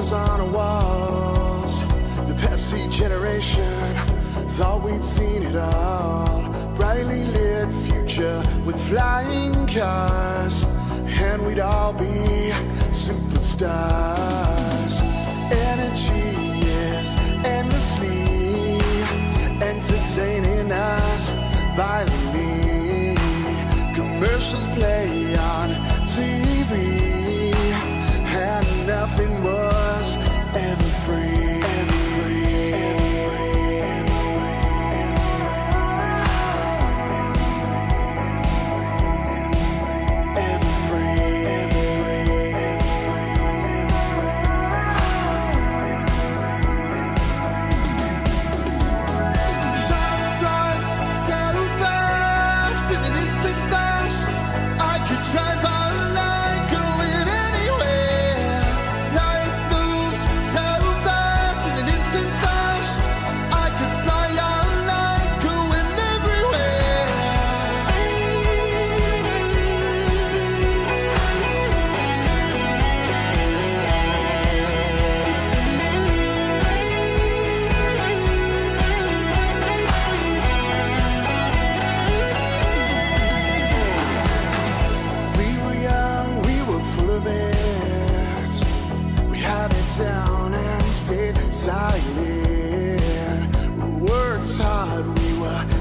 On our walls, the Pepsi generation thought we'd seen it all. Brightly lit future with flying cars, and we'd all be superstars. Energy is endlessly entertaining us violently. Commercials play on TV, and nothing was ever free.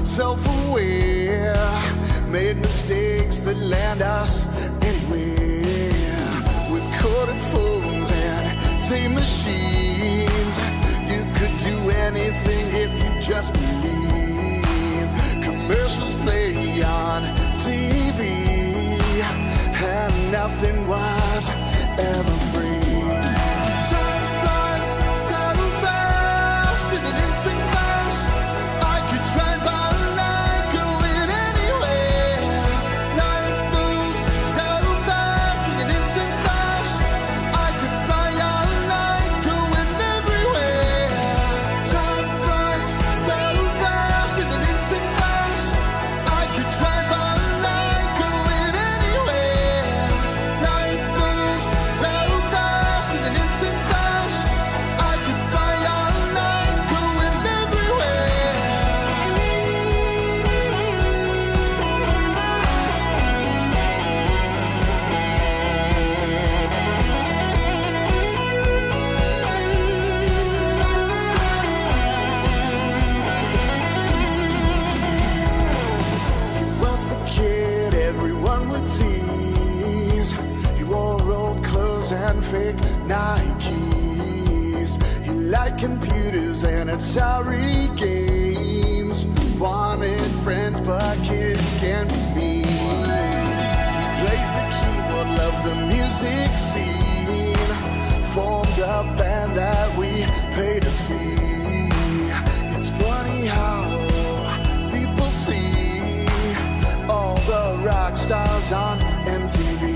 Self-aware, made mistakes that land us anywhere. With corded phones and tape machines, you could do anything if you just believe. Commercials play on TV, and nothing was ever free. Time flies so fast in an instant flash. I could drive by. Fake Nikes. He liked computers and Atari games. Wanted friends, but kids can't be me. He played the keyboard, loved the music scene. Formed a band that we paid to see. It's funny how people see all the rock stars on MTV.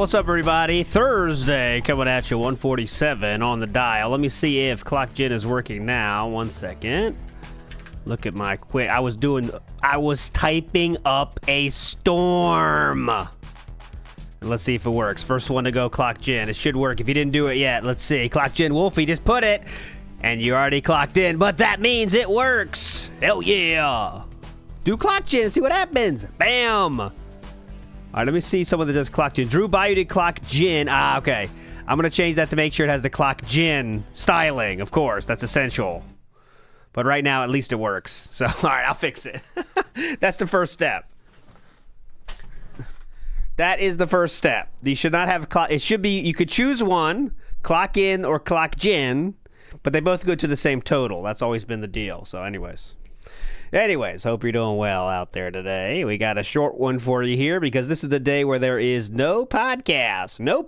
What's up, everybody? Thursday coming at you, 147 on the dial. Let me see if Clock Gen is working now. 1 second. Look at my quick. I was typing up a storm. Let's see if it works. First one to go, Clock Gen. It should work. If you didn't do it yet, let's see. Clock Gen Wolfie just put it, and you already clocked in, but that means it works. Hell yeah. Do Clock Gen, see what happens. Bam. All right, let me see someone that does Clock Gen. Drew Bayou did Clock Gen. Okay. I'm going to change that to make sure it has the Clock Gen styling. Of course, that's essential. But right now, at least it works. So, all right, I'll fix it. That's the first step. That is the first step. You should not have clock. It should be, you could choose one, Clock In or Clock Gen, but they both go to the same total. That's always been the deal. So anyways, hope you're doing well out there today. We got a short one for you here because this is the day where there is no podcast. No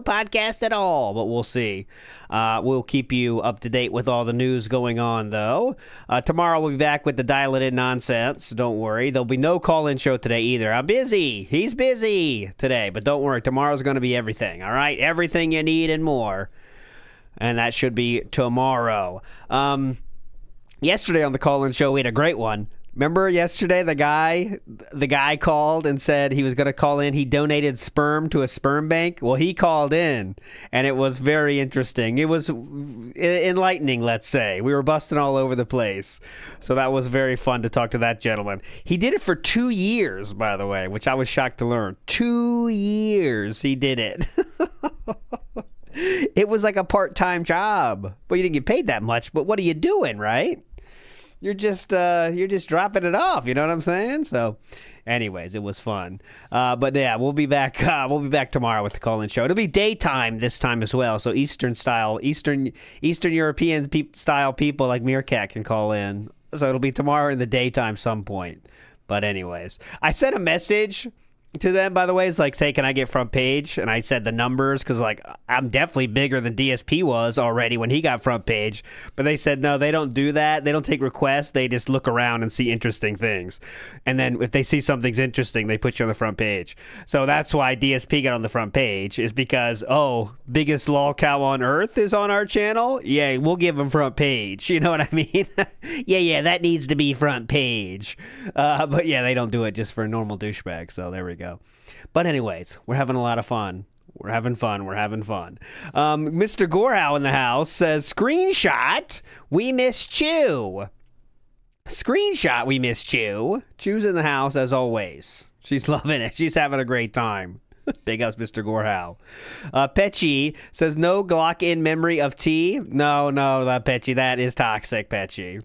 podcast at all, but we'll see. We'll keep you up to date with all the news going on, though. Tomorrow we'll be back with the Dial It In nonsense. Don't worry. There'll be no call-in show today either. I'm busy. He's busy today, but don't worry. Tomorrow's going to be everything, all right? Everything you need and more. And that should be tomorrow. Yesterday on the call-in show, we had a great one. Remember yesterday the guy called and said he was going to call in. He donated sperm to a sperm bank. Well, he called in, and it was very interesting. It was enlightening, let's say. We were busting all over the place. So that was very fun to talk to that gentleman. He did it for 2 years, by the way, which I was shocked to learn. 2 years he did it. It was like a part-time job. Well, you didn't get paid that much, but what are you doing, right? You're just dropping it off. You know what I'm saying? So, anyways, it was fun. But yeah, we'll be back. We'll be back tomorrow with the call-in show. It'll be daytime this time as well. So Eastern European style people like Meerkat can call in. So it'll be tomorrow in the daytime some point. But anyways, I sent a message to them, by the way. It's like, say, can I get front page? And I said the numbers because, like, I'm definitely bigger than DSP was already when he got front page. But they said, no, they don't do that. They don't take requests. They just look around and see interesting things. And then if they see something's interesting, they put you on the front page. So that's why DSP got on the front page, is because, biggest lol cow on earth is on our channel? Yeah, we'll give him front page. You know what I mean? yeah, that needs to be front page. But yeah, they don't do it just for a normal douchebag. So there we go. But anyways, we're having a lot of fun. We're having fun. Mr. Gorhow in the house says, screenshot, we missed you. Screenshot, we missed you. Chew's in the house as always. She's loving it. She's having a great time. Big ups, Mr. Gorhow. Petchy says, no Glock in memory of T. No, Petchy, that is toxic, Petchy.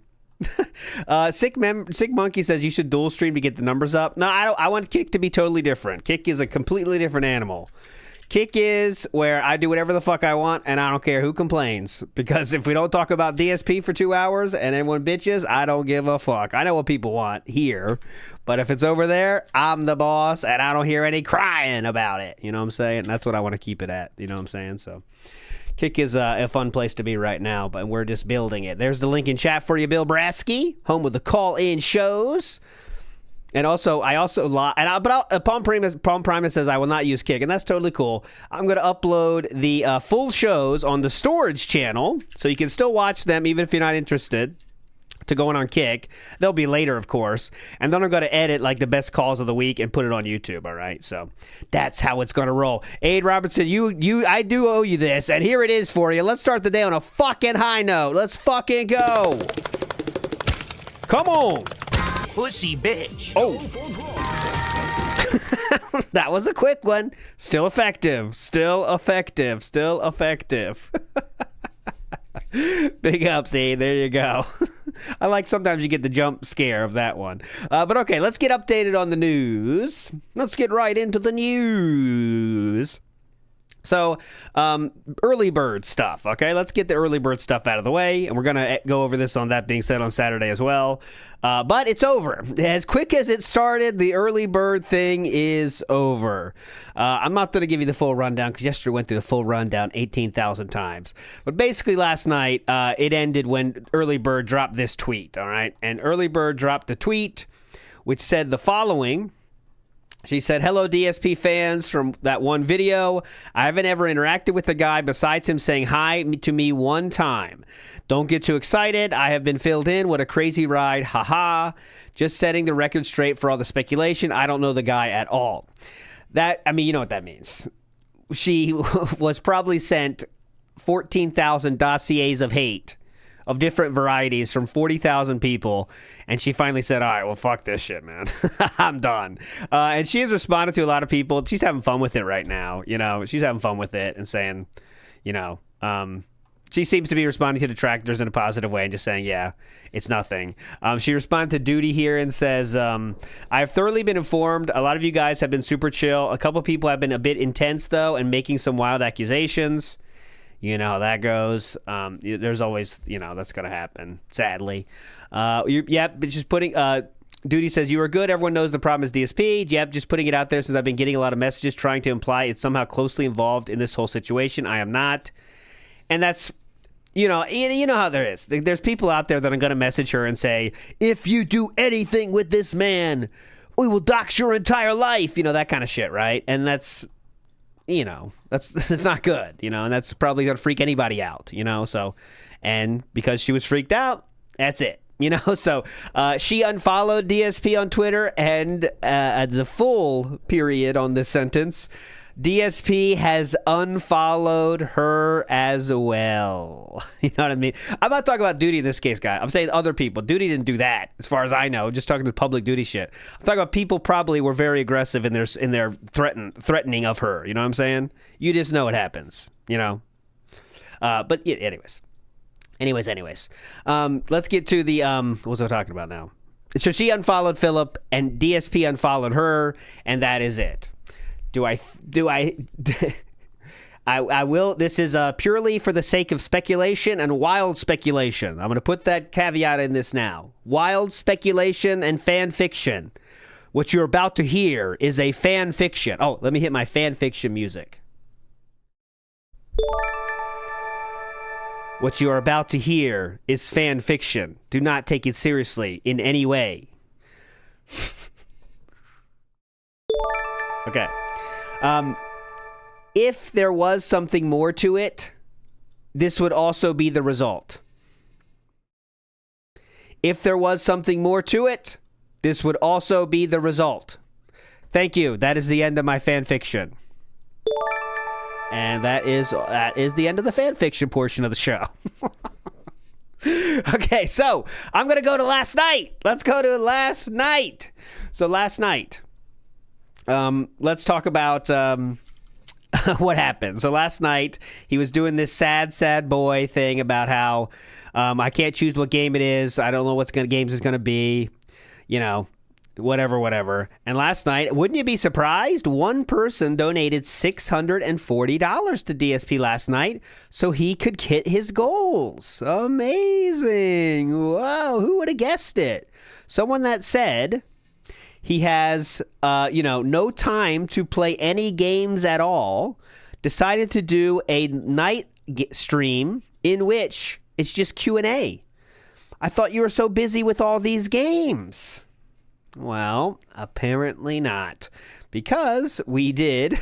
Sick Monkey says you should dual stream to get the numbers up. No, I want Kick to be totally different. Kick is a completely different animal. Kick is where I do whatever the fuck I want, and I don't care who complains. Because if we don't talk about DSP for 2 hours and everyone bitches, I don't give a fuck. I know what people want here, but if it's over there, I'm the boss, and I don't hear any crying about it. You know what I'm saying? That's what I want to keep it at. You know what I'm saying? So Kick is a fun place to be right now, but we're just building it. There's the link in chat for you, Bill Brasky, home of the call-in shows. And also, Palm Primus says I will not use Kick, and that's totally cool. I'm going to upload the full shows on the storage channel, so you can still watch them even if you're not interested, to going on Kick. They'll be later, of course. And then I'm going to edit like the best calls of the week and put it on YouTube, all right? So that's how it's going to roll. Aid Robertson, I do owe you this, and here it is for you. Let's start the day on a fucking high note. Let's fucking go. Come on. Pussy bitch. Oh. That was a quick one. Still effective. Big ups, Aid. There you go. I like sometimes you get the jump scare of that one. But okay, let's get updated on the news. Let's get right into the news. So, early bird stuff, okay? Let's get the early bird stuff out of the way, and we're going to go over this on That Being Said on Saturday as well. But it's over. As quick as it started, the early bird thing is over. I'm not going to give you the full rundown, because yesterday went through the full rundown 18,000 times. But basically last night, it ended when early bird dropped this tweet, all right? And early bird dropped a tweet which said the following. She said, hello, DSP fans from that one video. I haven't ever interacted with the guy besides him saying hi to me one time. Don't get too excited. I have been filled in. What a crazy ride. Haha. Just setting the record straight for all the speculation. I don't know the guy at all. You know what that means. She was probably sent 14,000 dossiers of hate of different varieties from 40,000 people. And she finally said, all right, well, fuck this shit, man. I'm done. And she has responded to a lot of people. She's having fun with it right now. She's having fun with it and saying, she seems to be responding to detractors in a positive way and just saying, yeah, it's nothing. She responded to Duty here and says, I have thoroughly been informed. A lot of you guys have been super chill. A couple people have been a bit intense, though, and making some wild accusations. You know how that goes. There's always, that's going to happen, sadly. But just putting... Duty says, you are good. Everyone knows the problem is DSP. Yep, just putting it out there since I've been getting a lot of messages trying to imply it's somehow closely involved in this whole situation. I am not. And that's, you know how there is. There's people out there that are going to message her and say, if you do anything with this man, we will dox your entire life. That kind of shit, right? And that's... that's not good, and that's probably going to freak anybody out, so, and because she was freaked out, that's it, so she unfollowed DSP on Twitter, and as a full period on this sentence, DSP has unfollowed her as well. You know what I mean? I'm not talking about Duty in this case, guy. I'm saying other people. Duty didn't do that, as far as I know. Just talking to public Duty shit. I'm talking about people probably were very aggressive in their threatening of her. You know what I'm saying? You just know what happens. But yeah, anyways. Let's get to the what was I talking about now? So she unfollowed Philip, and DSP unfollowed her, and that is it. I will. This is purely for the sake of speculation and wild speculation. I'm going to put that caveat in this now. Wild speculation and fan fiction. What you're about to hear is a fan fiction. Oh, let me hit my fan fiction music. What you are about to hear is fan fiction. Do not take it seriously in any way. Okay. If there was something more to it, this would also be the result. If there was something more to it, this would also be the result. Thank you. That is the end of my fan fiction. And that is the end of the fan fiction portion of the show. Okay, so I'm going to go to last night. Let's go to last night. So last night, let's talk about what happened. So last night, he was doing this sad boy thing about how I can't choose what game it is. I don't know what games it's going to be. Whatever. And last night, wouldn't you be surprised? One person donated $640 to DSP last night so he could hit his goals. Amazing. Wow, who would have guessed it? Someone that said he has, no time to play any games at all, decided to do a night stream in which it's just Q&A. I thought you were so busy with all these games. Well, apparently not, because he did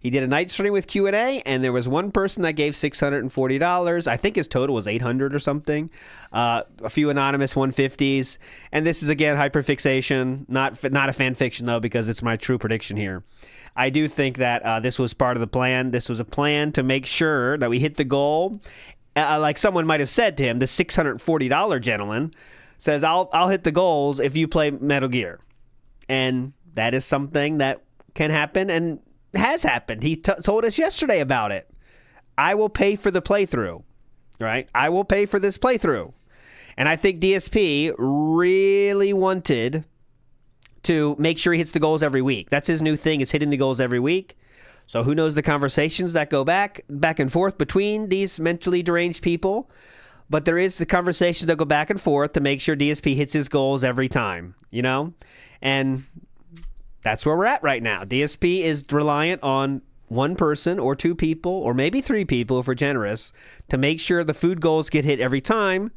a night stream with Q&A, and there was one person that gave $640. I think his total was $800 or something. A few anonymous 150s, and this is again hyperfixation, not a fan fiction though, because it's my true prediction here. I do think that this was part of the plan. This was a plan to make sure that we hit the goal. Like someone might have said to him, the $640 gentleman says, I'll hit the goals if you play Metal Gear. And that is something that can happen and has happened. He told us yesterday about it. I will pay for the playthrough, right? I will pay for this playthrough. And I think DSP really wanted to make sure he hits the goals every week. That's his new thing, is hitting the goals every week. So who knows the conversations that go back and forth between these mentally deranged people. But there is the conversations that go back and forth to make sure DSP hits his goals every time, And that's where we're at right now. DSP is reliant on one person or two people or maybe three people if we're generous to make sure the food goals get hit every time.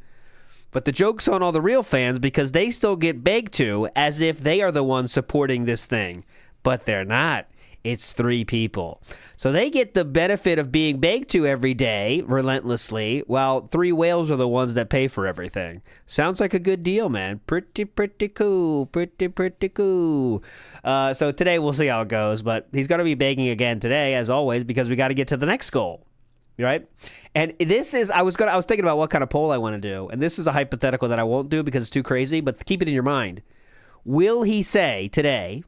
But the joke's on all the real fans because they still get begged to as if they are the ones supporting this thing but they're not. It's 3 people. So they get the benefit of being baked to every day relentlessly, while 3 whales are the ones that pay for everything. Sounds like a good deal, man. Pretty cool. Pretty cool. So today we'll see how it goes, but he's going to be begging again today, as always, because we got to get to the next goal. Right? And this is, I was thinking about what kind of poll I want to do, and this is a hypothetical that I won't do because it's too crazy, but keep it in your mind. Will he say today,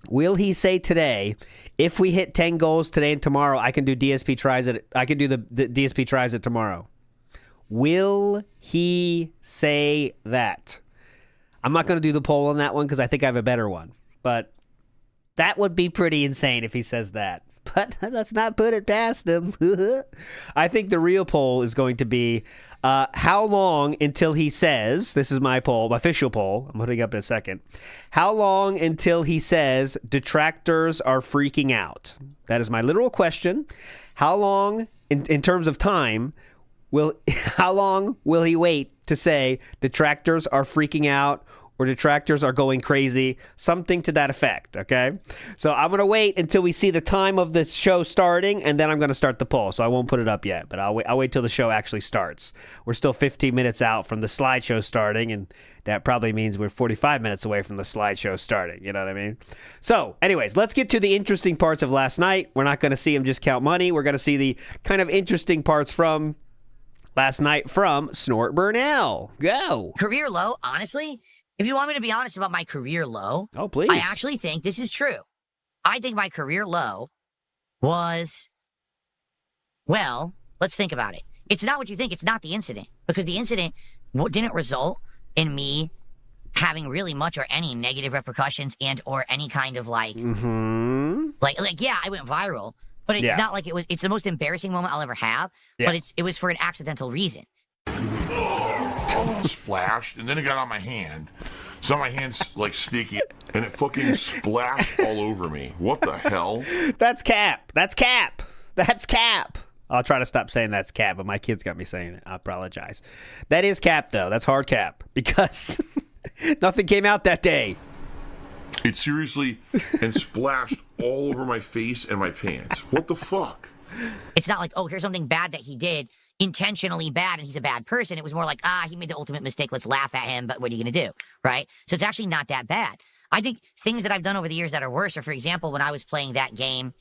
if we hit 10 goals today and tomorrow, I can do DSP tries at the DSP tries it tomorrow? Will he say that? I'm not going to do the poll on that one because I think I have a better one, but that would be pretty insane if he says that. But let's not put it past him. I think the real poll is going to be how long until he says, this is my poll, my official poll, I'm putting it up in a second. How long until he says detractors are freaking out? That is my literal question. How long, in terms of time, how long will he wait to say detractors are freaking out or detractors are going crazy? Something to that effect, okay? So I'm going to wait until we see the time of the show starting, and then I'm going to start the poll. So I won't put it up yet, but I'll wait till the show actually starts. We're still 15 minutes out from the slideshow starting, and that probably means we're 45 minutes away from the slideshow starting. You know what I mean? So anyways, let's get to the interesting parts of last night. We're not going to see him just count money. We're going to see the kind of interesting parts from last night from Snort Burnell. Go. Career low, honestly, if you want me to be honest about my career low, oh, please. I actually think this is true. I think my career low was, well, let's think about it. It's not what you think. It's not the incident, because the incident didn't result in me having really much or any negative repercussions and or any kind of like, yeah, I went viral, but it's not like it's the most embarrassing moment I'll ever have, but it was for an accidental reason. Splashed, and then it got on my hand. So my hand's like sticky, and it fucking splashed all over me. What the hell? That's cap. That's cap. That's cap. I'll try to stop saying that's cap, but my kids got me saying it. I apologize. That is cap, though. That's hard cap, because nothing came out that day. It seriously and splashed all over my face and my pants. What the fuck? It's not like, oh, here's something bad that he did, intentionally bad, and he's a bad person. It was more like, he made the ultimate mistake. Let's laugh at him, but what are you going to do, right? So it's actually not that bad. I think things that I've done over the years that are worse are, for example, when I was playing that game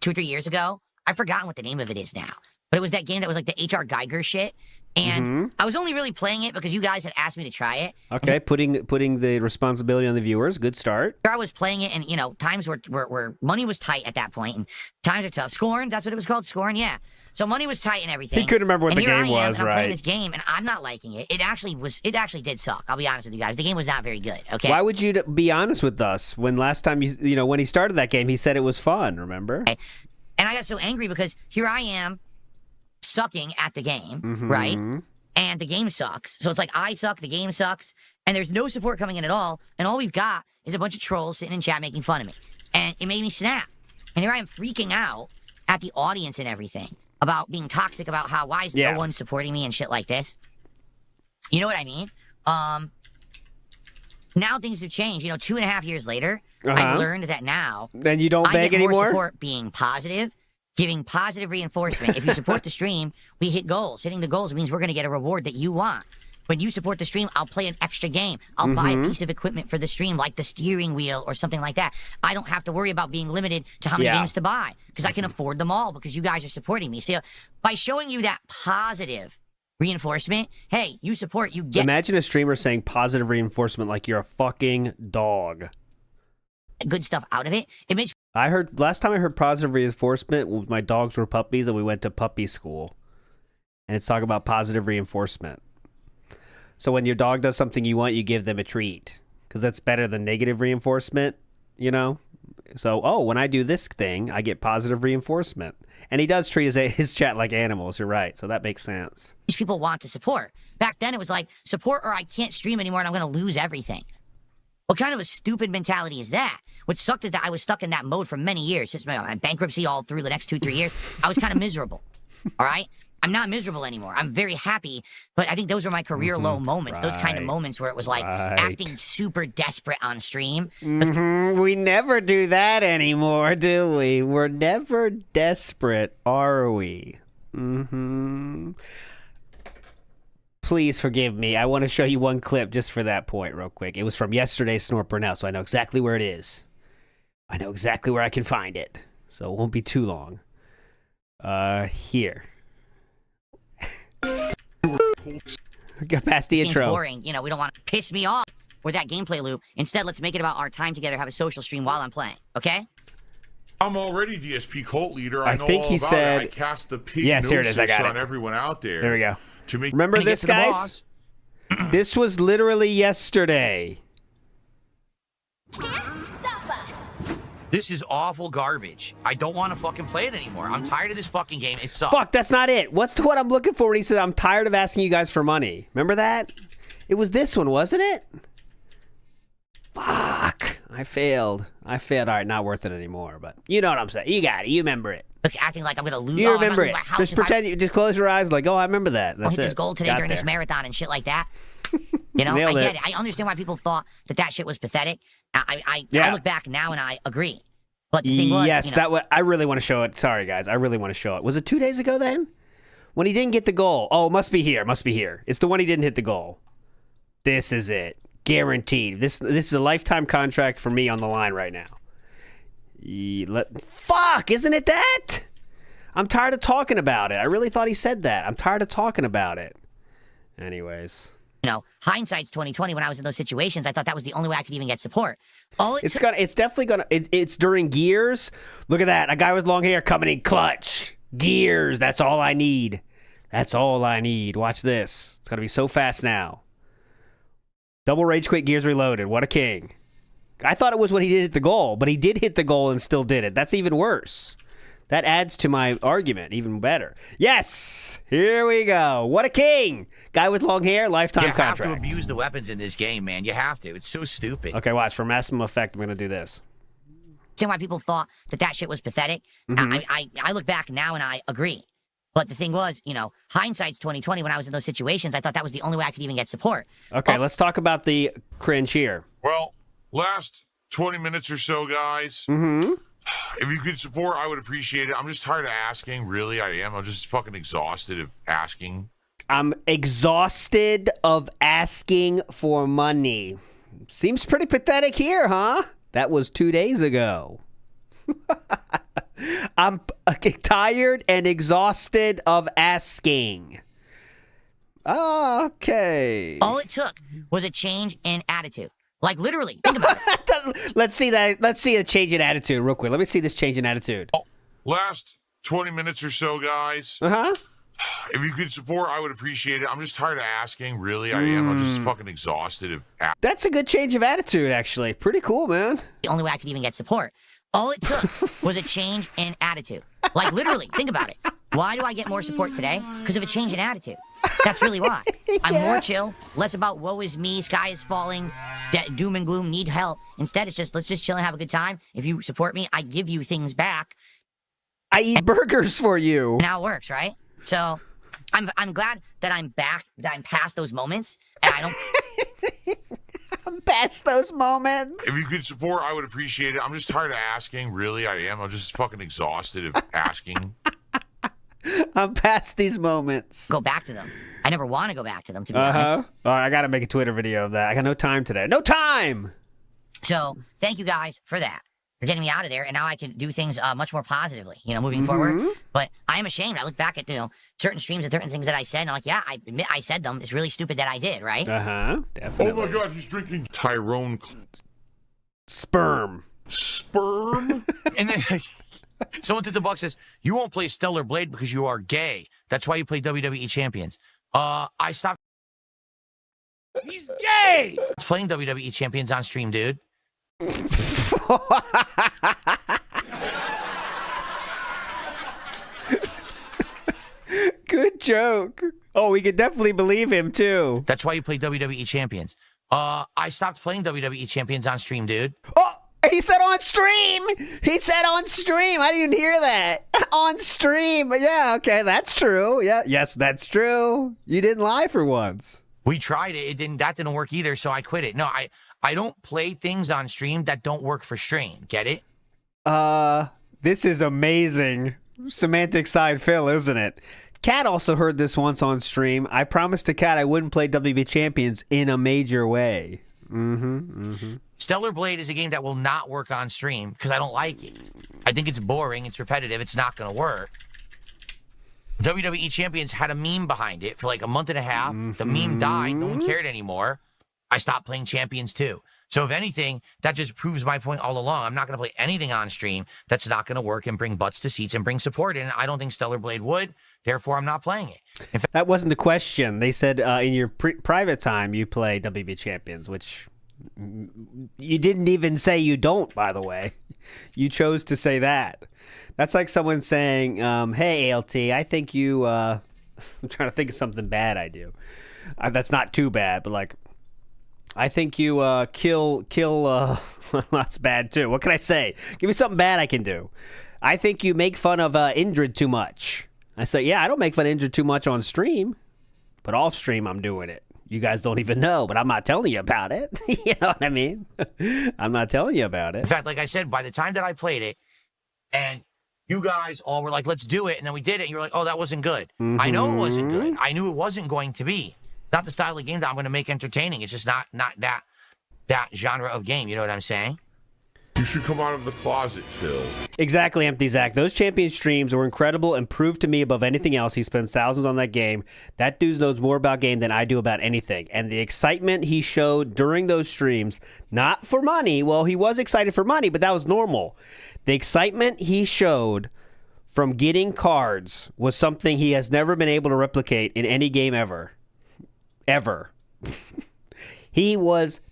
2 or 3 years ago, I've forgotten what the name of it is now, but it was that game that was like the H.R. Geiger shit, and I was only really playing it because you guys had asked me to try it. Okay, putting the responsibility on the viewers. Good start. I was playing it, and, you know, times were money was tight at that point, and times are tough. Scoring, that's what it was called, scoring, yeah. So money was tight and everything. He couldn't remember what the game was, I'm right? playing this game, and I'm not liking it. It actually did suck. I'll be honest with you guys. The game was not very good, okay? Why would you be honest with us when last time, when he started that game, he said it was fun, remember? Okay. And I got so angry because here I am sucking at the game, right? And the game sucks. So it's like I suck, the game sucks, and there's no support coming in at all, and all we've got is a bunch of trolls sitting in chat making fun of me. And it made me snap. And here I am freaking out at the audience and everything about being toxic about why is no one supporting me and shit like this. You know what I mean? Now things have changed. 2.5 years later, I've learned that now then you don't beg I get more anymore? support being positive, giving positive reinforcement. If you support the stream, we hit goals. Hitting the goals means we're going to get a reward that you want. When you support the stream, I'll play an extra game. I'll buy a piece of equipment for the stream, like the steering wheel or something like that. I don't have to worry about being limited to how many games to buy, because I can afford them all because you guys are supporting me. So by showing you that positive reinforcement, hey, you support, you get... Imagine a streamer saying positive reinforcement like you're a fucking dog. Good stuff out of it. It makes... Last time I heard positive reinforcement was my dogs were puppies and we went to puppy school. And it's talking about positive reinforcement. So when your dog does something you want, you give them a treat. Because that's better than negative reinforcement, So, when I do this thing, I get positive reinforcement. And he does treat his chat like animals, you're right. So that makes sense. These people want to support. Back then it was like, support or I can't stream anymore and I'm going to lose everything. What kind of a stupid mentality is that? What sucked is that I was stuck in that mode for many years. Since my bankruptcy all through the next 2-3 years, I was kind of miserable. All right? I'm not miserable anymore. I'm very happy, but I think those are my career low moments. Those kind of moments where it was like acting super desperate on stream. We never do that anymore, do we? We're never desperate, are we? Please forgive me. I want to show you one clip just for that point real quick. It was from yesterday's Snort Burnell, so I know exactly where it is. I know exactly where I can find it, so it won't be too long. Here. Got past the intro. Boring. You know, we don't want to piss me off with that gameplay loop. Instead, let's make it about our time together, have a social stream while I'm playing, okay? I'm already DSP cult leader. I know think all he about said... it. I cast the pig yes, here it is. I got on it. everyone out there. There we go. To make Remember this, guys? This was literally yesterday. This is awful garbage. I don't want to fucking play it anymore. I'm tired of this fucking game. It sucks. Fuck, that's not it. What's what I'm looking for when he said, I'm tired of asking you guys for money? Remember that? It was this one, wasn't it? Fuck. I failed. All right, not worth it anymore, but you know what I'm saying. You got it. You remember it. Look, acting like I'm going to lose. You remember it. Just pretend you just close your eyes like, oh, I remember that. That's hit this it. goal today Got during there. this marathon and shit like that. You know, I Nailed get it. it. I understand why people thought that shit was pathetic. I Yeah. look back now and I agree. But the thing was, yes, you know, I really want to show it. Sorry, guys. I really want to show it. Was it 2 days ago then? When he didn't get the goal. Oh, it must be here. Must be here. It's the one he didn't hit the goal. This is it. Guaranteed. This is a lifetime contract for me on the line right now. Fuck, isn't it that? I'm tired of talking about it. I really thought he said that. I'm tired of talking about it. Anyways. you know, hindsight's 2020. When I was in those situations, I thought that was the only way I could even get support. It's definitely gonna. It's during gears. Look at that. A guy with long hair coming in clutch. Gears. That's all I need. That's all I need. Watch this. It's gonna be so fast now. Double rage quit, gears reloaded. What a king. I thought it was when he did hit the goal, but he did hit the goal and still did it. That's even worse. That adds to my argument even better. Yes! Here we go. What a king! Guy with long hair, lifetime contract. You have to abuse the weapons in this game, man. You have to. It's so stupid. Okay, watch. For maximum effect, I'm going to do this. See why people thought that shit was pathetic? I look back now and I agree. But the thing was, you know, hindsight's 2020. When I was in those situations, I thought that was the only way I could even get support. Okay, let's talk about the cringe here. Well, last 20 minutes or so, guys. If you could support, I would appreciate it. I'm just tired of asking. Really, I am. I'm just fucking exhausted of asking. I'm exhausted of asking for money. Seems pretty pathetic here, huh? That was 2 days ago. I'm tired and exhausted of asking. Okay. All it took was a change in attitude. Like, literally, think about it. Let's see that. Let's see a change in attitude real quick. Let me see this change in attitude. Last 20 minutes or so, guys. If you could support, I would appreciate it. I'm just tired of asking. Really, I am. I'm just fucking exhausted of asking. That's a good change of attitude, actually. Pretty cool, man. The only way I could even get support. All it took was a change in attitude. Like, literally, think about it. Why do I get more support today? Because of a change in attitude. That's really why. I'm more chill, less about woe is me, sky is falling, doom and gloom, need help. Instead, it's just, let's just chill and have a good time. If you support me, I give you things back. I eat burgers for you. And how it works, right? So, I'm glad that I'm back, that I'm past those moments, and I don't... I'm past those moments. If you could support, I would appreciate it. I'm just tired of asking. Really, I am. I'm just fucking exhausted of asking. I'm past these moments. Go back to them. I never want to go back to them, to be honest. All right, I got to make a Twitter video of that. I got no time today. No time! So, thank you guys for that. For getting me out of there, and now I can do things much more positively, you know, moving forward. But I am ashamed. I look back at, you know, certain streams and certain things that I said, and I'm like, yeah, I admit I said them. It's really stupid that I did, right? Definitely. Oh my God, he's drinking Tyrone Sperm. sperm. And then someone to the box says, you won't play Stellar Blade because you are gay. That's why you play WWE Champions. I stopped. He's gay! Playing WWE Champions on stream, dude. Good joke. Oh, we could definitely believe him, too. That's why you play WWE Champions. I stopped playing WWE Champions on stream, dude. Oh, He said on stream. He said on stream. I didn't hear that. On stream. Yeah, okay, that's true. Yeah, yes, that's true. You didn't lie for once. We tried it. That didn't work either, so I quit it. No, I don't play things on stream that don't work for stream. Get it? This is amazing. Semantic side Phil, isn't it? Kat also heard this once on stream. I promised to Kat I wouldn't play WB Champions in a major way. Stellar Blade is a game that will not work on stream because I don't like it. I think it's boring. It's repetitive. It's not going to work. WWE Champions had a meme behind it for like a month and a half. The meme died. No one cared anymore. I stopped playing Champions too. So if anything, that just proves my point all along. I'm not going to play anything on stream that's not going to work and bring butts to seats and bring support in. I don't think Stellar Blade would. Therefore, I'm not playing it. In fact, That wasn't the question. They said in your private time you play WB Champions, which you didn't even say you don't, by the way. You chose to say that. That's like someone saying, hey, ALT, I think you... I'm trying to think of something bad I do. That's not too bad, but like... I think you kill that's bad too. What can I say? Give me something bad I can do. I think you make fun of Indrid too much. I say, yeah, I don't make fun of Indrid too much on stream, but off stream I'm doing it. You guys don't even know, but I'm not telling you about it. You know what I mean? I'm not telling you about it. in fact, like I said, by the time that I played it, and you guys all were like, let's do it, and then we did it, and you were like, oh, that wasn't good. I know it wasn't good. I knew it wasn't going to be. Not the style of game that I'm going to make entertaining. It's just not that genre of game. You know what I'm saying? You should come out of the closet, Phil. Exactly, Empty Zach. Those champion streams were incredible and proved to me above anything else he spends thousands on that game. That dude knows more about game than I do about anything. And the excitement he showed during those streams, not for money. Well, he was excited for money, but that was normal. The excitement he showed from getting cards was something he has never been able to replicate in any game ever. Ever.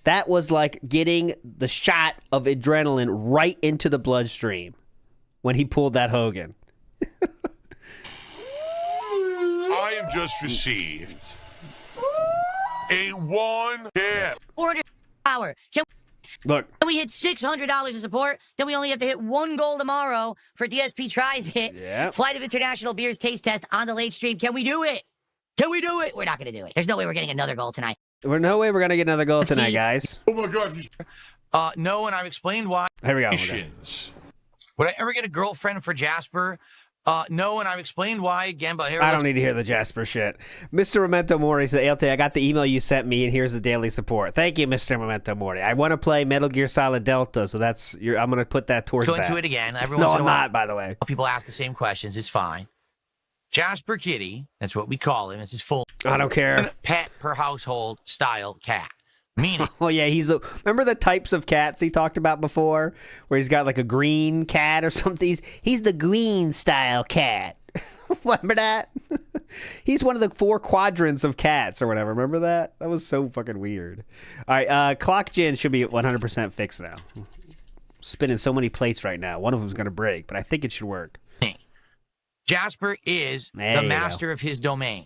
That was like getting the shot of adrenaline right into the bloodstream when he pulled that Hogan. I have just received a one hit. Order hour. Look, Can we hit $600 of support? Then we only have to hit 1 goal tomorrow for DSP Tries It. Yeah. Flight of International Beers Taste Test on the late stream. Can we do it? Can we do it? We're not going to do it. There's no way we're getting another goal tonight. there's no way we're going to get another goal tonight, see. guys. Oh my God! No, and I've explained why. Here we go. Missions. Would I ever get a girlfriend for Jasper? No, and I've explained why again, but here I don't need to hear the Jasper shit. Mr. Memento Mori said, ALT, I got the email you sent me, and here's the daily support. Thank you, Mr. Memento Mori. I want to play Metal Gear Solid Delta, so I'm going to put that towards go that. into it again. Every No, once in I'm a while, not, by the way. people ask the same questions. It's fine. Jasper Kitty, that's what we call him. It's his full I don't care. pet per household style cat. Meaning, Oh, yeah, remember the types of cats he talked about before, where he's got like a green cat or something? He's the green style cat. Remember that? He's one of the 4 quadrants of cats or whatever. Remember that? That was so fucking weird. All right, Clock Gen should be 100% fixed now. Spinning so many plates right now. One of them's going to break, but I think it should work. Jasper is There the you master of his domain.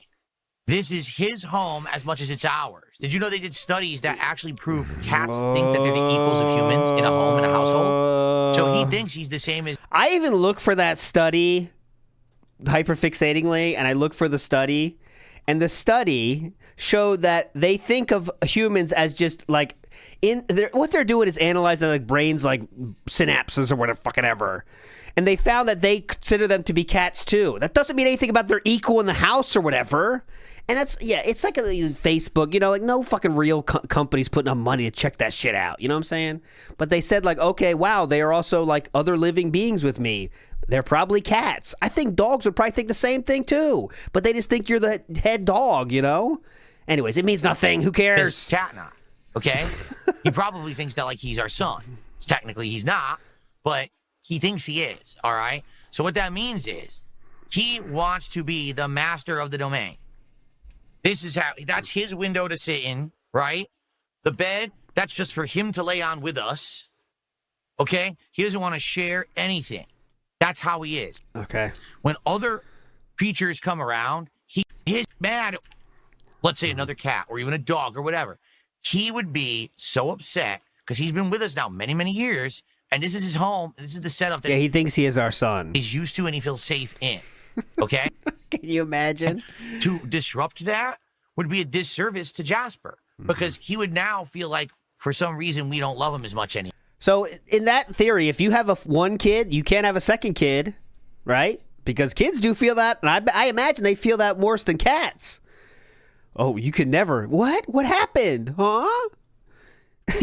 This is his home as much as it's ours. Did you know they did studies that actually prove cats think that they're the equals of humans in a home, in a household? So he thinks he's the same as... I even look for that study hyperfixatingly, and I look for the study, and the study showed that they think of humans as just like what they're doing is analyzing like brains like synapses or whatever fucking ever. And they found that they consider them to be cats too. That doesn't mean anything about their equal in the house or whatever. And it's like Facebook, like no fucking real company's putting up money to check that shit out. You know what I'm saying? But they said like, okay, wow, they are also like other living beings with me. They're probably cats. I think dogs would probably think the same thing too. But they just think you're the head dog, Anyways, it means nothing. Who cares? His cat not, okay? He probably thinks that like he's our son. Technically he's not, but he thinks he is, all right? So what that means is he wants to be the master of the domain. That's his window to sit in, right? The bed, that's just for him to lay on with us, okay? He doesn't want to share anything. That's how he is. Okay. When other creatures come around, he is mad. Let's say another cat or even a dog or whatever. He would be so upset because he's been with us now many, many years and this is his home. This is the setup that Yeah, he thinks he is our son. he's used to and he feels safe in. Okay? Can you imagine? To disrupt that would be a disservice to Jasper because he would now feel like for some reason we don't love him as much anymore. So in that theory, if you have one kid, you can't have a second kid, right? Because kids do feel that, and I imagine they feel that worse than cats. Oh, you could never. What? What happened? Huh?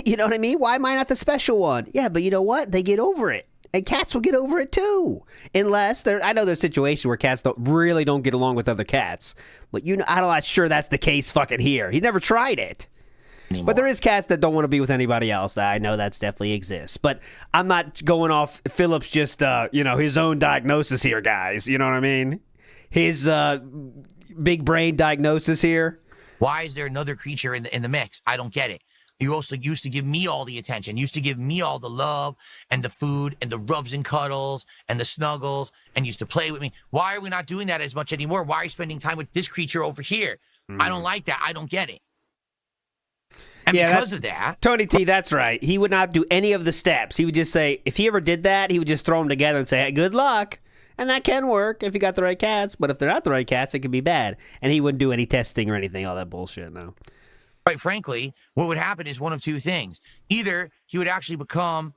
You know what I mean? Why am I not the special one? Yeah, but you know what? They get over it. And cats will get over it too. Unless I know there's situations where cats don't get along with other cats. But I'm not sure that's the case fucking here. He never tried it. Anymore. But there is cats that don't want to be with anybody else. I know that's definitely exists. But I'm not going off Philip's just, his own diagnosis here, guys. You know what I mean? His big brain diagnosis here. Why is there another creature in the mix? I don't get it. You also used to give me all the attention, used to give me all the love and the food and the rubs and cuddles and the snuggles and used to play with me. Why are we not doing that as much anymore? Why are you spending time with this creature over here? I don't like that. I don't get it. And because of that... Tony T, that's right. He would not do any of the steps. He would just say, if he ever did that, he would just throw them together and say, hey, good luck. And that can work if you got the right cats. But if they're not the right cats, it can be bad. And he wouldn't do any testing or anything, all that bullshit, no. Quite frankly, what would happen is one of two things. Either he would actually become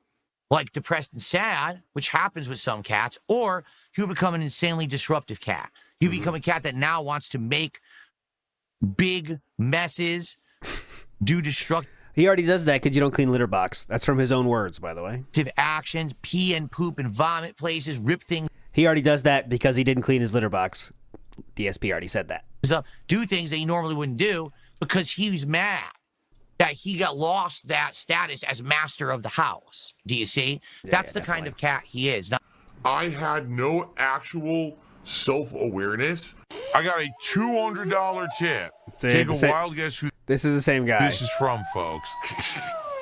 like depressed and sad, which happens with some cats, or he would become an insanely disruptive cat. He would become a cat that now wants to make big messes, do destructive He already does that because you don't clean litter box. That's from his own words, by the way. actions, pee and poop and vomit places, rip things He already does that because he didn't clean his litter box. DSP already said that. up, do things that he normally wouldn't do because he was mad that he got lost that status as master of the house. Do you see? That's the kind of cat he is. Now, I had no actual self-awareness. I got a $200 tip. Take a wild guess who This is the same guy. this is from, folks.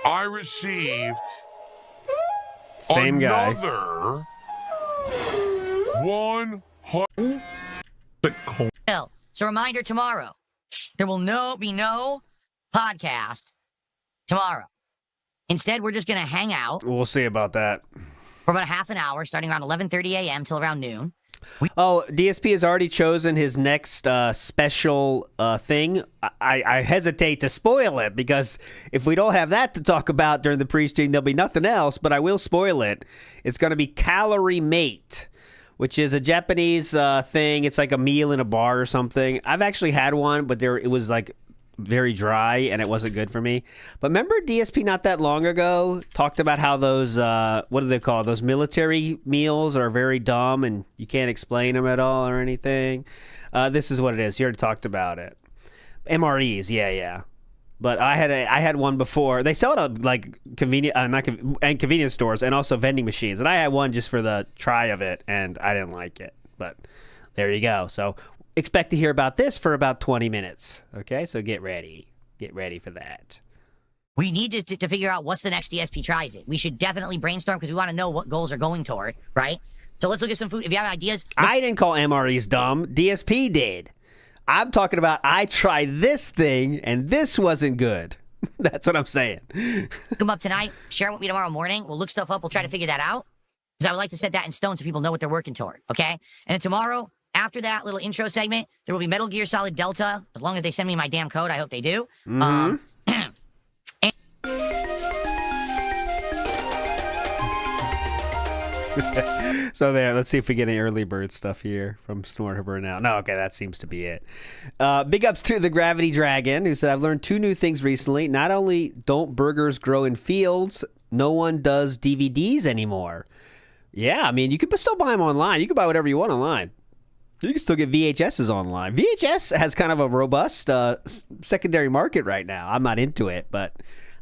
I received Same guy. another 100. So reminder tomorrow, there will be no podcast tomorrow. Instead, we're just going to hang out We'll see about that. for about a half an hour, starting around 11:30 a.m. till around noon. DSP has already chosen his next special thing. I hesitate to spoil it because if we don't have that to talk about during the pre-stream, there'll be nothing else, but I will spoil it. It's going to be Calorie Mate, which is a Japanese thing. It's like a meal in a bar or something. I've actually had one, but it was like very dry and it wasn't good for me. But remember DSP not that long ago talked about how those, what do they call it? Those military meals are very dumb and you can't explain them at all or anything. This is what it is. You already talked about it. MREs, yeah. But I had one before. They sell it at like convenience stores and also vending machines. And I had one just for the try of it, and I didn't like it. But there you go. So expect to hear about this for about 20 minutes. Okay, so get ready. Get ready for that. We need to figure out what's the next DSP tries it. We should definitely brainstorm because we want to know what goals are going toward, right? So let's look at some food. If you have ideas. I didn't call MREs dumb. DSP did. I'm talking about I tried this thing, and this wasn't good. That's what I'm saying. Come up tonight, share it with me tomorrow morning. We'll look stuff up. We'll try to figure that out. Because I would like to set that in stone so people know what they're working toward, okay? And then tomorrow, after that little intro segment, there will be Metal Gear Solid Delta. As long as they send me my damn code, I hope they do. So there, let's see if we get any early bird stuff here from Snortherber now. No, okay, that seems to be it. Big ups to the Gravity Dragon, who said, I've learned 2 new things recently. Not only don't burgers grow in fields, no one does DVDs anymore. Yeah, I mean, you can still buy them online. You can buy whatever you want online. You can still get VHSs online. VHS has kind of a robust secondary market right now. I'm not into it, but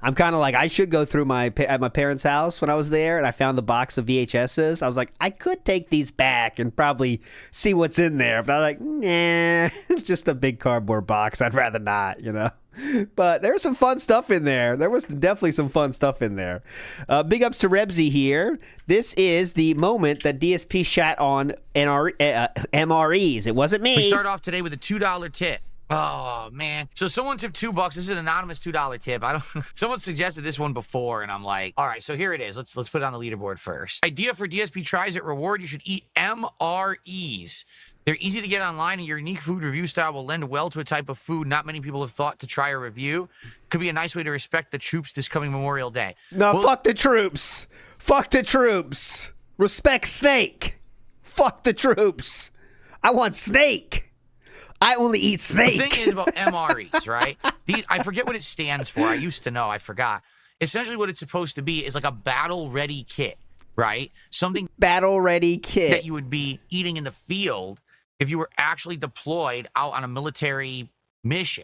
I'm kind of like, I should go through at my parents' house when I was there, and I found the box of VHSs. I was like, I could take these back and probably see what's in there. But I was like, nah, it's just a big cardboard box. I'd rather not, But there's some fun stuff in there. There was definitely some fun stuff in there. Big ups to Rebsy here. This is the moment that DSP shat on MREs. It wasn't me. we start off today with a $2 tip. Oh man! So someone tipped $2. This is an anonymous $2 tip. I don't. Someone suggested this one before, and I'm like, all right. So here it is. Let's put it on the leaderboard first. Idea for DSP Tries It reward: you should eat MREs. They're easy to get online, and your unique food review style will lend well to a type of food not many people have thought to try or review. Could be a nice way to respect the troops this coming Memorial Day. No, fuck the troops. Fuck the troops. Respect Snake. Fuck the troops. I want Snake. I only eat snake. The thing is about MREs, right? I forget what it stands for. I used to know. I forgot. Essentially, what it's supposed to be is like a battle-ready kit, right? Something battle-ready kit that you would be eating in the field if you were actually deployed out on a military mission.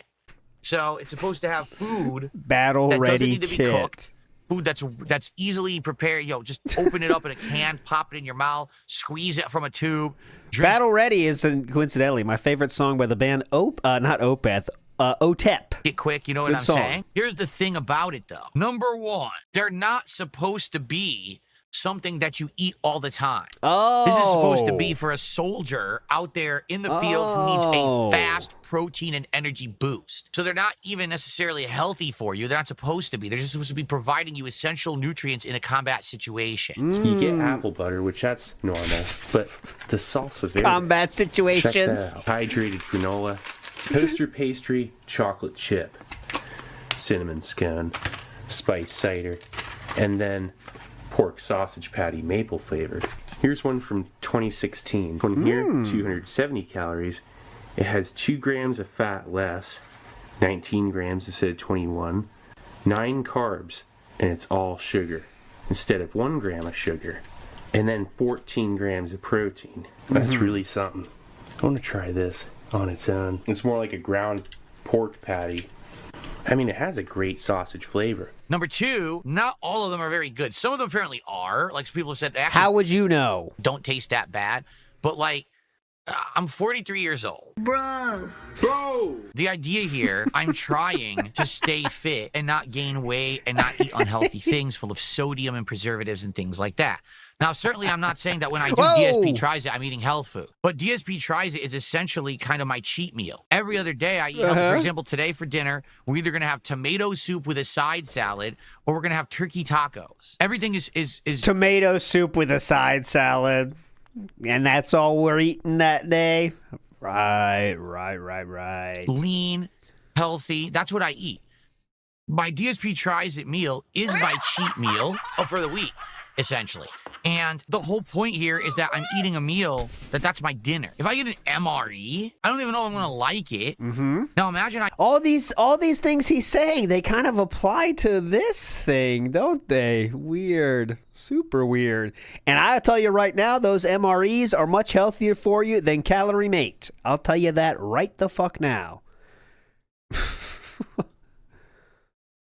So it's supposed to have food battle-ready that doesn't need to be kit. cooked. Food that's easily prepared. Just open it up in a can, pop it in your mouth, squeeze it from a tube. Battle Ready is, coincidentally, my favorite song by the band not Opeth, OTEP. Get quick, you know what I'm saying? Here's the thing about it, though. Number one, they're not supposed to be something that you eat all the time. Oh. This is supposed to be for a soldier out there in the field who needs a fast protein and energy boost. So they're not even necessarily healthy for you. They're not supposed to be. They're just supposed to be providing you essential nutrients in a combat situation. You get apple butter, which that's normal, but the salsa verde. Combat situations. Check that out. Hydrated granola, toaster pastry, chocolate chip, cinnamon scone, spice cider, and then pork sausage patty maple flavored. Here's one from 2016. One here, 270 calories. It has 2 grams of fat less, 19 grams instead of 21, 9 carbs, and it's all sugar instead of 1 gram of sugar, and then 14 grams of protein. That's really something. I want to try this on its own. It's more like a ground pork patty. I mean, it has a great sausage flavor. Number two, not all of them are very good. Some of them apparently are. Like people have said, they actually How would you know? don't taste that bad. But like, I'm 43 years old. Bro. The idea here, I'm trying to stay fit and not gain weight and not eat unhealthy things full of sodium and preservatives and things like that. Now, certainly I'm not saying that when I do DSP Tries It, I'm eating health food. But DSP Tries It is essentially kind of my cheat meal. Every other day I eat healthy. For example, today for dinner, we're either going to have tomato soup with a side salad or we're going to have turkey tacos. Everything is tomato soup with a side salad. And that's all we're eating that day? Right. lean, healthy. That's what I eat. My DSP Tries It meal is my cheat meal for the week, essentially. And the whole point here is that I'm eating a meal that's my dinner. If I get an MRE, I don't even know if I'm going to like it. Now imagine all these things he's saying, they kind of apply to this thing, don't they? Weird. Super weird. And I'll tell you right now, those MREs are much healthier for you than Calorie Mate. I'll tell you that right the fuck now.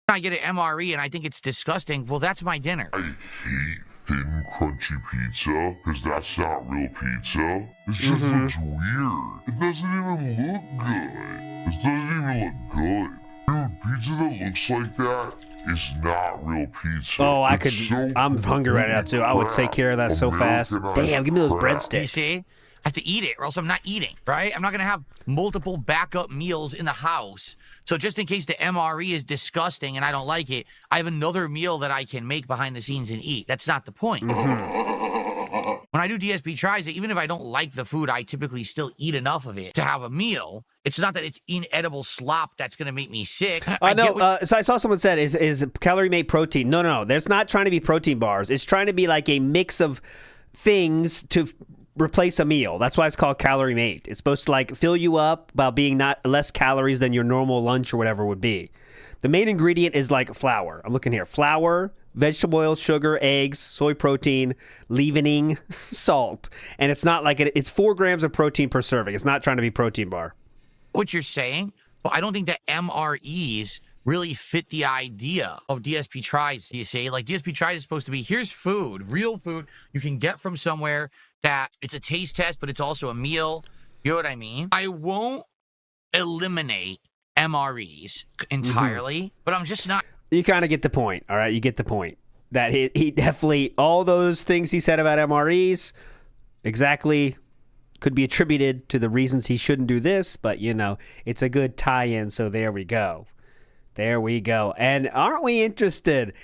I get an MRE and I think it's disgusting. Well, that's my dinner. I hate thin, crunchy pizza because that's not real pizza. It just looks weird. It doesn't even look good. It doesn't even look good. Dude, pizza that looks like that is not real pizza. Oh, I'm hungry right now too. I would take care of that so fast. Damn, give me those breadsticks. You see? I have to eat it or else I'm not eating, right? I'm not going to have multiple backup meals in the house. So just in case the MRE is disgusting and I don't like it, I have another meal that I can make behind the scenes and eat. That's not the point. When I do DSP Tries It, even if I don't like the food, I typically still eat enough of it to have a meal. It's not that it's inedible slop that's going to make me sick. So I saw someone said, is Calorie Mate protein? No. There's not trying to be protein bars. It's trying to be like a mix of things to replace a meal. That's why it's called Calorie Mate. It's supposed to like fill you up by being not less calories than your normal lunch or whatever would be. The main ingredient is like flour. I'm looking here. Flour, vegetable oil, sugar, eggs, soy protein, leavening, salt. And it's not like it's 4 grams of protein per serving. It's not trying to be protein bar. What you're saying, but I don't think that MREs really fit the idea of DSP Tries. You see, like DSP Tries is supposed to be, here's food, real food you can get from somewhere that it's a taste test, but it's also a meal. You know what I mean? I won't eliminate MREs entirely, but I'm just not. You kind of get the point, all right? You get the point. That he definitely, all those things he said about MREs, exactly could be attributed to the reasons he shouldn't do this, but, you know, it's a good tie-in, so there we go. There we go. And aren't we interested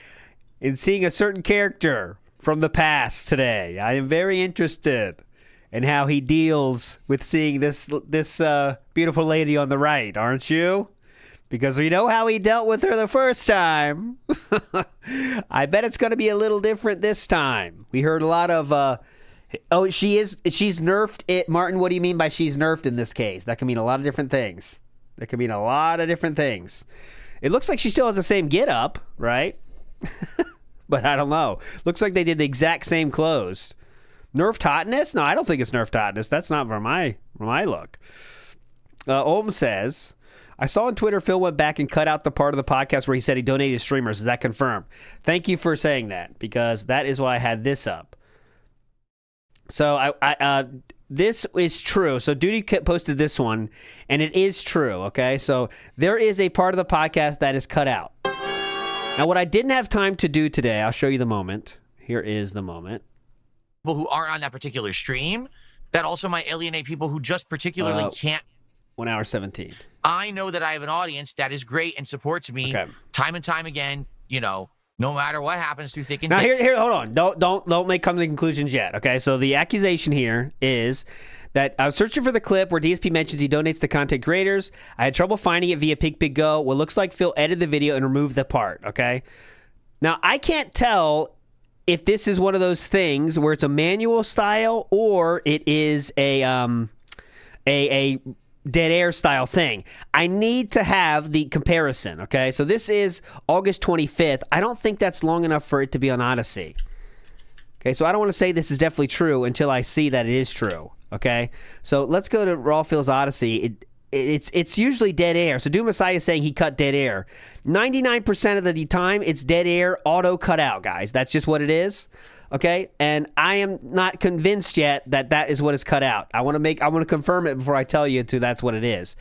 in seeing a certain character from the past today? I am very interested in how he deals with seeing this beautiful lady on the right, aren't you? Because we know how he dealt with her the first time. I bet it's going to be a little different this time. We heard a lot of, she's nerfed it. Martin, what do you mean by she's nerfed in this case? That can mean a lot of different things. It looks like she still has the same get up, right? But I don't know. Looks like they did the exact same clothes. Nerfed hotness? No, I don't think it's nerfed hotness. That's not for my look. Olm says, I saw on Twitter Phil went back and cut out the part of the podcast where he said he donated to streamers. Is that confirmed? Thank you for saying that, because that is why I had this up. So this is true. So Duty posted this one, and it is true, okay? So there is a part of the podcast that is cut out. Now, what I didn't have time to do today, I'll show you the moment. Here is the moment. People who aren't on that particular stream, that also might alienate people who just particularly can't. 1 hour 17. I know that I have an audience that is great and supports me time and time again, you know, no matter what happens through thick and now, thin. here, hold on. Don't make come to conclusions yet, okay? So the accusation here is that I was searching for the clip where DSP mentions he donates to content creators. I had trouble finding it via PreeStream. What looks like Phil edited the video and removed the part, okay? Now, I can't tell if this is one of those things where it's a manual style or it is a dead air style thing. I need to have the comparison, okay? So this is August 25th. I don't think that's long enough for it to be on Odyssey. Okay, so I don't want to say this is definitely true until I see that it is true, okay? So let's go to Raw Phil's Odyssey. It's usually dead air. So Doom Messiah is saying he cut dead air. 99% of the time, it's dead air, auto cut out, guys. That's just what it is. Okay, and I am not convinced yet that that is what is cut out. I want to confirm it before I tell you that's what it is.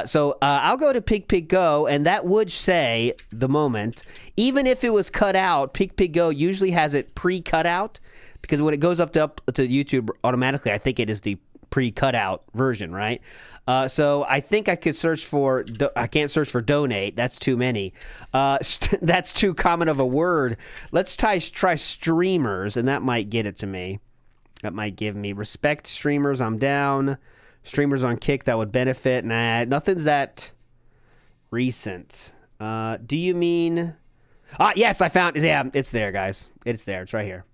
So I'll go to Pig Go, and that would say the moment. Even if it was cut out, Pig Go usually has it pre-cut out, because when it goes up to YouTube automatically, I think it is the pre-cut out version, right? So I think I could search for, I can't search for donate. That's too many. That's too common of a word. Let's try streamers, and that might get it to me. That might give me respect streamers. I'm down. Streamers on Kick, that would benefit. Nah, nothing's that recent. Do you mean? Yes, I found. Yeah, it's there, guys. It's there. It's right here.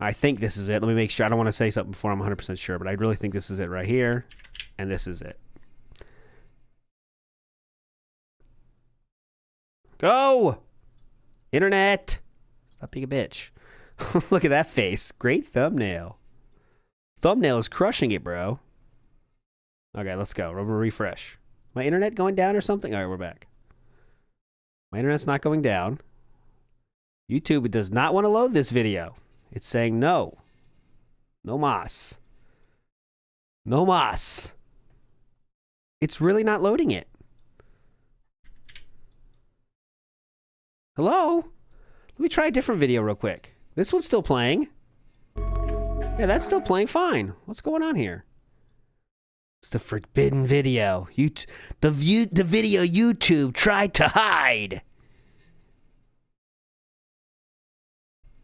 I think this is it. Let me make sure. I don't want to say something before I'm 100% sure, but I really think this is it right here. And this is it. Go! Internet! Stop being a bitch. Look at that face. Great thumbnail. Thumbnail is crushing it, bro. Okay, let's go. We're gonna refresh. My internet going down or something? All right, we're back. My internet's not going down. YouTube does not want to load this video. It's saying no. No mas. No mas. It's really not loading it. Hello? Let me try a different video real quick. This one's still playing. Yeah, that's still playing fine. What's going on here? It's the forbidden video. The video YouTube tried to hide.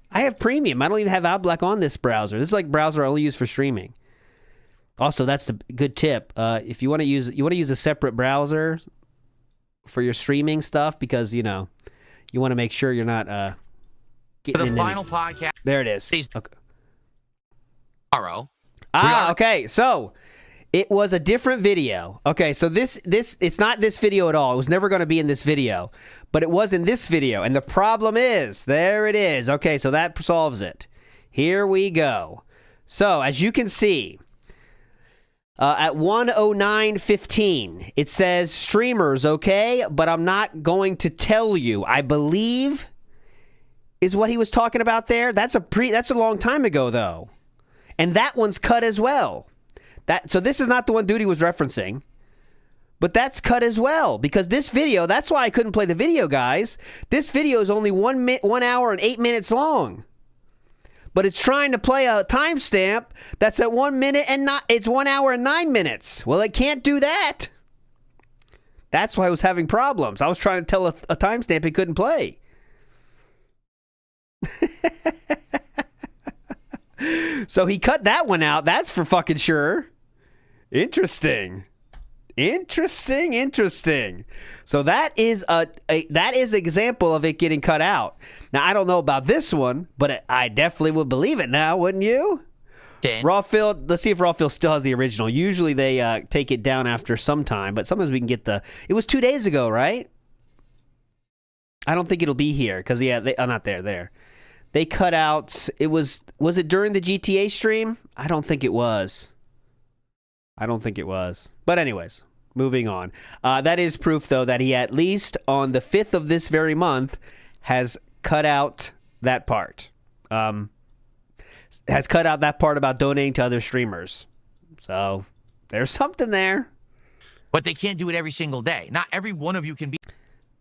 I have premium. I don't even have AdBlock on this browser. This is like browser I only use for streaming. Also, that's the good tip. If you want to use a separate browser for your streaming stuff, because you want to make sure you're not getting the final podcast. There it is. Okay. Tomorrow. Okay. So it was a different video. Okay, so this it's not this video at all. It was never going to be in this video, but it was in this video. And the problem is, there it is. Okay, so that solves it. Here we go. So as you can see, at 1:09:15, it says streamers, okay, but I'm not going to tell you. I believe is what he was talking about there. That's a long time ago though, and that one's cut as well. So this is not the one Duty was referencing, but that's cut as well, because this video, that's why I couldn't play the video, guys. This video is only 1 hour and 8 minutes long. but it's trying to play a timestamp that's at 1 minute and it's 1 hour and 9 minutes. Well, it can't do that. That's why I was having problems. I was trying to tell a timestamp it couldn't play. So he cut that one out. That's for fucking sure. Interesting. So that is that is example of it getting cut out. Now I don't know about this one, but I definitely would believe it now, wouldn't you? Rawfield, let's see if Rawfield still has the original. Usually they take it down after some time, but sometimes we can get it was 2 days ago, right? I don't think it'll be here because not there. They cut out. Was it during the GTA stream? I don't think it was. But anyways, moving on. That is proof, though, that he at least on the 5th of this very month has cut out that part. Has cut out that part about donating to other streamers. So there's something there. But they can't do it every single day. Not every one of you can be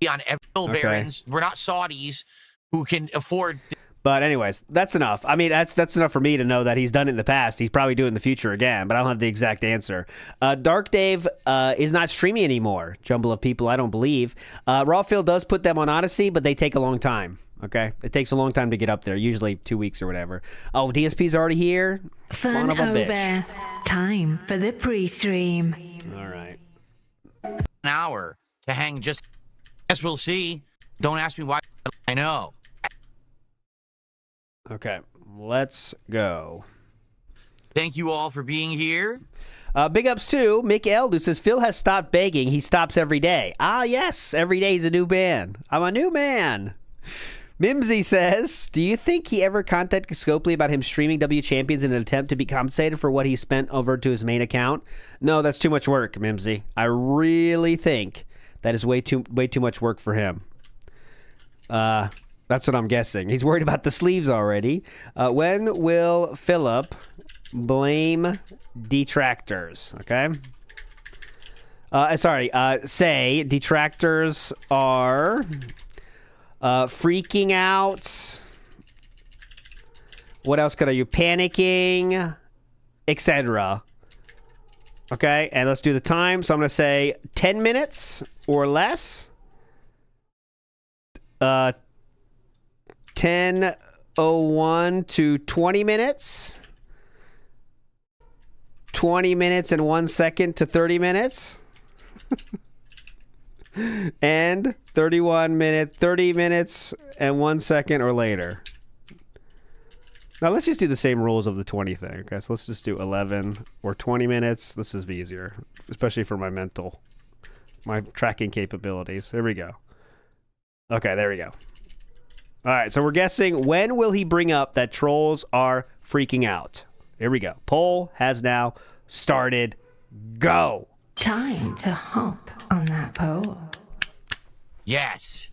on every Barons. We're not Saudis who can afford. But anyways, that's enough. I mean, that's enough for me to know that he's done it in the past. He's probably doing it in the future again, but I don't have the exact answer. Dark Dave is not streaming anymore. Jumble of people, I don't believe. Rawfield does put them on Odyssey, but they take a long time. Okay? It takes a long time to get up there, usually 2 weeks or whatever. Oh, DSP's already here? Fun of a over. bitch. Time for the pre-stream. All right. An hour to hang just. Yes, we'll see. Don't ask me why. I know. Okay, let's go. Thank you all for being here. Big ups to Mikael, who says, Phil has stopped begging. He stops every day. Ah, yes, every day he's a new man. I'm a new man. Mimsy says, do you think he ever contacted Scopely about him streaming W Champions in an attempt to be compensated for what he spent over to his main account? No, that's too much work, Mimsy. I really think that is way too much work for him. That's what I'm guessing. He's worried about the sleeves already. When will Philip blame detractors? Okay. Say detractors are freaking out. What else could I use? Panicking, etc. Okay, and let's do the time. So I'm going to say 10 minutes or less. 10:01 to 20 minutes. 20 minutes and 1 second to 30 minutes. And 30 minutes and 1 second or later. Now let's just do the same rules of the 20 thing. Okay, so let's just do 11 or 20 minutes. This is easier, especially for my tracking capabilities. Here we go. Okay, there we go. All right, so we're guessing when will he bring up that trolls are freaking out? Here we go. Poll has now started. Go. Time to hop on that poll. Yes.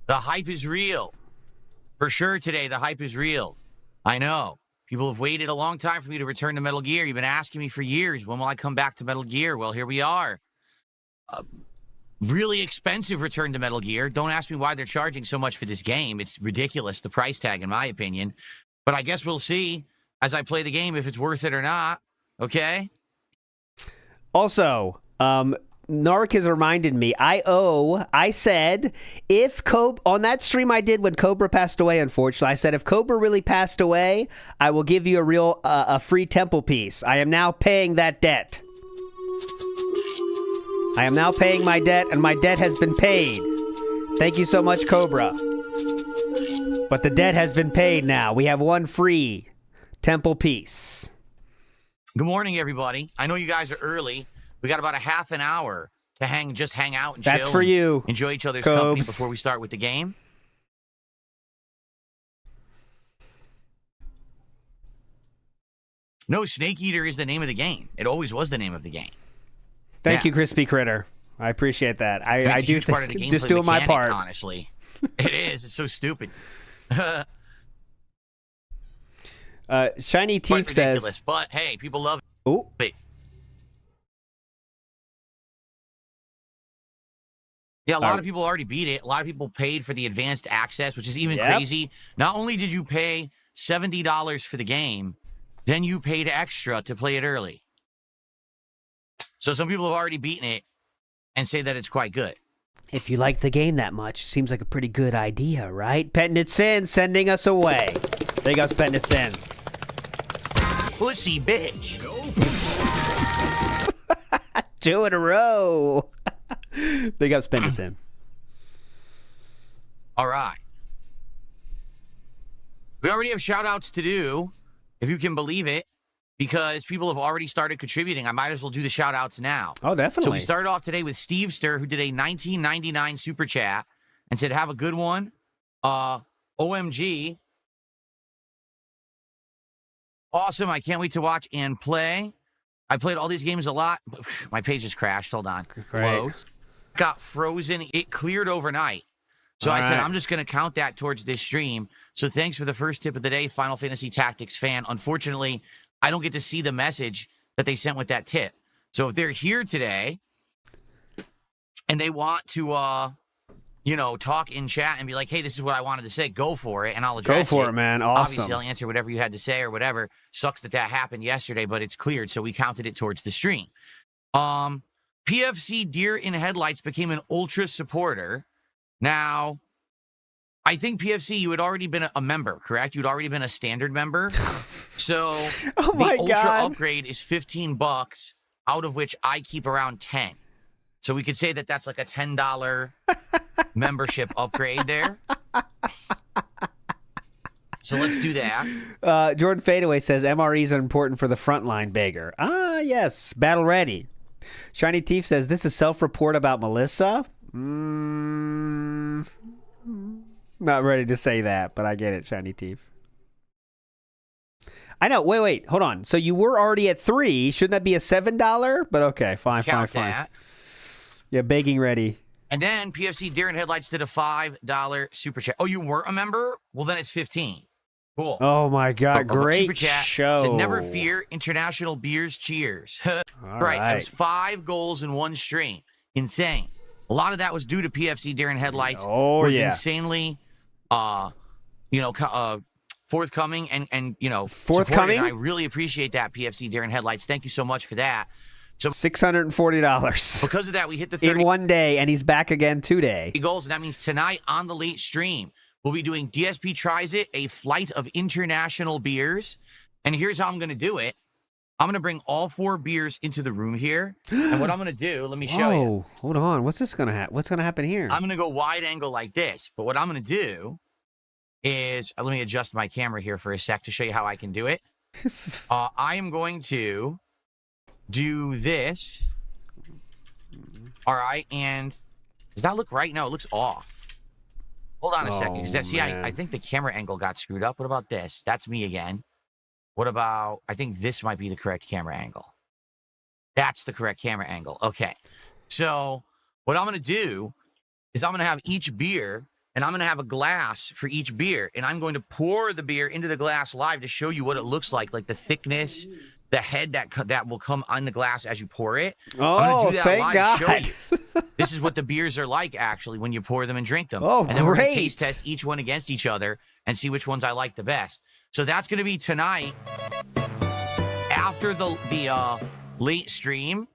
The hype is real. For sure today, the hype is real. I know. People have waited a long time for me to return to Metal Gear. You've been asking me for years, when will I come back to Metal Gear? Well, here we are. Really expensive return to Metal Gear. Don't ask me why they're charging so much for this game. It's ridiculous, the price tag, in my opinion. But I guess we'll see as I play the game if it's worth it or not. Okay? Also, Narc has reminded me, I said, if Cobra, on that stream I did when Cobra passed away, unfortunately, I said, if Cobra really passed away, I will give you a free temple piece. I am now paying that debt. I am now paying my debt, and my debt has been paid. Thank you so much, Cobra. But the debt has been paid now. We have one free temple piece. Good morning, everybody. I know you guys are early. We got about a half an hour to hang out and chill. That's for you. Enjoy each other's Cobes. company before we start with the game. No, Snake Eater is the name of the game. It always was the name of the game. Thank you, Crispy Critter. I appreciate that. I do part of the game, just doing my part. Honestly, it is. It's so stupid. Shiny Teeth says, but hey, people love it. Yeah, a lot of people already beat it. A lot of people paid for the advanced access, which is even crazy. Not only did you pay $70 for the game, then you paid extra to play it early. So some people have already beaten it and say that it's quite good. If you like the game that much, seems like a pretty good idea, right? Petting It Sin sending us away. Big ups, Petting It Sin. Pussy bitch. 2 in a row. Big ups, Petting It Sin. All right. We already have shout-outs to do, if you can believe it, because people have already started contributing. I might as well do the shout-outs now. Oh, definitely. So we started off today with Steve Stir, who did a $19.99 super chat and said, have a good one. OMG. Awesome. I can't wait to watch and play. I played all these games a lot. My page just crashed. Hold on. Great. Got frozen. It cleared overnight. So I said, I'm just going to count that towards this stream. So thanks for the first tip of the day, Final Fantasy Tactics fan. Unfortunately, I don't get to see the message that they sent with that tip. So if they're here today and they want to, talk in chat and be like, hey, this is what I wanted to say, go for it, and I'll address it. Go for it, man. Awesome. Obviously, I'll answer whatever you had to say or whatever. Sucks that happened yesterday, but it's cleared, so we counted it towards the stream. PFC Deer in Headlights became an Ultra supporter. Now, I think PFC, you had already been a member, correct? You'd already been a standard member. So the Ultra upgrade is $15, out of which I keep around 10. So we could say that that's like a $10 membership upgrade there. So let's do that. Jordan Fadeaway says MREs are important for the frontline beggar. Ah, yes. Battle ready. Shiny Teeth says, this is self-report about Melissa. Not ready to say that, but I get it, Shiny Teeth. I know. Wait. Hold on. So you were already at 3. Shouldn't that be a $7? But okay, fine. Yeah, begging ready. And then PFC Deer and Headlights did a $5 super chat. Oh, you weren't a member? Well, then it's 15. Cool. Oh my God, great super chat. show. Said, never fear, international beers, cheers. Right. It was 5 goals in one stream. Insane. A lot of that was due to PFC Deer and Headlights. Oh, was yeah. Insanely, forthcoming and forthcoming. And I really appreciate that, PFC Deer and Headlights. Thank you so much for that. So $640 because of that, we hit the 30 in one day, and he's back again today. goals, and that means tonight on the late stream, we'll be doing DSP Tries It, a flight of international beers. And here's how I'm going to do it. I'm going to bring all 4 beers into the room here. And what I'm going to do, let me show you. Hold on. What's going to happen here? I'm going to go wide angle like this. But what I'm going to do is, let me adjust my camera here for a sec to show you how I can do it. I am going to do this. All right. And does that look right? No, it looks off. Hold on a second. Because I think the camera angle got screwed up. What about this? That's me again. What about, I think this might be the correct camera angle. That's the correct camera angle. Okay. So what I'm going to do is I'm going to have each beer, and I'm going to have a glass for each beer, and I'm going to pour the beer into the glass live to show you what it looks like the thickness, the head that will come on the glass as you pour it. Oh, I'm going to do that thank live God. to show you. This is what the beers are like, actually, when you pour them and drink them. Oh, and then we're going to great. taste test each one against each other and see which ones I like the best. So that's going to be tonight after the late stream.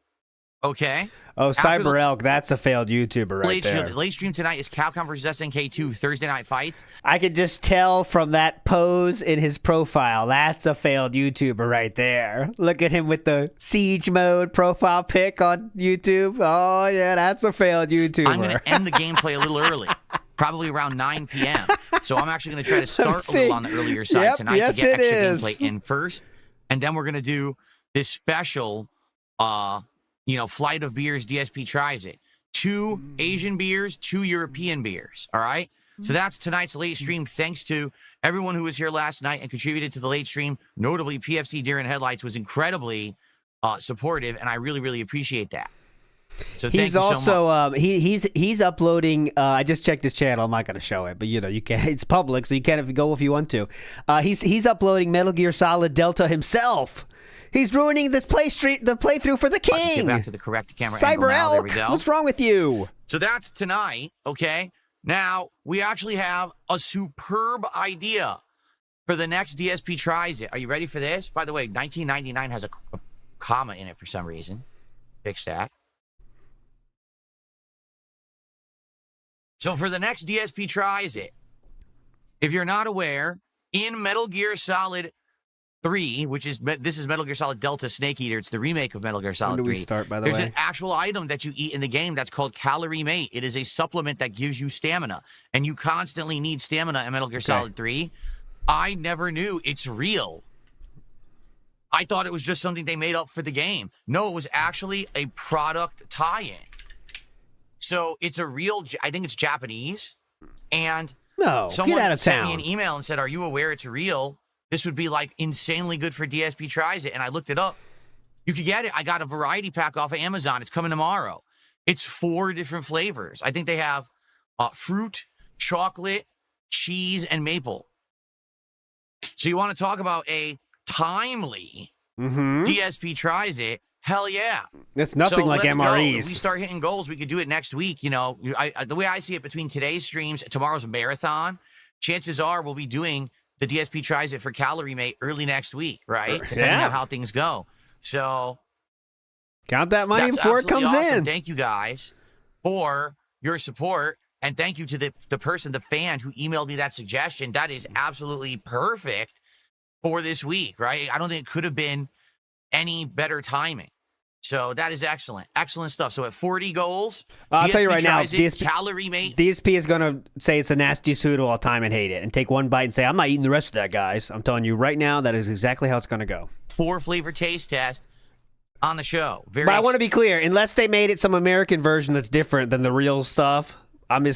Okay. Oh, Cyber Elk, that's a failed YouTuber right there. The late stream tonight is Capcom versus SNK2 Thursday Night Fights. I could just tell from that pose in his profile, that's a failed YouTuber right there. Look at him with the siege mode profile pic on YouTube. Oh, yeah, that's a failed YouTuber. I'm going to end the gameplay a little early, probably around 9 p.m. So I'm actually going to try to start a little on the earlier side tonight to get extra gameplay in first. And then we're going to do this special Flight of Beers DSP Tries It. 2 Asian beers, 2 European beers. All right? So that's tonight's late stream. Thanks to everyone who was here last night and contributed to the late stream. Notably, PFC Deer and Headlights was incredibly supportive, and I really, really appreciate that. So he's thank you so much. He's uploading. I just checked his channel. I'm not going to show it, but you can. It's public, so you can go if you want to. He's uploading Metal Gear Solid Delta himself. He's ruining this the playthrough for the king. Let's get back to the correct camera angle Cyber now. Elk, there we go. what's wrong with you? So that's tonight, okay? Now, we actually have a superb idea for the next DSP tries it. Are you ready for this? By the way, 1999 has a comma in it for some reason. Fix that. So for the next DSP tries it, if you're not aware, in Metal Gear Solid 3, which is this is Metal Gear Solid Delta Snake Eater. It's the remake of Metal Gear Solid 3. When do we start, by the There's way? an actual item that you eat in the game that's called Calorie Mate. It is a supplement that gives you stamina, and you constantly need stamina in Metal Gear Solid 3. I never knew it's real. I thought it was just something they made up for the game. No, it was actually a product tie-in. So it's a real, I think it's Japanese, and No, someone get out of sent me town. an email and said, "Are you aware it's real? This would be like insanely good for DSP tries it." And I looked it up. You could get it. I got a variety pack off of Amazon. It's coming tomorrow. It's 4 different flavors. I think they have fruit, chocolate, cheese, and maple. So you want to talk about a timely DSP tries it? Hell yeah. It's nothing So like let's go. MREs. If we start hitting goals, we could do it next week. You know, the way I see it, between today's streams, tomorrow's marathon, chances are we'll be doing the DSP tries it for Calorie Mate early next week, right? Depending Yeah. on how things go. So Count that money that's before it absolutely comes awesome. in. Thank you guys for your support. And thank you to the person, the fan who emailed me that suggestion. That is absolutely perfect for this week, right? I don't think it could have been any better timing. So that is excellent. Excellent stuff. So at 40 goals, I'll tell you DSP right now, tries it, DSP Calorie Mate. DSP is going to say it's a nasty suit all the time and hate it and take one bite and say, I'm not eating the rest of that, guys. I'm telling you right now, that is exactly how it's going to go. 4 flavor taste test on the show. Very But I want to be clear, unless they made it some American version that's different than the real stuff,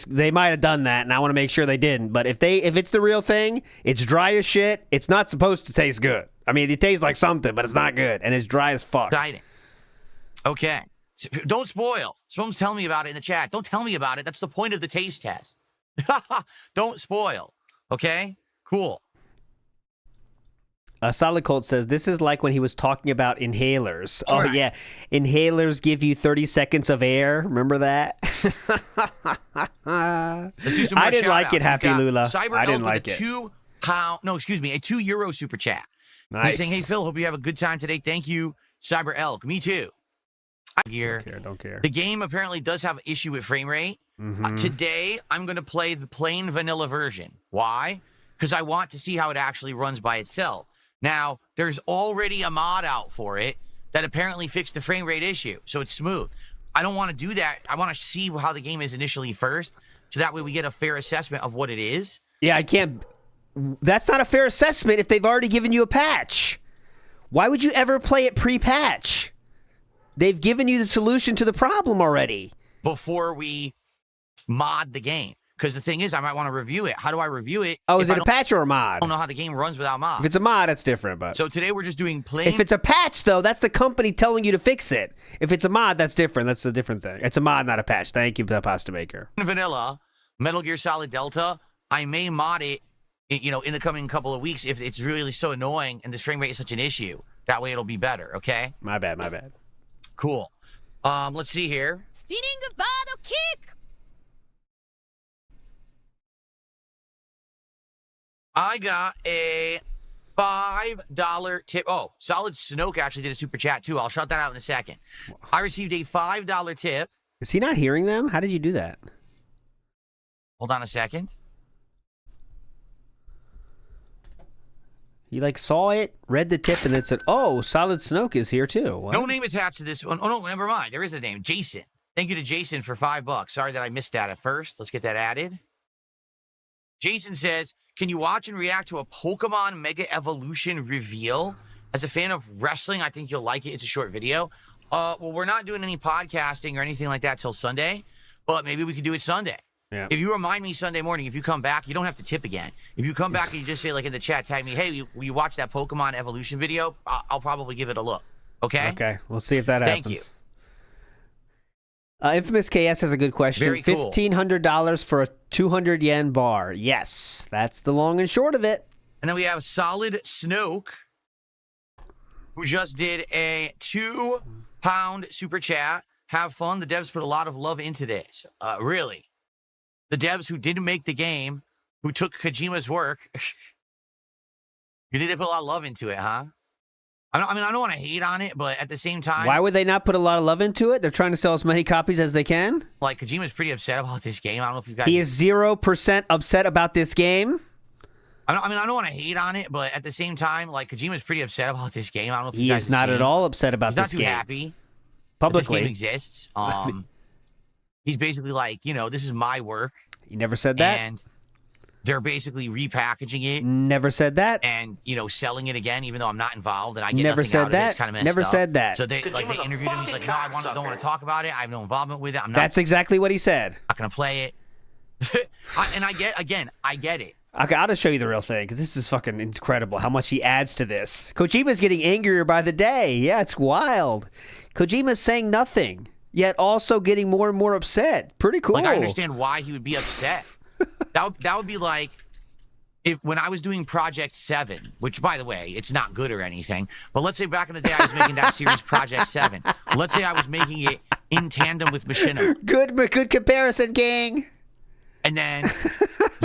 they might have done that, and I want to make sure they didn't. But if it's the real thing, it's dry as shit. It's not supposed to taste good. I mean, it tastes like something, but it's not good, and it's dry as fuck. exciting. Okay. So, don't spoil. Someone's telling me about it in the chat. Don't tell me about it. That's the point of the taste test. Don't spoil. Okay? Cool. Solid Colt says, this is like when he was talking about inhalers. All Oh, right. yeah. Inhalers give you 30 seconds of air. Remember that? Let's do some more I didn't like shout-outs. it, Happy We've got Lula. Cyber I Elk didn't with like a it. a €2 super chat. Nice. He's saying, hey, Phil, hope you have a good time today. Thank you, Cyber Elk. Me too. Here. Don't care. The game apparently does have an issue with frame rate. Today, I'm going to play the plain vanilla version. Why? Because I want to see how it actually runs by itself. Now, there's already a mod out for it that apparently fixed the frame rate issue, so it's smooth. I don't want to do that. I want to see how the game is initially first, so that way we get a fair assessment of what it is. Yeah, I can't. That's not a fair assessment if they've already given you a patch. Why would you ever play it pre-patch? They've given you the solution to the problem already. Before we mod the game. Because the thing is, I might want to review it. How do I review it? Oh, if is I it a patch or a mod? don't know how the game runs without mods. If it's a mod, that's different. But So today we're just doing plain if it's a patch, though, that's the company telling you to fix it. If it's a mod, that's different. That's a different thing. It's a mod, not a patch. Thank you, Pasta Maker. vanilla Metal Gear Solid Delta. I may mod it, in the coming couple of weeks if it's really so annoying and this frame rate is such an issue. That way it'll be better, okay? My bad. Cool. Let's see here. Spinning bottle kick. I got a $5 tip. Oh, Solid Snoke actually did a super chat too. I'll shout that out in a second. I received a $5 tip. Is he not hearing them? How did you do that? Hold on a second. He saw it, read the tip, and then said, "Oh, Solid Snoke is here too." What? No name attached to this one. Oh, no, never mind. There is a name. Jason. Thank you to Jason for $5. Sorry that I missed that at first. Let's get that added. Jason says, can you watch and react to a Pokemon Mega Evolution reveal? As a fan of wrestling, I think you'll like it. It's a short video. Well, we're not doing any podcasting or anything like that till Sunday, but maybe we could do it Sunday. Yeah. If you remind me Sunday morning, if you come back, you don't have to tip again. If you come back and you just say, in the chat, tag me, hey, will you watch that Pokemon Evolution video? I'll probably give it a look. Okay? Okay, we'll see if that happens. Thank you. Infamous KS has a good question. Very cool. $1,500 for a 200 yen bar. Yes, that's the long and short of it. And then we have Solid Snoke, who just did a £2 super chat. Have fun. The devs put a lot of love into this. Really. The devs who didn't make the game, who took Kojima's work, You think they put a lot of love into it, huh? I don't want to hate on it, but at the same time, Why would they not put a lot of love into it? They're trying to sell as many copies as they can. like Kojima's pretty upset about this game. I don't know if you guys. He is 0% upset about this game. I don't want to hate on it, but at the same time, like Kojima's pretty upset about this game. I don't know if He you guys is not have at seen. all upset about He's this not too game. happy that Publicly. this game exists. He's basically like, this is my work, He never said that. and they're basically repackaging it Never said that. and selling it again, even though I'm not involved and I get Never nothing said out of it. that. It's kind of messed Never up. said that. So they interviewed him. He's like, no, I don't want to talk about it. I have no involvement with it. I'm That's exactly what he said. not going to play it. I get it. Okay, I'll just show you the real thing because this is fucking incredible how much he adds to this. Kojima's getting angrier by the day. Yeah, it's wild. Kojima's saying nothing, yet also getting more and more upset. Pretty cool. Like, I understand why he would be upset. that would be like if when I was doing Project 7, which, by the way, it's not good or anything, but let's say back in the day I was making that series Project 7. Let's say I was making it in tandem with Machinima. Good comparison, gang. And then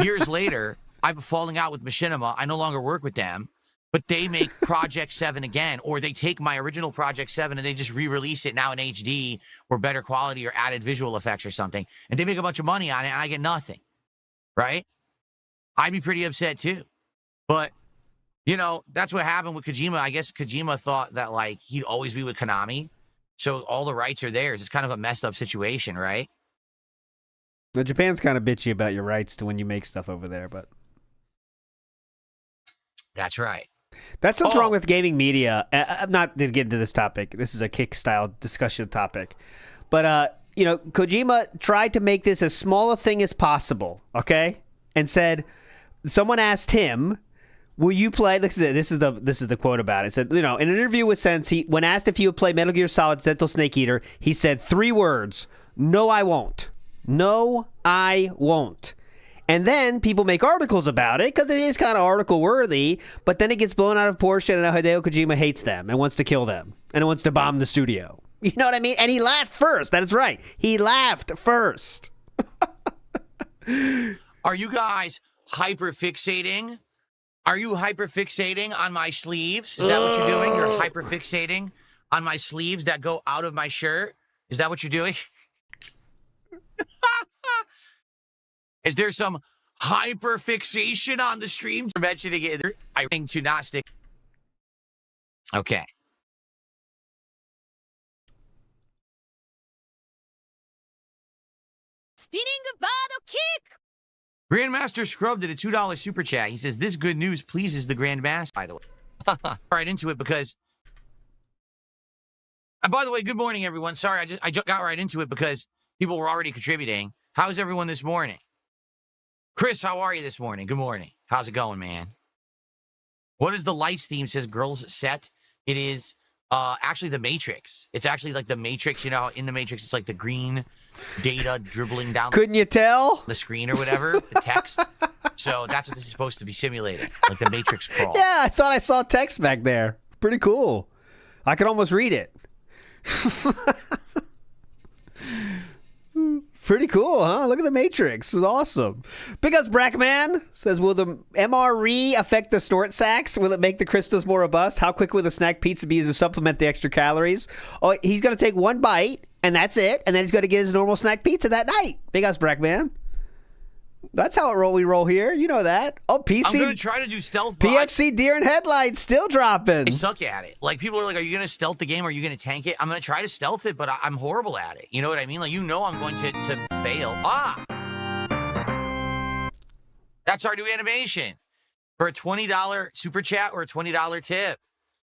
years later, I have a falling out with Machinima. I no longer work with them, but they make Project 7 again, or they take my original Project 7 and they just re-release it now in HD or better quality or added visual effects or something, and they make a bunch of money on it and I get nothing, right? I'd be pretty upset too. But, that's what happened with Kojima. I guess Kojima thought that, like, he'd always be with Konami, so all the rights are theirs. It's kind of a messed up situation, right? Now, Japan's kind of bitchy about your rights to when you make stuff over there, but... That's right. That's what's wrong with gaming media. I'm not to get into this topic. This is a kick-style discussion topic. But, Kojima tried to make this as small a thing as possible, okay? And said, someone asked him, will you play, this is the quote about it. It said, in an interview with Sense, when asked if he would play Metal Gear Solid Sentinel Snake Eater, he said 3 words, no, I won't. No, I won't. And then people make articles about it because it is kind of article worthy, but then it gets blown out of proportion and now Hideo Kojima hates them and wants to kill them and wants to bomb the studio. You know what I mean? And he laughed first. That is right. He laughed first. Are you guys hyperfixating? Are you hyperfixating on my sleeves? Is that what you're doing? You're hyperfixating on my sleeves that go out of my shirt? Is that what you're doing? Is there some hyperfixation on the stream? You're mentioning it. I think to not stick. Okay. Spinning bird kick. Grandmaster Scrub did a $2 super chat. He says, this good news pleases the Grandmaster, by the way. Right into it because... And by the way, good morning, everyone. Sorry, I just got right into it because people were already contributing. How's everyone this morning? Chris, how are you this morning? Good morning. How's it going, man? What is the lights theme? Says girls set. It is actually the Matrix. It's actually like the Matrix, in the Matrix, it's like the green data dribbling down Couldn't you tell? the screen or whatever, the text. So that's what this is supposed to be simulating, like the Matrix crawl. Yeah, I thought I saw text back there. Pretty cool. I could almost read it. Pretty cool, huh? Look at the Matrix. It's awesome. Big Ups Brackman says, will the MRE affect the snort sacks? Will it make the crystals more robust? How quick will the snack pizza be to supplement the extra calories? Oh, he's going to take 1 bite, and that's it. And then he's going to get his normal snack pizza that night. Big Ups Brackman. That's how we roll here. You know that. Oh, PC. I'm going to try to do stealth. PFC Deer and Headlights still dropping. I suck at it. Like, people are like, are you going to stealth the game? Or are you going to tank it? I'm going to try to stealth it, but I'm horrible at it. You know what I mean? Like, I'm going to fail. That's our new animation for a $20 super chat or a $20 tip.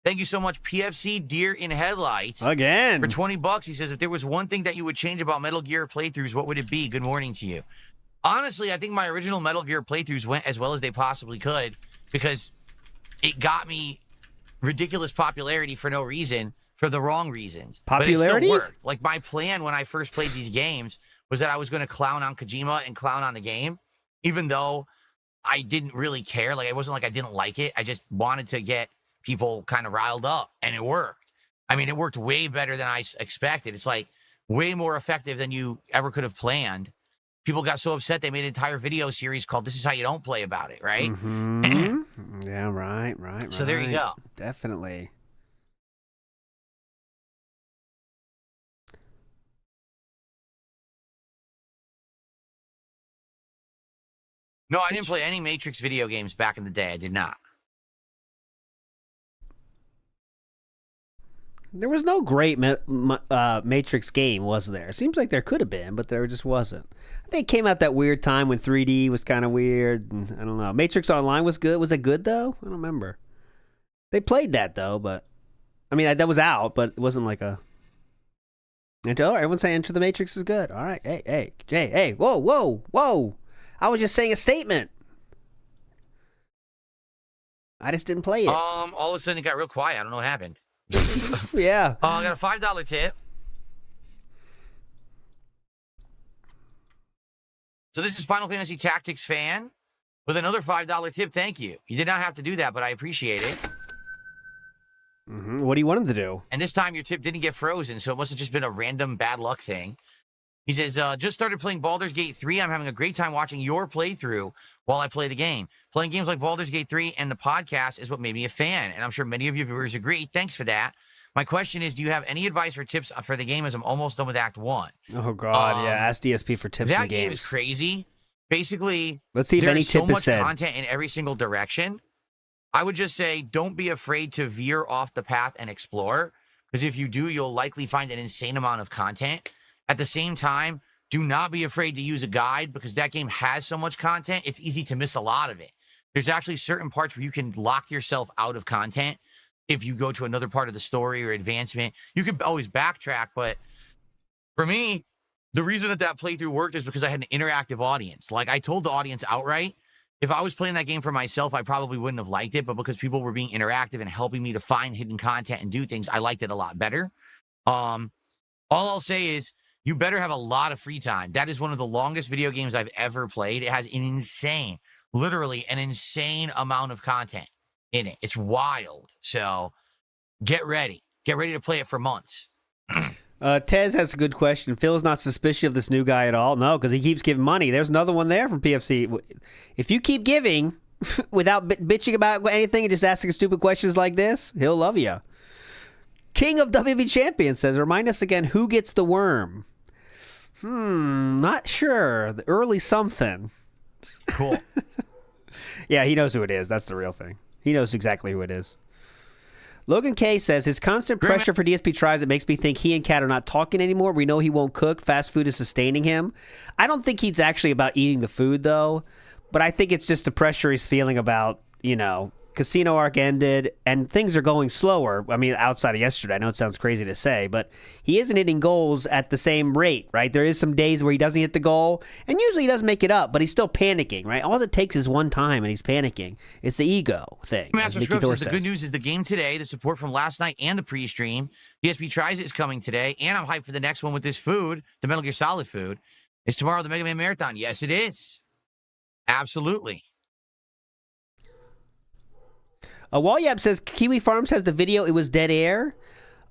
Thank you so much, PFC Deer in Headlights. Again. For $20, he says, if there was one thing that you would change about Metal Gear playthroughs, what would it be? Good morning to you. Honestly, I think my original Metal Gear playthroughs went as well as they possibly could because it got me ridiculous popularity for no reason, for the wrong reasons. Popularity? But it still worked. Like, my plan when I first played these games was that I was going to clown on Kojima and clown on the game, even though I didn't really care. Like, it wasn't like I didn't like it. I just wanted to get people kind of riled up, and it worked. I mean, it worked way better than I expected. It's like way more effective than you ever could have planned. people got so upset they made an entire video series called "This Is How You Don't Play" about it, right? Yeah, right. So there you go. Definitely. No, I didn't play any Matrix video games back in the day. I did not. There was no great Matrix game, was there? Seems like there could have been, but there just wasn't. I think it came out that weird time when 3D was kind of weird. And I don't know. Matrix Online was good. Was it good, though? I don't remember. They played that, though, but... I mean, that was out, but it wasn't like a... Everyone's saying Enter the Matrix is good. All right. Hey, Jay, hey, whoa. I was just saying a statement. I just didn't play it. All of a sudden it got real quiet. I don't know what happened. Yeah. I got a $5 tip. So this is Final Fantasy Tactics fan with another $5 tip. Thank you. You did not have to do that, but I appreciate it. What do you want him to do? And this time your tip didn't get frozen, so it must have just been a random bad luck thing. He says, just started playing Baldur's Gate 3. I'm having a great time watching your playthrough while I play the game. Playing games like Baldur's Gate 3 and the podcast is what made me a fan, and I'm sure many of you viewers agree. Thanks for that. My question is, do you have any advice or tips for the game as I'm almost done with Act 1? Oh, God, yeah. Ask DSP for tips that and games. Game is crazy. Basically, let's see if any there's so tip is much said. Content in every single direction. I would just say don't be afraid to veer off the path and explore, because if you do, you'll likely find an insane amount of content. At the same time, do not be afraid to use a guide, because that game has so much content, it's easy to miss a lot of it. There's actually certain parts where you can lock yourself out of content if you go to another part of the story or advancement. You could always backtrack, but for me, the reason that playthrough worked is because I had an interactive audience. Like, I told the audience outright, if I was playing that game for myself, I probably wouldn't have liked it, but because people were being interactive and helping me to find hidden content and do things, I liked it a lot better. All I'll say is, you better have a lot of free time. That is one of the longest video games I've ever played. It has literally an insane amount of content in it. It's wild. So get ready. Get ready to play it for months. Tez has a good question. Phil's not suspicious of this new guy at all. No, because he keeps giving money. There's another one there from PFC. If you keep giving without bitching about anything and just asking stupid questions like this, he'll love you. King of WB Champions says, remind us again, who gets the worm? Not sure. The early something. Cool. Yeah, he knows who it is. That's the real thing. He knows exactly who it is. Logan K says, his constant pressure for DSP tries, it makes me think he and Kat are not talking anymore. We know he won't cook. Fast food is sustaining him. I don't think he's actually about eating the food, though. But I think it's just the pressure he's feeling about, Casino Arc ended, and things are going slower. I mean, outside of yesterday, I know it sounds crazy to say, but he isn't hitting goals at the same rate, right? There is some days where he doesn't hit the goal, and usually he does make it up, but he's still panicking, right? All it takes is one time, and he's panicking. It's the ego thing. Master Scrub says the good news is the game today, the support from last night, and the pre-stream. DSP Tries It is coming today, and I'm hyped for the next one with this food, the Metal Gear Solid food. Is tomorrow the Mega Man Marathon? Yes, it is. Absolutely. Walyab says Kiwi Farms has the video. It was dead air.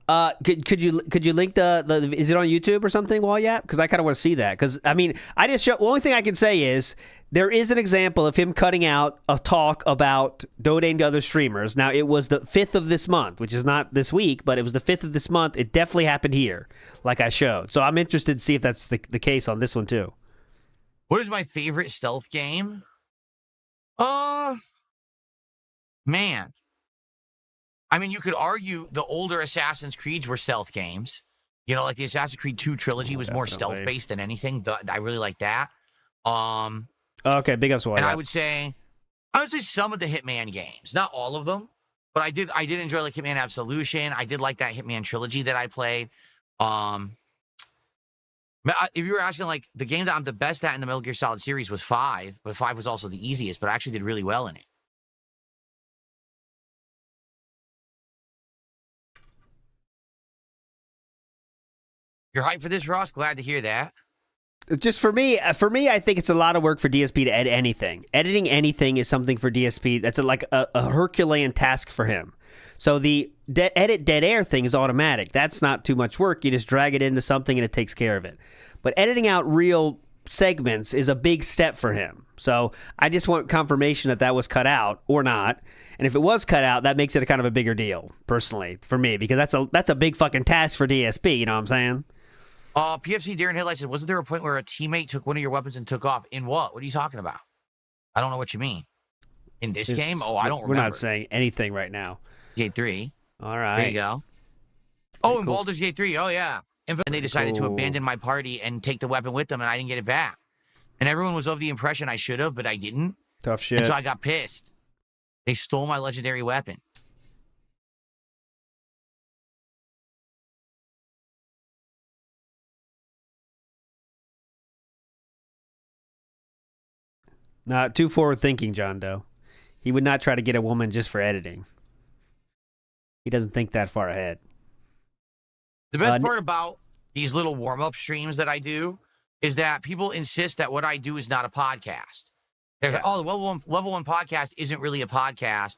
Could you link the is it on YouTube or something, Walyab? Because I kind of want to see that. Because I mean, the only thing I can say is there is an example of him cutting out a talk about donating to other streamers. Now it was the 5th of this month, which is not this week, but it was the 5th of this month. It definitely happened here, like I showed. So I'm interested to see if that's the case on this one too. What is my favorite stealth game? Man. I mean, you could argue the older Assassin's Creeds were stealth games. Like the Assassin's Creed 2 trilogy was more stealth-based than anything. I really like that. Okay, big ups. And I would say some of the Hitman games. Not all of them, but I did enjoy like Hitman Absolution. I did like that Hitman trilogy that I played. If you were asking, like, the game that I'm the best at in the Metal Gear Solid series was 5, but 5 was also the easiest, but I actually did really well in it. You're hyped for this, Ross? Glad to hear that. Just for me, I think it's a lot of work for DSP to edit anything. Editing anything is something for DSP that's like a Herculean task for him. So the edit dead air thing is automatic. That's not too much work. You just drag it into something and it takes care of it. But editing out real segments is a big step for him. So I just want confirmation that that was cut out or not. And if it was cut out, that makes it a kind of a bigger deal, personally, for me, because that's a big fucking task for DSP. You know what I'm saying? PFC Darren Headlight said, wasn't there a point where a teammate took one of your weapons and took off? In what? What are you talking about? I don't know what you mean. In this game? Oh, I don't remember. We're not saying anything right now. Gate 3. All right. There you go. Oh, in cool. Baldur's Gate 3. Oh, yeah. And they decided to abandon my party and take the weapon with them, and I didn't get it back. And everyone was of the impression I should have, but I didn't. Tough shit. And so I got pissed. They stole my legendary weapon. Not too forward thinking, John Doe. He would not try to get a woman just for editing. He doesn't think that far ahead. The best part about these little warm-up streams that I do is that people insist that what I do is not a podcast. There's the level one podcast isn't really a podcast.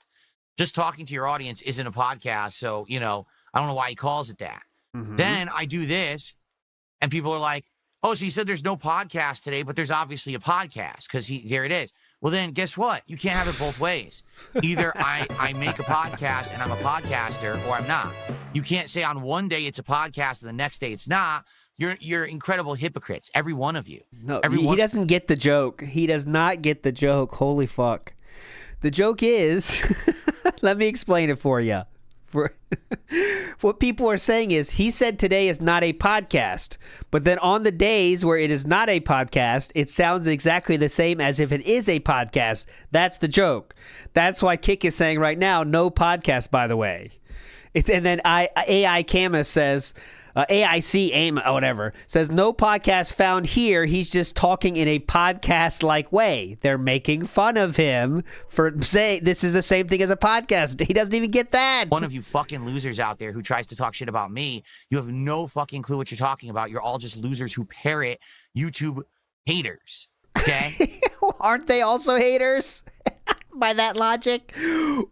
Just talking to your audience isn't a podcast. So, I don't know why he calls it that. Mm-hmm. Then I do this, and people are like, oh, so you said there's no podcast today, but there's obviously a podcast because there it is. Well, then guess what? You can't have it both ways. Either I make a podcast and I'm a podcaster, or I'm not. You can't say on one day it's a podcast and the next day it's not. You're incredible hypocrites, every one of you. No, he doesn't get the joke. He does not get the joke. Holy fuck. The joke is, let me explain it for you. What people are saying is, he said today is not a podcast, but then on the days where it is not a podcast, it sounds exactly the same as if it is a podcast. That's the joke. That's why Kick is saying right now, no podcast, by the way. And then AI Camus says, AIC aim or whatever says no podcast found here. He's just talking in a podcast like way. They're making fun of him for saying this is the same thing as a podcast. He doesn't even get that. One of you fucking losers out there who tries to talk shit about me, you have no fucking clue what you're talking about. You're all just losers who parrot YouTube haters. Okay? Aren't they also haters? By that logic.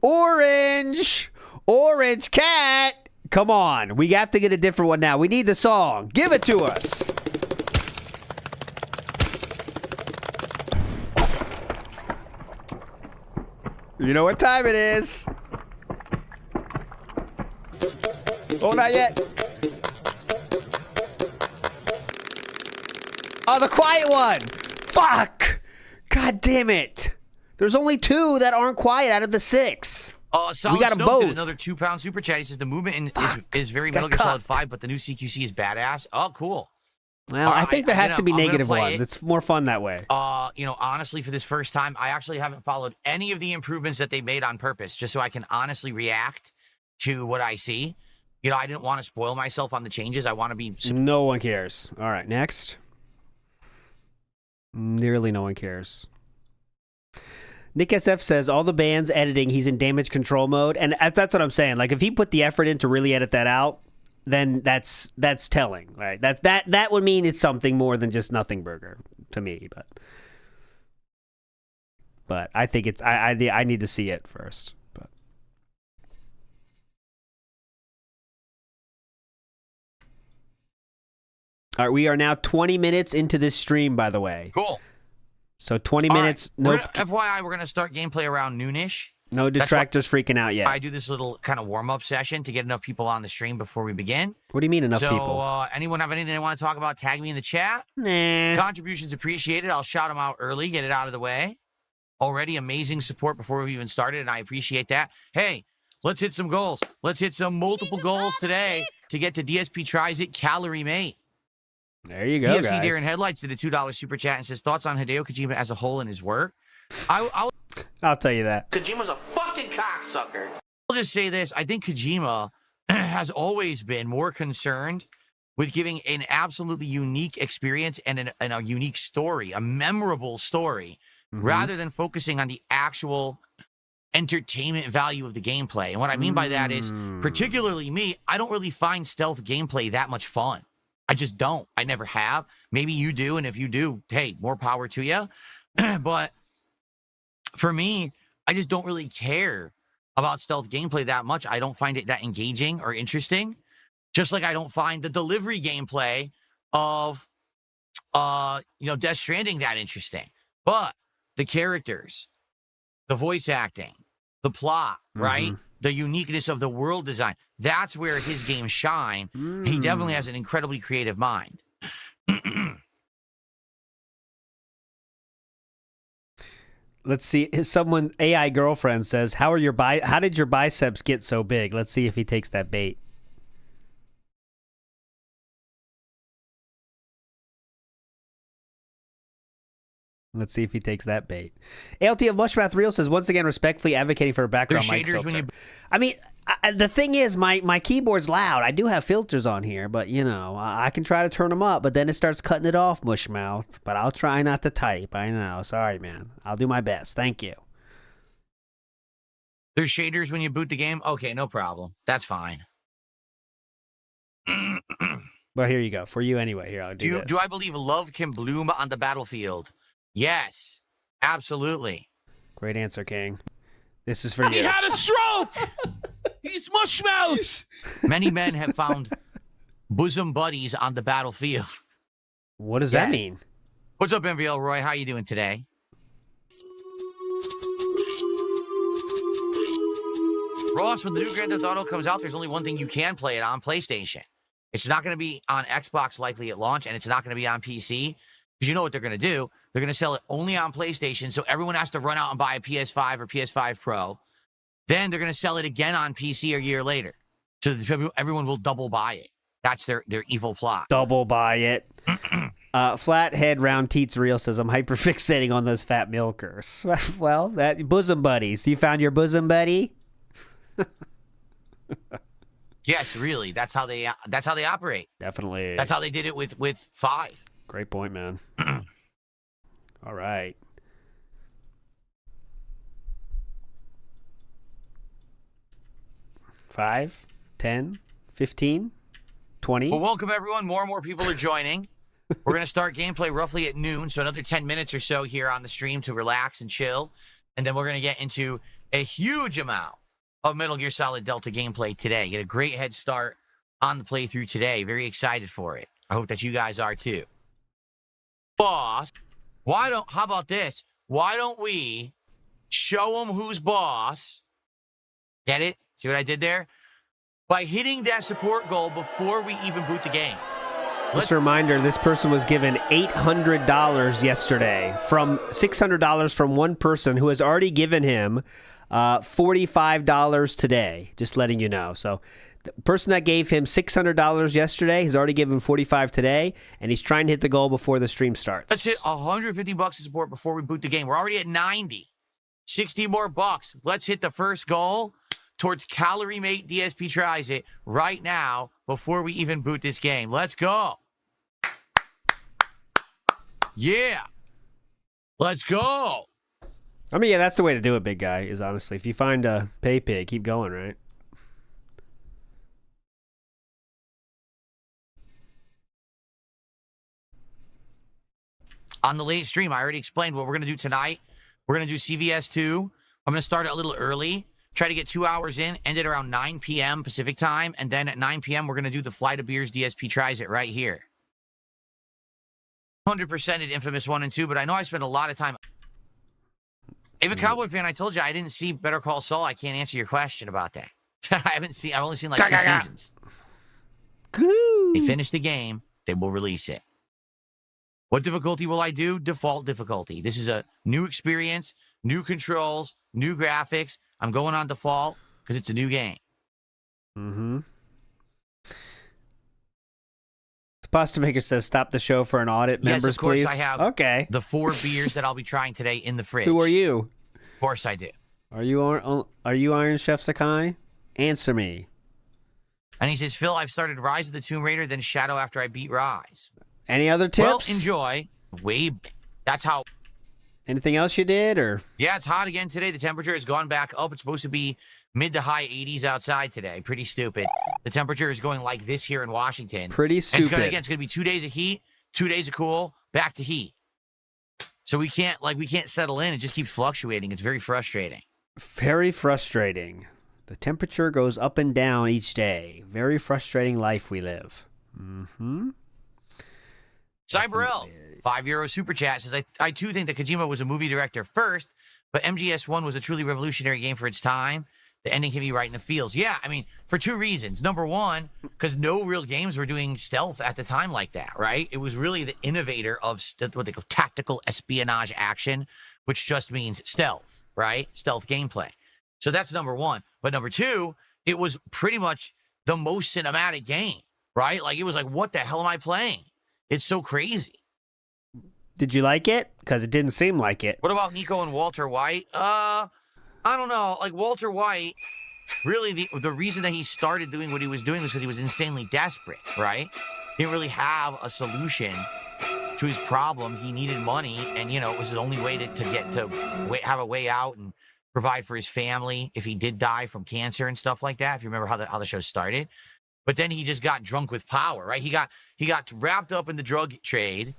Orange cat. Come on, we have to get a different one now. We need the song. Give it to us. You know what time it is. Oh, not yet. Oh, the quiet one. Fuck. God damn it. There's only 2 that aren't quiet out of the 6. Solid we got them Snoke both. did another £2 super chat. He says the movement is very Metal Gear Solid 5, but the new CQC is badass. Oh, cool. Well, I think there has to be negative ones. It. It's more fun that way. Honestly, for this first time, I actually haven't followed any of the improvements that they made on purpose, just so I can honestly react to what I see. I didn't want to spoil myself on the changes. I want to be... No one cares. All right, next. Nearly no one cares. Nick SF says, all the bands editing, he's in damage control mode. And that's what I'm saying. Like, if he put the effort in to really edit that out, then that's telling, right? That would mean it's something more than just Nothing Burger to me. But I think it's, I need to see it first. But all right, we are now 20 minutes into this stream, by the way. Cool. So 20 minutes. Right. FYI, we're going to start gameplay around noonish. No detractors freaking out yet. I do this little kind of warm-up session to get enough people on the stream before we begin. What do you mean enough people? So anyone have anything they want to talk about, tag me in the chat. Nah. Contributions appreciated. I'll shout them out early, get it out of the way. Already amazing support before we even started, and I appreciate that. Hey, let's hit some goals. Let's hit some multiple goals today to get to DSP Tries It Calorie Mate. There you go, DFC guys. Darren Headlights did a $2 super chat and says, thoughts on Hideo Kojima as a whole in his work? I'll tell you that. Kojima's a fucking cocksucker. I'll just say this. I think Kojima has always been more concerned with giving an absolutely unique experience and a unique story, a memorable story, rather than focusing on the actual entertainment value of the gameplay. And what I mean by that is, particularly me, I don't really find stealth gameplay that much fun. I just don't. I never have. Maybe you do, and if you do, hey, more power to you. But for me, I just don't really care about stealth gameplay that much. I don't find it that engaging or interesting. Just like I don't find the delivery gameplay of Death Stranding that interesting. But the characters, the voice acting, the plot, right? The uniqueness of the world design. That's where his games shine. He definitely has an incredibly creative mind. Let's see. Someone AI girlfriend says, "How did your biceps get so big?" Let's see if he takes that bait. Let's see if he takes that bait. ALT of Mushmouth Real says, once again, respectfully advocating for a background mic There's shaders filter. when you... I mean, the thing is, my keyboard's loud. I do have filters on here, but, I can try to turn them up, but then it starts cutting it off, Mushmouth. But I'll try not to type. I know. Sorry, man. I'll do my best. Thank you. There's shaders when you boot the game? Okay, no problem. That's fine. Well, here you go. For you anyway. Here, I'll do this. Do I believe love can bloom on the battlefield? Yes, absolutely. Great answer, King. This is for you. He had a stroke! He's mushmouth! Many men have found bosom buddies on the battlefield. What does that mean? What's up, MVL Roy? How you doing today? Ross, when the new Grand Theft Auto comes out, there's only one thing you can play it on: PlayStation. It's not going to be on Xbox likely at launch, and it's not going to be on PC. Because you know what they're going to do? They're going to sell it only on PlayStation, so everyone has to run out and buy a PS5 or PS5 Pro. Then they're going to sell it again on PC a year later. So that everyone will double buy it. That's their evil plot. Double buy it. Flathead Round Teats Real says, I'm hyperfixating on those fat milkers. Well, that bosom buddies. You found your bosom buddy? Yes, really. That's how they operate. Definitely. That's how they did it with 5. Great point, man. All right. $5, $10, $15, $20. Well, welcome, everyone. More and more people are joining. We're going to start gameplay roughly at noon, so another 10 minutes or so here on the stream to relax and chill. And then we're going to get into a huge amount of Metal Gear Solid Delta gameplay today. Get a great head start on the playthrough today. Very excited for it. I hope that you guys are too. Boss, how about this? Why don't we show them who's boss? Get it? See what I did there? By hitting that support goal before we even boot the game. Just a reminder, this person was given $800 yesterday from $600 from one person who has already given him $45 today. Just letting you know. So the person that gave him $600 yesterday has already given $45 today, and he's trying to hit the goal before the stream starts. Let's hit $150 of support before we boot the game. We're already at 90. 60 more bucks. Let's hit the first goal towards Calorie Mate DSP Tries It right now before we even boot this game. Let's go. Yeah. Let's go. I mean, yeah, that's the way to do it, big guy, is honestly. If you find a pay pig, keep going, right? On the late stream, I already explained what we're going to do tonight. We're going to do CVS2. I'm going to start it a little early, try to get 2 hours in, end it around 9 p.m. Pacific time, and then at 9 p.m., we're going to do the Flight of Beers DSP Tries It right here. 100% at Infamous 1 and 2, but I know I spent a lot of time. If a Cowboy fan, I told you I didn't see Better Call Saul. I can't answer your question about that. I've only seen like 2 seasons. Cool. They finish the game, they will release it. What difficulty will I do? Default difficulty. This is a new experience, new controls, new graphics. I'm going on default because it's a new game. Mm-hmm. The Pasta Maker says, stop the show for an audit. Yes, Members, of course please. I have the 4 beers that I'll be trying today in the fridge. Who are you? Of course I do. Are you Iron Chef Sakai? Answer me. And he says, Phil, I've started Rise of the Tomb Raider, then Shadow after I beat Rise. Any other tips? Well, enjoy. That's how. Anything else you did, or? Yeah, it's hot again today. The temperature has gone back up. It's supposed to be mid to high 80s outside today. Pretty stupid. The temperature is going like this here in Washington. Pretty stupid. And it's going to be 2 days of heat, 2 days of cool, back to heat. So we can't settle in. It just keeps fluctuating. It's very frustrating. Very frustrating. The temperature goes up and down each day. Very frustrating life we live. Mm-hmm. Cyberel, €5 super chat says, I too think that Kojima was a movie director first, but MGS1 was a truly revolutionary game for its time. The ending can be right in the feels. Yeah, I mean, for two reasons. Number one, because no real games were doing stealth at the time like that, right? It was really the innovator of what they call tactical espionage action, which just means stealth, right? Stealth gameplay. So that's number one. But number two, it was pretty much the most cinematic game, right? Like, it was like, what the hell am I playing? It's so crazy. Did you like it? Because it didn't seem like it. What about Nico and Walter White? I don't know. Like, Walter White, really the reason that he started doing what he was doing was because he was insanely desperate, right? He didn't really have a solution to his problem. He needed money, and, it was his only way to have a way out and provide for his family if he did die from cancer and stuff like that, if you remember how the show started. But then he just got drunk with power, right? He got wrapped up in the drug trade.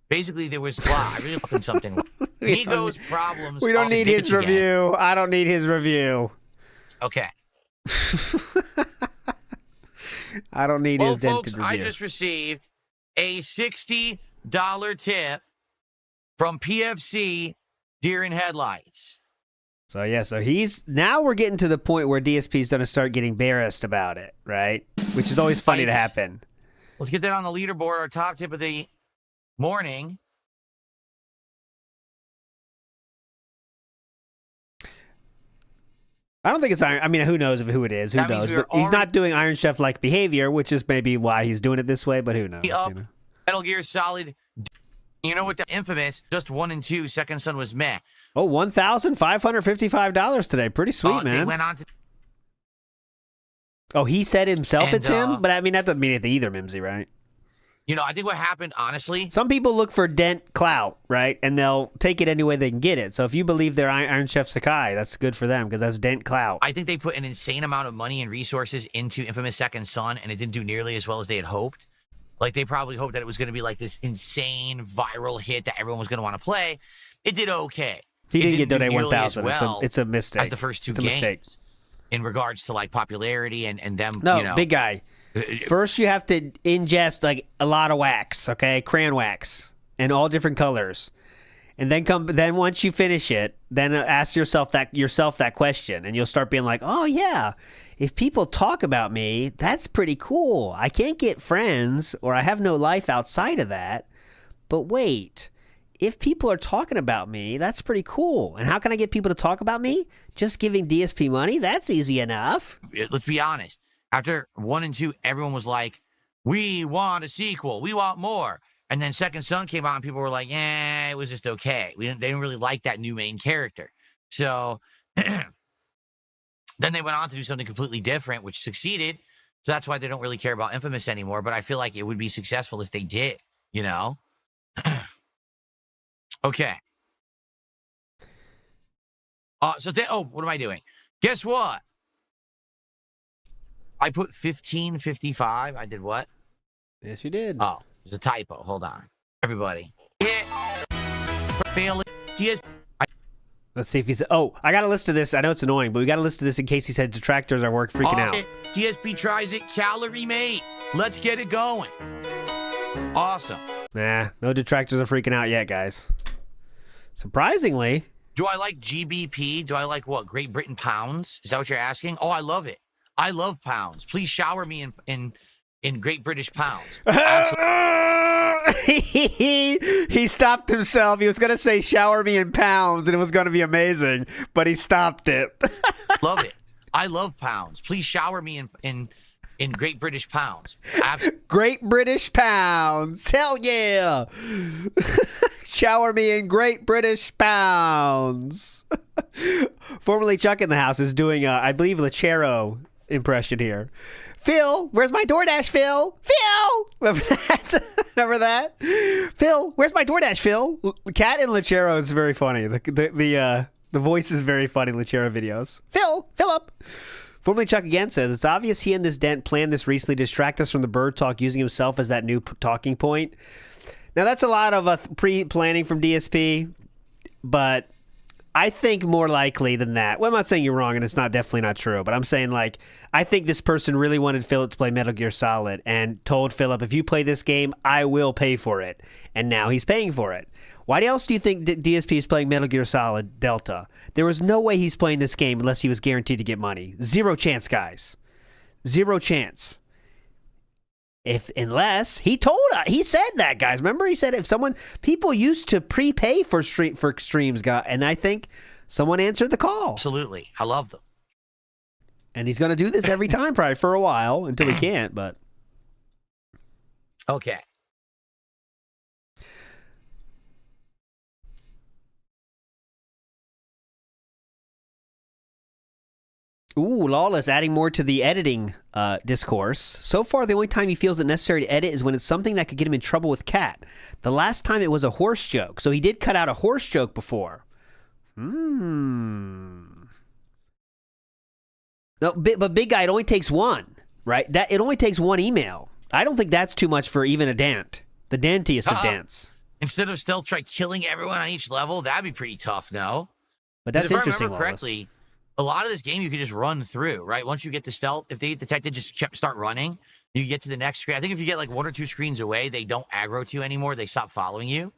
Basically, there was, wow, I really fucking something. Nico's problems. We don't need his review. I don't need his review. Okay. I don't need his dented folks, review. I just received a $60 tip from PFC Deer in Headlights. So now we're getting to the point where DSP's going to start getting embarrassed about it, right? Which is always funny to happen. Let's get that on the leaderboard. Our top tip of the morning. I don't think it's Iron. I mean, who knows who it is? Who knows? But he's not doing Iron Chef-like behavior, which is maybe why he's doing it this way. But who knows? Metal Gear Solid. You know what? The infamous just 1 and 2. Second Son was meh. Oh, $1,555 today. Pretty sweet, man. They went on to. Oh, he said himself it's him, but I mean that doesn't mean anything either, Mimsy, right? I think what happened, honestly. Some people look for dent clout, right? And they'll take it any way they can get it. So if you believe they're Iron Chef Sakai, that's good for them because that's dent clout. I think they put an insane amount of money and resources into Infamous Second Son, and it didn't do nearly as well as they had hoped. Like, they probably hoped that it was going to be like this insane viral hit that everyone was going to want to play. It did okay. He didn't get Donate nearly 1,000. Well it's a mistake. As the first two games. In regards to, like, popularity and them, No, big guy. First, you have to ingest like a lot of wax, okay, crayon wax, in all different colors, and then once you finish it, then ask yourself that question, and you'll start being like, oh yeah, if people talk about me, that's pretty cool. I can't get friends, or I have no life outside of that. But wait, if people are talking about me, that's pretty cool. And how can I get people to talk about me? Just giving DSP money? That's easy enough. Let's be honest. After 1 and 2, everyone was like, we want a sequel. We want more. And then Second Son came out and people were like, it was just okay. They didn't really like that new main character. So then they went on to do something completely different, which succeeded. So that's why they don't really care about Infamous anymore. But I feel like it would be successful if they did, Okay. What am I doing? Guess what? I put 1555. I did what? Yes, you did. Oh, there's a typo. Hold on. Everybody. Fail. Let's see if he's... Oh, I got a list of this. I know it's annoying, but we got a list of this in case he said detractors are freaking out. DSP tries it. Calorie mate. Let's get it going. Awesome. Nah, no detractors are freaking out yet, guys. Surprisingly... Do I like GBP? Do I like what? Great Britain pounds? Is that what you're asking? Oh, I love it. I love pounds. Please shower me in Great British pounds. He stopped himself. He was going to say shower me in pounds, and it was going to be amazing, but he stopped it. Love it. I love pounds. Please shower me in Great British pounds. Great British pounds. Hell yeah. Shower me in Great British pounds. Formerly Chuck in the house is doing, I believe, Lechero impression here. Phil, where's my DoorDash, Phil? Phil! Remember that? Phil, where's my DoorDash, Phil? Cat and Lechero is very funny. The voice is very funny, Lechero videos. Philip! Formerly Chuck again says, it's obvious he and this Dent planned this recently to distract us from the bird talk, using himself as that new talking point. Now, that's a lot of pre-planning from DSP, but I think more likely than that. Well, I'm not saying you're wrong, and it's definitely not true. But I'm saying like I think this person really wanted Philip to play Metal Gear Solid and told Philip, if you play this game, I will pay for it. And now he's paying for it. Why else do you think DSP is playing Metal Gear Solid Delta? There was no way he's playing this game unless he was guaranteed to get money. Zero chance, guys. Zero chance. Unless he told us, he said that, guys. Remember, he said people used to prepay for streams, and I think someone answered the call. Absolutely, I love them. And he's going to do this every time, probably for a while until he can't. But okay. Ooh, Lawless adding more to the editing discourse. So far, the only time he feels it necessary to edit is when it's something that could get him in trouble with Cat. The last time it was a horse joke. So he did cut out a horse joke before. No, but Big Guy, it only takes one, right? It only takes one email. I don't think that's too much for even a Dant. The Dantiest of Dants. Instead of stealth, try killing everyone on each level. That'd be pretty tough, no? But that's interesting, if I remember correctly, a lot of this game you could just run through, right? Once you get to stealth, if they get detected, just start running. You get to the next screen. I think if you get like 1 or 2 screens away, they don't aggro to you anymore. They stop following you.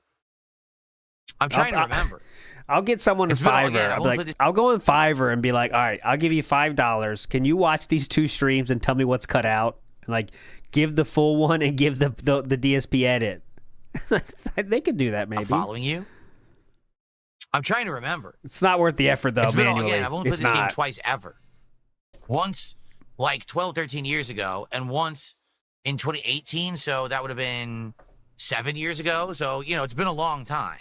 I'm trying to remember. I'll get someone in Fiverr. I'll go in Fiverr and be like, all right, I'll give you $5. Can you watch these 2 streams and tell me what's cut out? And like, give the full one and give the DSP edit. They could do that, maybe. I'm following you. I'm trying to remember. It's not worth the effort, though, it's been manually. I've only played this game twice ever. Once, like 12, 13 years ago, and once in 2018, so that would have been 7 years ago. So, it's been a long time.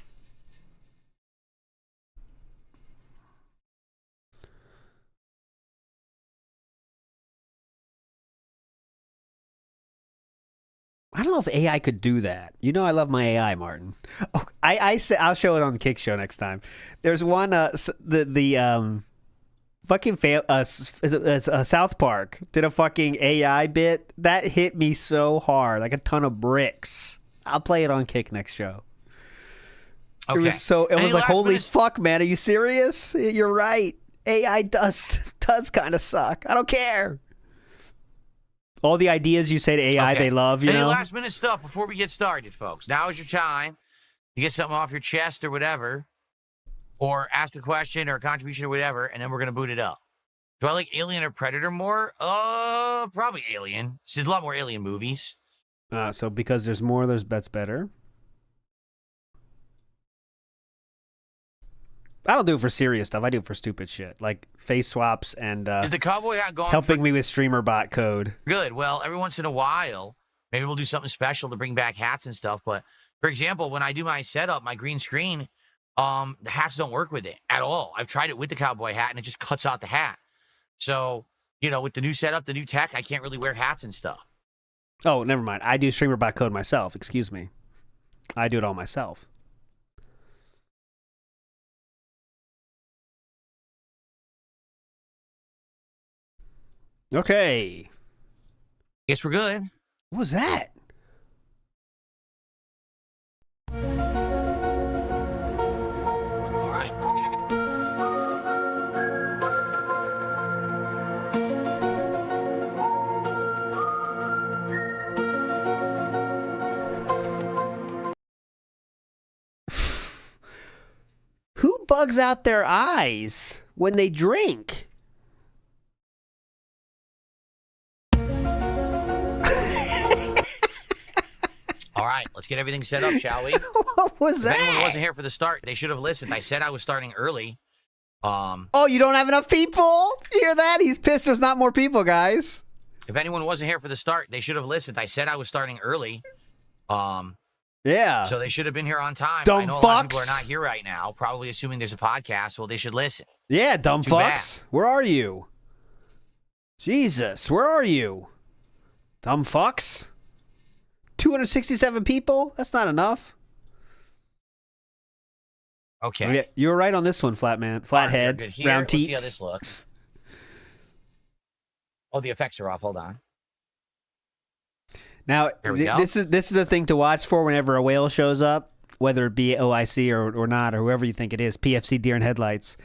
I don't know if AI could do that. I love my AI, Martin. Oh, I'll show it on the Kick Show next time. There's one fucking South Park did a fucking AI bit that hit me so hard, like a ton of bricks. I'll play it on Kick next show. Okay. It was like, holy fuck, man, are you serious? You're right. AI does kind of suck. I don't care. All the ideas you say to AI, they love, Any last minute stuff before we get started, folks. Now is your time to get something off your chest or whatever, or ask a question or a contribution or whatever, and then we're going to boot it up. Do I like Alien or Predator more? Probably Alien. There's a lot more Alien movies. So because there's more, that's better. I don't do it for serious stuff. I do it for stupid shit, like face swaps and is the cowboy hat gone helping me with streamer bot code. Good. Well, every once in a while, maybe we'll do something special to bring back hats and stuff. But for example, when I do my setup, my green screen, the hats don't work with it at all. I've tried it with the cowboy hat, and it just cuts out the hat. So, with the new setup, the new tech, I can't really wear hats and stuff. Oh, never mind. I do streamer bot code myself. Excuse me. I do it all myself. Okay. Guess we're good. What was that? All right, let's get it. Who bugs out their eyes when they drink? All right, let's get everything set up, shall we? What was that? If anyone wasn't here for the start, they should have listened. I said I was starting early. Oh, you don't have enough people? You hear that? He's pissed there's not more people, guys. If anyone wasn't here for the start, they should have listened. I said I was starting early. Yeah. So they should have been here on time. Dumb I know fucks. A lot of people are not here right now, probably assuming there's a podcast. Well, they should listen. Yeah, dumb Too fucks. bad. Where are you? Jesus, where are you? Dumb fucks. 267 people? That's not enough. Okay. Oh, yeah, you were right on this one, Flathead. Round teats. Let's see how this looks. Oh, the effects are off. Hold on. Now, Here we go. this is a thing to watch for whenever a whale shows up. whether it be OIC or not, or whoever you think it is, PFC Deer in Headlights.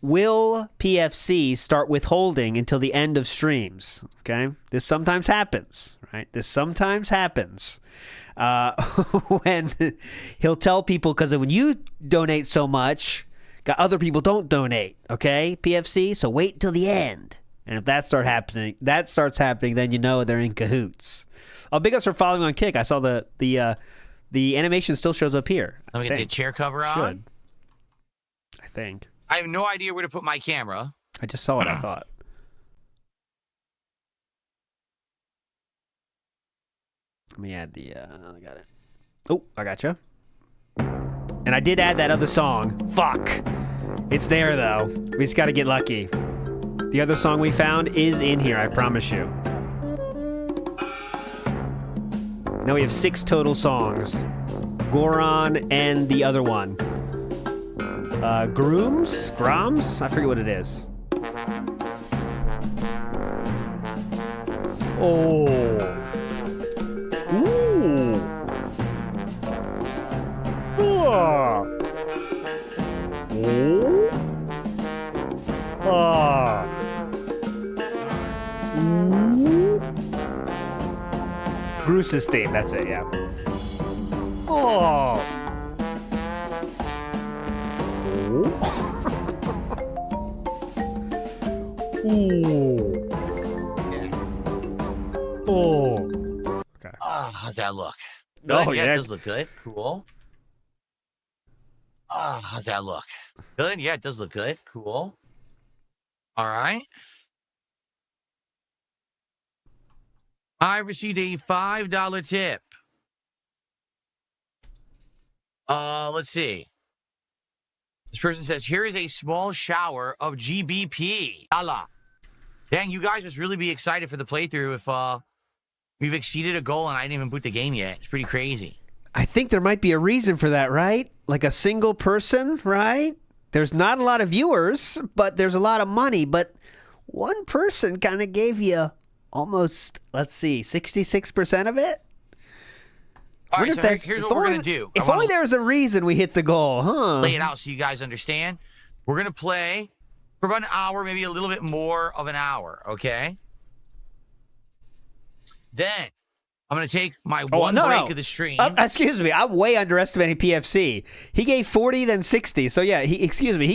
Will PFC start withholding until the end of streams? Okay, this sometimes happens, right? This sometimes happens when he'll tell people, because when you donate so much, other people don't donate. Okay, PFC. So wait till the end, and if that starts happening, then you know they're in cahoots. Oh, big ups for following on Kick. I saw the animation still shows up here. Let me get the chair cover on. Should. I think. I have no idea where to put my camera. I just saw it, I thought. Let me add the, I got it. Oh, I gotcha. And I did add that other song. Fuck. It's there, though. We just gotta get lucky. The other song we found is in here, I promise you. Now we have 6 total songs. Goron and the other one. Groms? I forget what it is. Oh. Ooh. Ah. Oh. Ah. Ooh. Bruce's theme, that's it, yeah. Oh. Ooh. Yeah. Oh. Okay. How's that look? Oh, Good? yeah. It does look good. Cool. How's that look? Good? Yeah, it does look good. Cool. All right. I received a $5 tip. Let's see. This person says, here is a small shower of GBP. Allah. Dang, you guys must really be excited for the playthrough if we've exceeded a goal and I didn't even boot the game yet. It's pretty crazy. I think there might be a reason for that, right? Like a single person, right? There's not a lot of viewers, but there's a lot of money. But one person kind of gave you almost, let's see, 66% of it? All right, so here's what we're going to do. If only there was a reason we hit the goal, huh? Lay it out so you guys understand. We're going to play for about an hour, maybe a little bit more of an hour, okay? Then I'm going to take my break of the stream. Excuse me, I'm way underestimating PFC. He gave 40, then 60. So yeah, he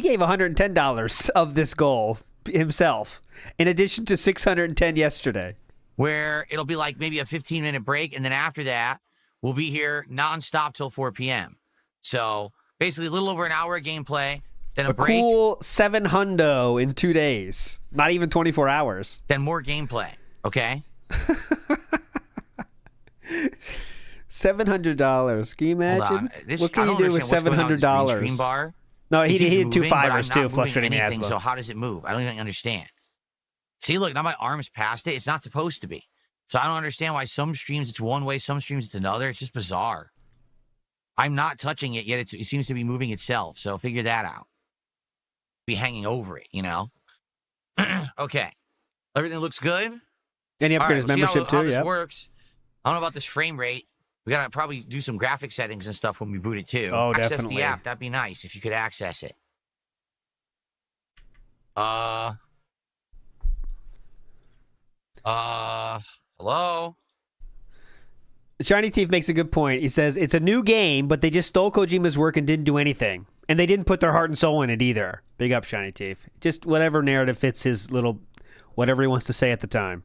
gave $110 of this goal himself, in addition to 610 yesterday. Where it'll be like maybe a 15-minute break, and then after that, we'll be here nonstop till 4 p.m. So basically a little over an hour of gameplay, then a break. Cool 700 in 2 days. Not even 24 hours. Then more gameplay, okay? $700. Can you imagine? What can you do with $700? Screen bar. No, he did moving, 2 fivers too, fluctuating the anything, so how does it move? I don't even understand. See, look, now my arm's past it. It's not supposed to be. So I don't understand why some streams it's one way, some streams it's another. It's just bizarre. I'm not touching it yet. It seems to be moving itself. So figure that out. Be hanging over it, you know? Okay. Everything looks good? And he upgraded his membership too, how this works. I don't know about this frame rate. We got to probably do some graphic settings and stuff when we boot it too. Oh, access definitely. the app. That'd be nice if you could access it. Hello? Shiny Teeth makes a good point. He says, it's a new game, but they just stole Kojima's work and didn't do anything. And they didn't put their heart and soul in it either. Big up, Shiny Teeth. Just whatever narrative fits his little, whatever he wants to say at the time.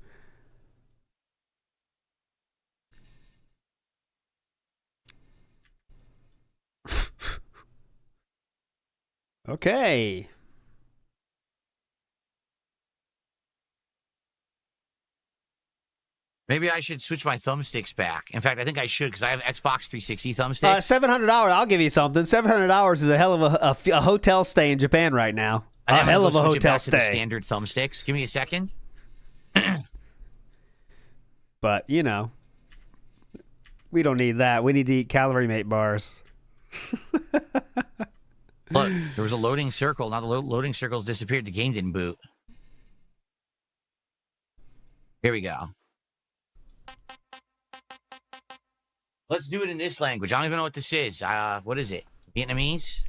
Okay. Maybe I should switch my thumbsticks back. In fact, I think I should because I have Xbox 360 thumbsticks. $700. I'll give you something. $700 is a hell of a hotel stay in Japan right now. A hell of a hotel stay. To the standard thumbsticks. Give me a second. But you know, we don't need that. We need to eat Calorie Mate bars. Look, there was a loading circle. Now the loading circle's disappeared. The game didn't boot. Here we go. Let's do it in this language. I don't even know what this is. What is it? Vietnamese?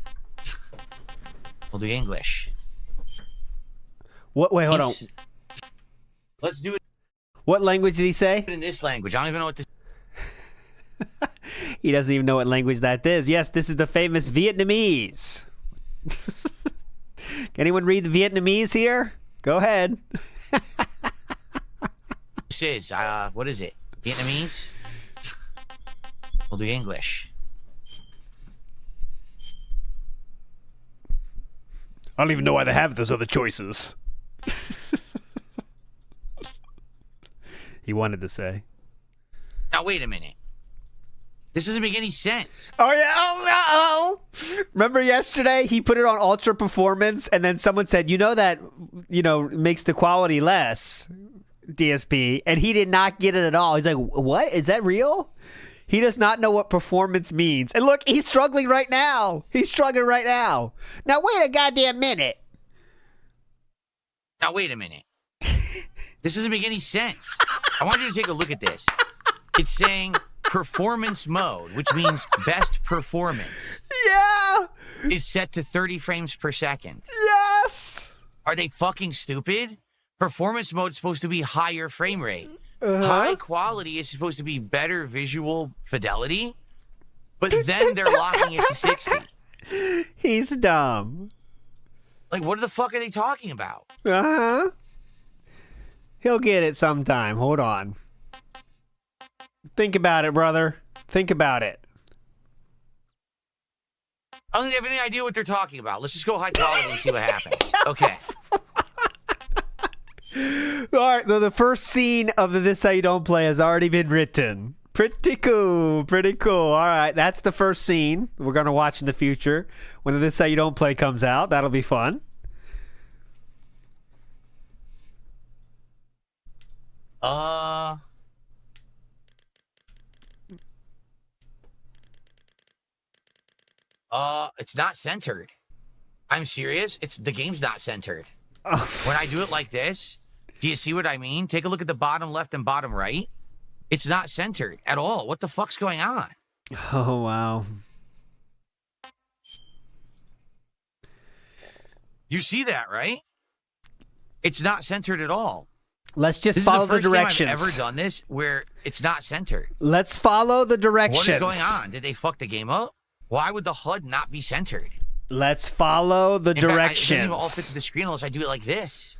We'll do English. What? Wait, hold on. Let's do it What language did he say? in this language. I don't even know what this. He doesn't even know what language that is. Yes, this is the famous Vietnamese. Can anyone read the Vietnamese here? Go ahead. This is. What is it? Vietnamese? We'll do English. I don't even know why they have those other choices. He wanted to say. Now, wait a minute. This doesn't make any sense. Oh, yeah. Oh, no. Remember yesterday? He put it on ultra performance, and then someone said, that, makes the quality less, DSP, and he did not get it at all. He's like, what? Is that real? He does not know what performance means. And look, he's struggling right now. Now, wait a goddamn minute. Now, wait a minute. This doesn't make any sense. I want you to take a look at this. It's saying performance mode, which means best performance. Yeah. Is set to 30 frames per second. Yes. Are they fucking stupid? Performance mode is supposed to be higher frame rate. High quality is supposed to be better visual fidelity, but then they're locking it to 60. He's dumb. Like, what the fuck are they talking about? Uh-huh. He'll get it sometime. Hold on. Think about it, brother. Think about it. I don't think they have any idea what they're talking about. Let's just go high quality and see what happens. Okay. All right, the first scene of the This How You Don't Play has already been written. Pretty cool. All right, that's the first scene we're going to watch in the future. When the This How You Don't Play comes out, that'll be fun. It's not centered. I'm serious. The game's not centered. When I do it like this, do you see what I mean? Take a look at the bottom left and bottom right. It's not centered at all. What the fuck's going on? Oh, wow. You see that, right? It's not centered at all. Let's just This follow is the first directions. game I've ever done this where it's not centered. Let's follow the directions. What is going on? Did they fuck the game up? Why would the HUD not be centered? Let's follow the In fact, directions. it doesn't even all fit to the screen unless I do it like this.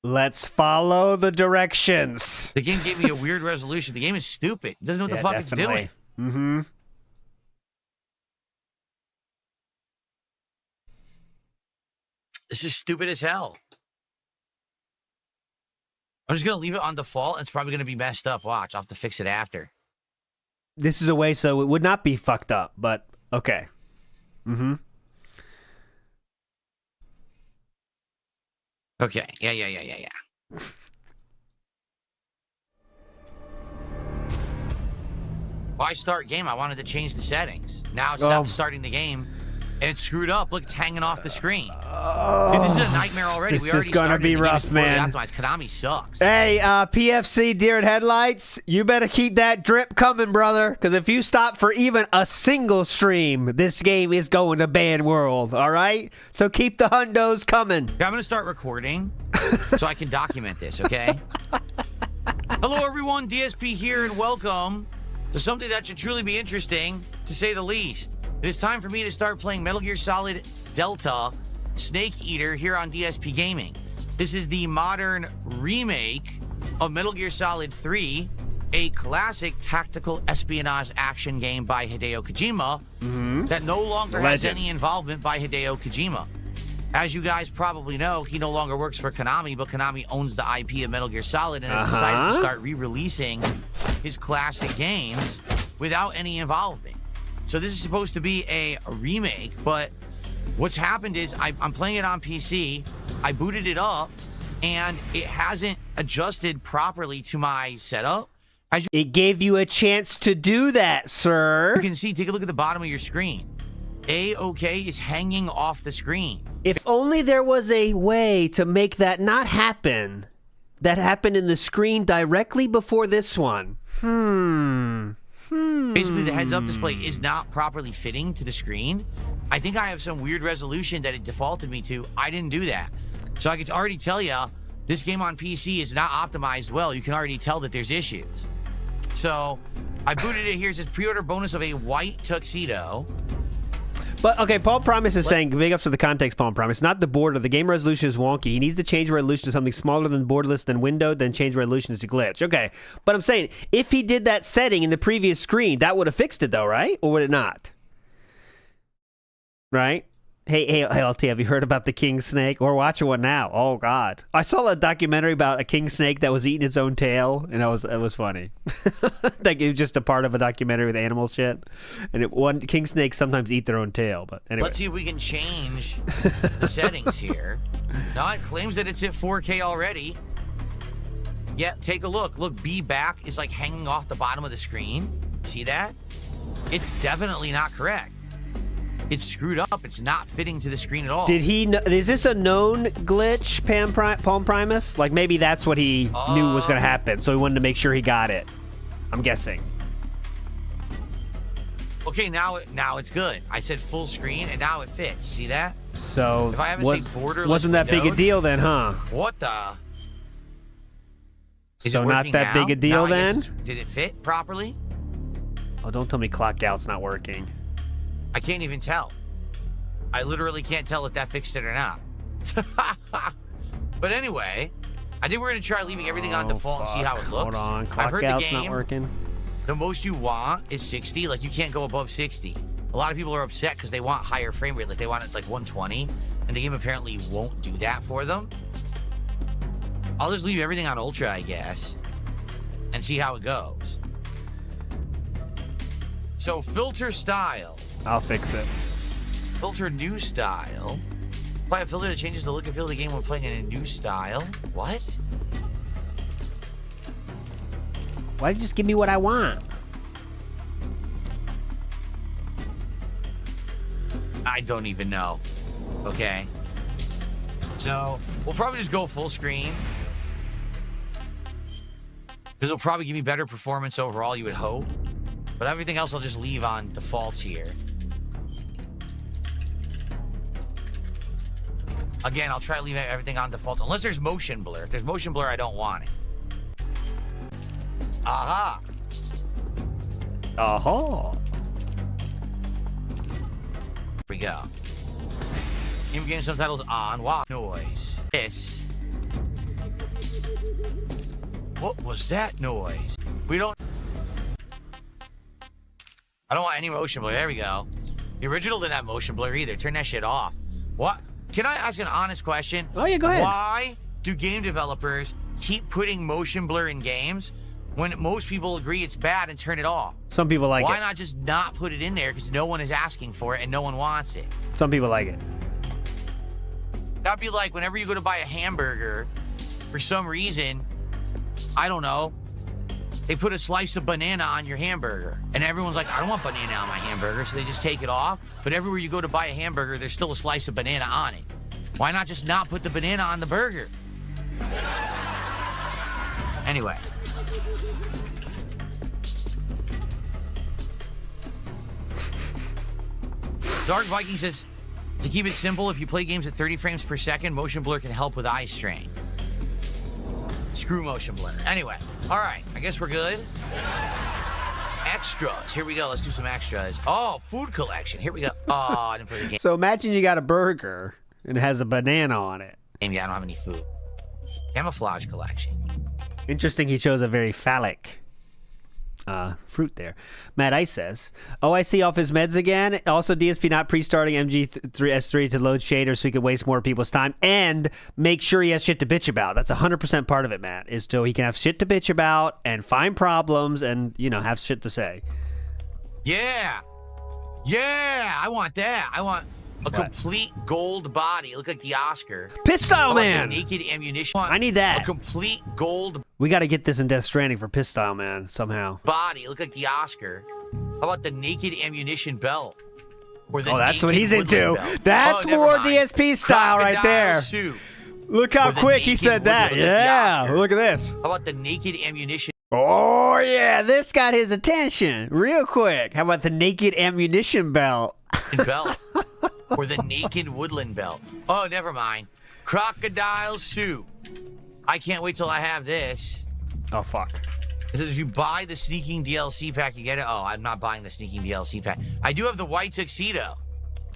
Let's follow the directions. The game gave me a weird resolution. The game is stupid. It doesn't know what the fuck it's doing. Mm-hmm. This is stupid as hell. I'm just going to leave it on default. It's probably going to be messed up. Watch. I'll have to fix it after. This is a way so it would not be fucked up, but okay. Mm-hmm. Okay. Yeah. Why start game? I wanted to change the settings. Now it's not starting the game, and it's screwed up. Look, it's hanging off the screen. Dude, this is a nightmare already. This is gonna be rough, man. Konami sucks. Hey, PFC Deer and Headlights, you better keep that drip coming, brother. Because if you stop for even a single stream, this game is going to ban world. All right, so keep the hundos coming. I'm gonna start recording so I can document this. Okay. Hello, everyone. DSP here, and welcome to something that should truly be interesting, to say the least. It is time for me to start playing Metal Gear Solid Delta Snake Eater here on DSP Gaming. This is the modern remake of Metal Gear Solid 3, a classic tactical espionage action game by Hideo Kojima that no longer has any involvement by Hideo Kojima. As you guys probably know, he no longer works for Konami, but Konami owns the IP of Metal Gear Solid and has decided to start re-releasing his classic games without any involvement. So this is supposed to be a remake, but what's happened is I'm playing it on PC, I booted it up, and it hasn't adjusted properly to my setup. It gave you a chance to do that, sir. You can see, take a look at the bottom of your screen. A-OK is hanging off the screen. If only there was a way to make that not happen. That happened in the screen directly before this one. Basically, the heads-up display is not properly fitting to the screen. I think I have some weird resolution that it defaulted me to. I didn't do that. So I can already tell you, this game on PC is not optimized well. You can already tell that there's issues. So I booted it here. It says pre-order bonus of a white tuxedo. But, okay, Paul Primus is saying, big ups to the context, Paul Primus. Not the border. The game resolution is wonky. He needs to change resolution to something smaller than borderless, then windowed, then change resolution to glitch. Okay, but I'm saying, if he did that setting in the previous screen, that would have fixed it, though, right? Or would it not? Right? Hey, LT, have you heard about the king snake? We're watching one now. Oh, God. I saw a documentary about a king snake that was eating its own tail, and it was funny. Like, it was just a part of a documentary with animal shit. And king snakes sometimes eat their own tail, but anyway. Let's see if we can change the settings here. Now, it claims that it's at 4K already. Yeah, take a look. Look, B back is, like, hanging off the bottom of the screen. See that? It's definitely not correct. It's screwed up. It's not fitting to the screen at all. Did he? Is this a known glitch, Palm Primus? Like maybe that's what he knew was going to happen, so he wanted to make sure he got it. I'm guessing. Okay, now it's good. I said full screen, and now it fits. See that? So if I have it say borderless wasn't that big a windowed, deal then, huh? What the? Is so it not working that now? big a deal Now I then? guess did it fit properly? Oh, don't tell me clock out's not working. I can't even tell. I literally can't tell if that fixed it or not. But anyway, I think we're going to try leaving everything on default and see how it looks. Hold on, I've clock heard out's the game, not working. the most you want is 60. Like, you can't go above 60. A lot of people are upset because they want higher frame rate. Like, they want it like 120. And the game apparently won't do that for them. I'll just leave everything on Ultra, I guess. And see how it goes. So, filter style. I'll fix it. Filter new style. Apply a filter that changes the look and feel of the game when playing in a new style. What? Why did you just give me what I want? I don't even know. Okay. So, we'll probably just go full screen. Because it'll probably give me better performance overall, you would hope. But everything else I'll just leave on defaults here. Again, I'll try to leave everything on default. Unless there's motion blur. If there's motion blur, I don't want it. Aha! Aha! Here we go. In-game subtitles on. Wow. Noise. This. What was that noise? We don't... I don't want any motion blur. There we go. The original didn't have motion blur either. Turn that shit off. What? Can I ask an honest question? Oh, yeah, go ahead. Why do game developers keep putting motion blur in games when most people agree it's bad and turn it off? Some people like it. Why not just not put it in there because no one is asking for it and no one wants it? Some people like it. That'd be like whenever you go to buy a hamburger, for some reason, I don't know, they put a slice of banana on your hamburger. And everyone's like, I don't want banana on my hamburger, so they just take it off. But everywhere you go to buy a hamburger, there's still a slice of banana on it. Why not just not put the banana on the burger? Anyway. Dark Viking says, to keep it simple, if you play games at 30 frames per second, motion blur can help with eye strain. Screw motion blur. Anyway, all right, I guess we're good. Extras. Here we go. Let's do some extras. Oh, food collection. Here we go. Oh, I didn't play the game. So imagine you got a burger and it has a banana on it. Maybe I don't have any food. Camouflage collection. Interesting he chose a very phallic fruit there. Matt Ice says, oh, I see off his meds again. Also, DSP not pre-starting MGS3 to load shaders so he could waste more people's time and make sure he has shit to bitch about. That's 100% part of it, Matt, is so he can have shit to bitch about and find problems and, you know, have shit to say. Yeah. Yeah, I want that. I want a complete gold body. Look like the Oscar. Pistol Man! Naked ammunition. I need that. A complete gold We got to get this in Death Stranding for Pistol Man somehow. body. Look like the Oscar. How about the naked ammunition belt? or the Oh, that's what naked he's woodland into. belt? That's Oh, never more mind. DSP style right Crocodile there. soup. Look how Or the quick he naked said that. woodland at the Yeah, Oscar. look at this. How about the naked ammunition Oh, yeah, this got his attention real quick. How about the naked ammunition belt? belt? Or the naked woodland belt? Oh, never mind. Crocodile soup. I can't wait till I have this. Oh, fuck. It says if you buy the sneaking DLC pack, you get it. Oh, I'm not buying the sneaking DLC pack. I do have the white tuxedo.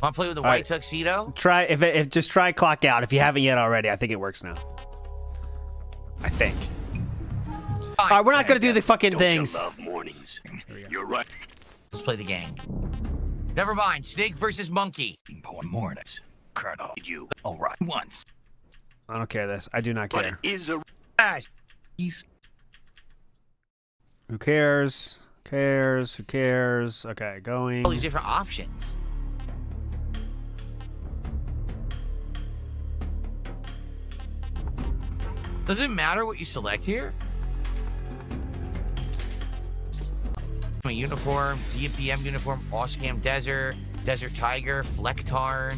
Want to play with the white tuxedo? Try if just try clock out if you haven't yet already. I think it works now. I think. All right, we're not gonna do the fucking things. You love mornings. You're right. Let's play the game. Never mind. Snake versus monkey. Mornings. Colonel, you all right once. I don't care this. I do not But it care. is a he's Who cares? Cares? Who cares? Okay, going. All these different options. Does it matter what you select here? My uniform, DPM uniform, Oscam Desert, Desert Tiger, Flecktarn.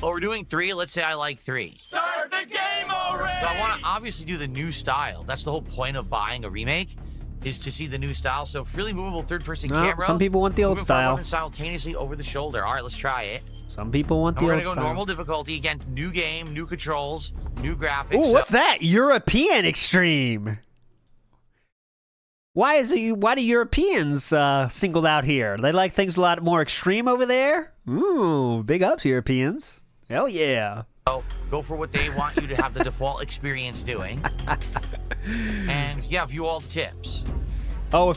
Oh, we're doing 3. Let's say I like 3. start the game already. So I want to obviously do the new style. That's the whole point of buying a remake, is to see the new style. So freely movable third-person No, camera. some people want the old moving front style. weapon simultaneously over the shoulder. All right, let's try it. Some people want And the we're old gonna go style. normal difficulty again. New game, new controls, new graphics. Ooh, what's So- that? European extreme. Why do Europeans singled out here? They like things a lot more extreme over there? Ooh, big ups, Europeans. Hell yeah. So go for what they want you to have the default experience doing. And yeah, view all the tips. Oh,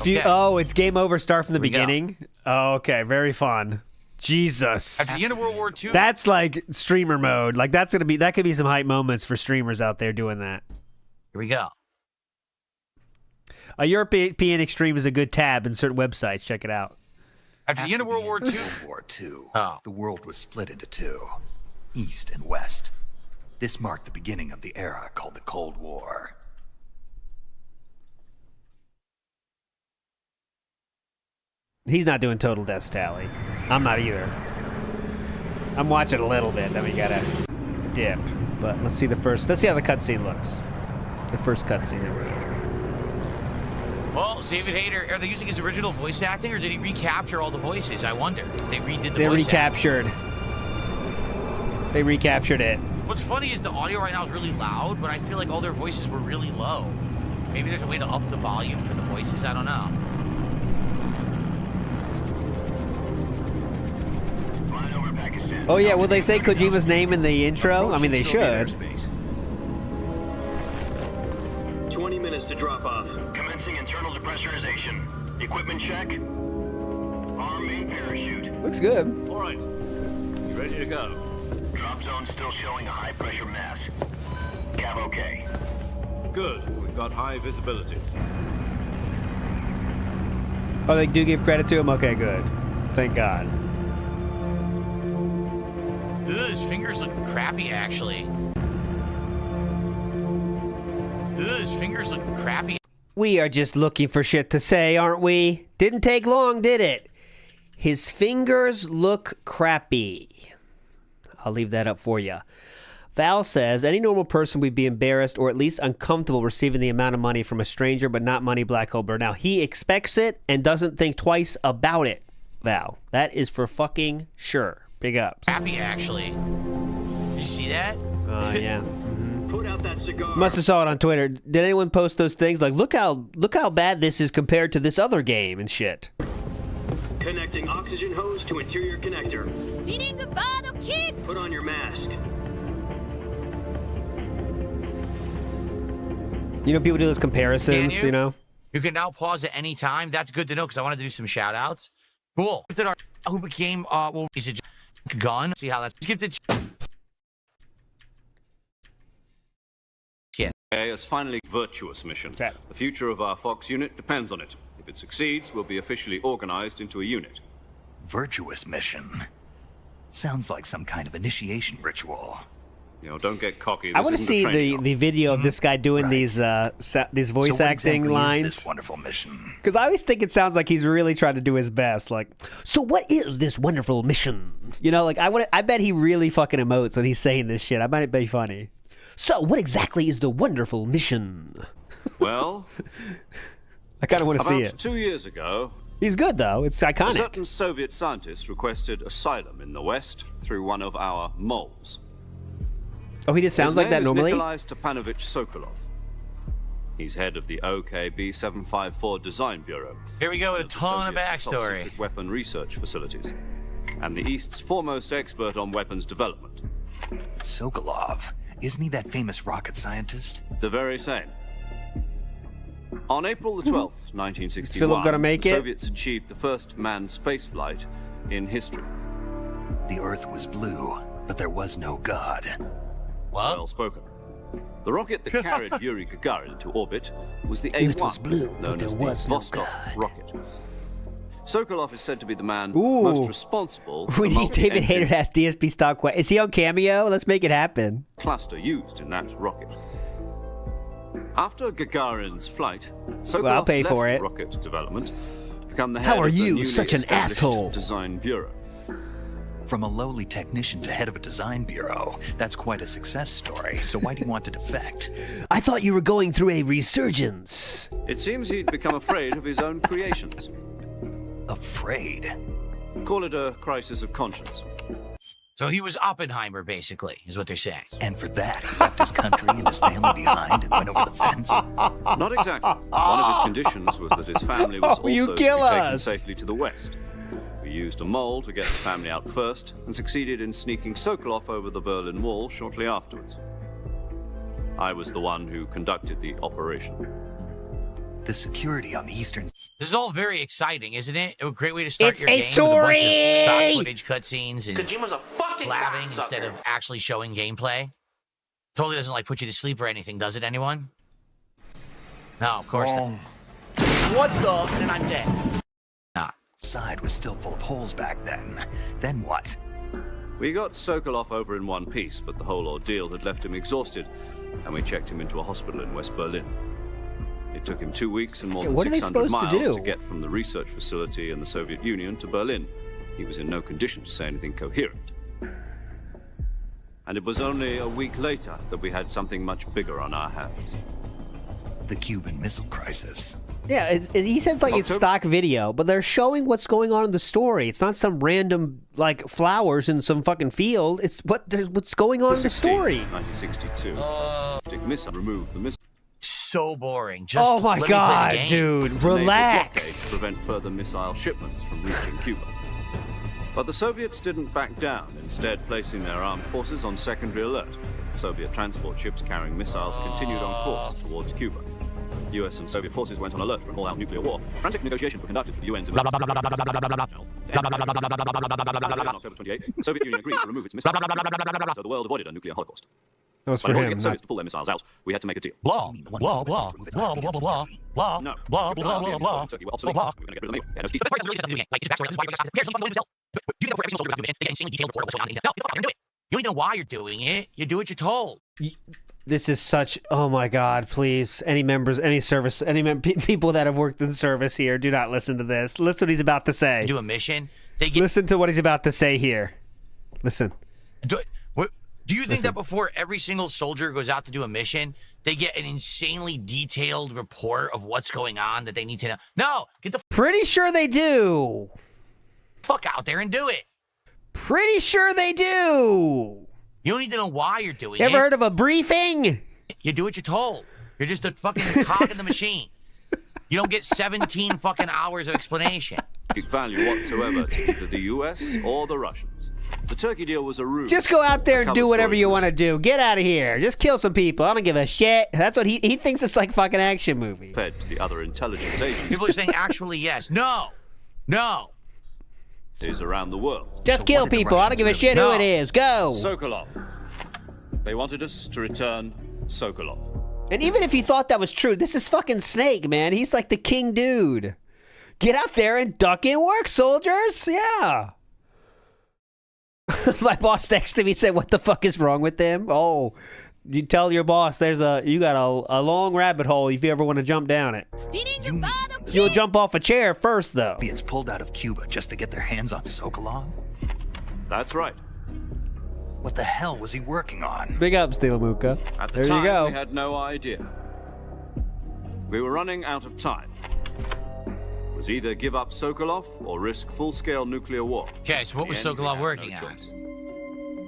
it's game over, start from the Here we go. beginning? Oh, okay, very fun. Jesus. At the end of World War II, That's like streamer mode. Like that could be some hype moments for streamers out there doing that. here we go. A European extreme is a good tab in certain websites. Check it out. After the end of World War II, War II. Oh. The world was split into two, East and West. This marked the beginning of the era called the Cold War. He's not doing total death tally. I'm not either. I'm watching a little bit. Then we gotta dip. But let's see how the cutscene looks. The first cutscene that we're in. well, David Hayter, are they using his original voice acting, or did he recapture all the voices? I wonder if they redid the They voice acting. recaptured. They recaptured it. What's funny is the audio right now is really loud, but I feel like all their voices were really low. Maybe there's a way to up the volume for the voices. I don't know. Oh yeah, will they say Kojima's name in the intro? I mean, they should. 20 minutes to drop off. Commencing internal depressurization. Equipment check. Arm main parachute. Looks good. All right. You ready to go? Drop zone still showing a high pressure mass. Cav okay. Good. We've got high visibility. Oh, they do give credit to him? Okay, good. Thank God. Ugh, his fingers look crappy, actually. Ugh, his fingers look crappy. We are just looking for shit to say, aren't we? Didn't take long, did it? His fingers look crappy. I'll leave that up for you. Val says, any normal person would be embarrassed or at least uncomfortable receiving the amount of money from a stranger, but not money Black Hole Bird. Now, he expects it and doesn't think twice about it, Val. That is for fucking sure. Big ups. Crappy, actually. Did you see that? Yeah. Put out that cigar. Must have saw it on Twitter. Did anyone post those things like, look how bad this is compared to this other game and shit? Connecting oxygen hose to interior connector. Spinning bottle kick. Put on your mask. You know, people do those comparisons, Can you? you know? You can now pause at any time. That's good to know because I wanted to do some shout outs. Cool. Gifted our who became is it gun? See how that's gifted. Yeah. Is finally virtuous mission. Okay. The future of our Fox unit depends on it. If it succeeds, we'll be officially organized into a unit. Virtuous mission. Sounds like some kind of initiation ritual. don't get cocky. I want to see the video of this guy doing these voice acting lines. This wonderful mission. Because I always think it sounds like he's really trying to do his best. Like, so what is this wonderful mission? Like I bet he really fucking emotes when he's saying this shit. I bet it be funny. So what exactly is the wonderful mission? Well, I kind of want to see it. About 2 years ago, he's good though. It's iconic. A certain Soviet scientist requested asylum in the West through one of our moles. Oh, he just sounds like that normally? His name is Nikolai Stepanovich Sokolov. He's head of the OKB 754 Design Bureau. Here we go with a ton of backstory. Weapon research facilities, and the East's foremost expert on weapons development. Sokolov, isn't he that famous rocket scientist? The very same. On April the 12th, 1961, Philip gonna make the it? Soviets achieved the first manned spaceflight in history. The Earth was blue, but there was no God. Well spoken. The rocket that carried Yuri Gagarin to orbit was the A-1, was blue, known but as there the was no Vostok God. rocket. Sokolov is said to be the man most responsible for We the need David Hayter multi-engine as DSP stock. Is he on Cameo? Let's make it happen. cluster used in that rocket. After Gagarin's flight, Sokolov I'll pay for left it. rocket development to become the How head are of the you, newly such an established asshole? Design Bureau. From a lowly technician to head of a design bureau, that's quite a success story. So why do you want to defect? I thought you were going through a resurgence. It seems he'd become afraid of his own creations. Afraid? Call it a crisis of conscience. So he was Oppenheimer, basically, is what they're saying. And for that, he left his country and his family behind and went over the fence? Not exactly. One of his conditions was that his family was Oh, you also to be kill taken us. safely to the west. We used a mole to get the family out first and succeeded in sneaking Sokolov over the Berlin Wall shortly afterwards. I was the one who conducted the operation. The security on the eastern... This is all very exciting, isn't it? A great way to start It's your a game with a bunch story! of stock footage, cutscenes, and Kojima's a fucking blabbing cocksucker. instead of actually showing gameplay. Totally doesn't put you to sleep or anything, does it, anyone? No, of course not. What the? And I'm dead. Nah. side was still full of holes back then. Then what? We got Sokolov over in one piece, but the whole ordeal had left him exhausted, and we checked him into a hospital in West Berlin. It took him 2 weeks and more than what are they 600 supposed to miles do? to get from the research facility in the Soviet Union to Berlin. He was in no condition to say anything coherent. And it was only a week later that we had something much bigger on our hands. The Cuban Missile Crisis. Yeah, he said like it's stock video, but they're showing what's going on in the story. It's not some random like flowers in some fucking field. It's what's going on in the story. 1962. Missile removed the missile. So boring. Just Oh my let me play the God, game. dude, It's a naval relax. blockade to prevent further missile shipments from reaching Cuba. But the Soviets didn't back down, instead placing their armed forces on secondary alert. Soviet transport ships carrying missiles continued on course towards Cuba. US and Soviet forces went on alert for an all-out nuclear war. Frantic negotiations were conducted for the UN's... On October 28th, Soviet Union agreed to remove its missiles, so the world avoided a nuclear holocaust. That was But for in order to him. get the Soviets to pull their missiles out, we had to make a deal. Blah, blah, blah, blah, blah, blah, blah, blah, No. blah, blah, blah, blah, Turkey were obsolete. blah. We were going to get rid of them anyway. They had no teeth. You don't even know why you're doing it. You do what you're told. This is such. Oh my God! Please, any members, any service, people that have worked in service here, do not listen to this. Listen to what he's about to say. Do a mission. They get. Listen to what he's about to say here. Listen. Do you think that before every single soldier goes out to do a mission, they get an insanely detailed report of what's going on that they need to know? No, get the Pretty sure they do. fuck out there and do it. Pretty sure they do. You don't need to know why you're doing You it. ever heard of a briefing? You do what you're told. You're just a fucking cog in the machine. You don't get 17 fucking hours of explanation. Value whatsoever to either the US or the Russians. The Turkey deal was a ruse. Just go out there and Cover do whatever story you was- want to do. Get out of here. Just kill some people. I don't give a shit. That's what he thinks it's like fucking action movie. Fed to the other intelligence agencies People are saying actually yes. No. No. around the world. Just kill people. I don't give a shit who it is. Go. Sokolov. They wanted us to return Sokolov. And even if you thought that was true, this is fucking Snake, man. He's like the king dude. Get out there and duck and work, soldiers. Yeah. My boss texted me, said, "What the fuck is wrong with them?" Oh, you tell your boss you got a long rabbit hole if you ever want to jump down it. Spinning the bottle kick. You'll jump off a chair first, though. Soviets pulled out of Cuba just to get their hands on Sokolov? That's right. What the hell was he working on? Big up, Steel Muka. At the There time, you go. we had no idea. We were running out of time. It was either give up Sokolov or risk full-scale nuclear war. Okay, so what was In the end, we Sokolov had working no on? choice.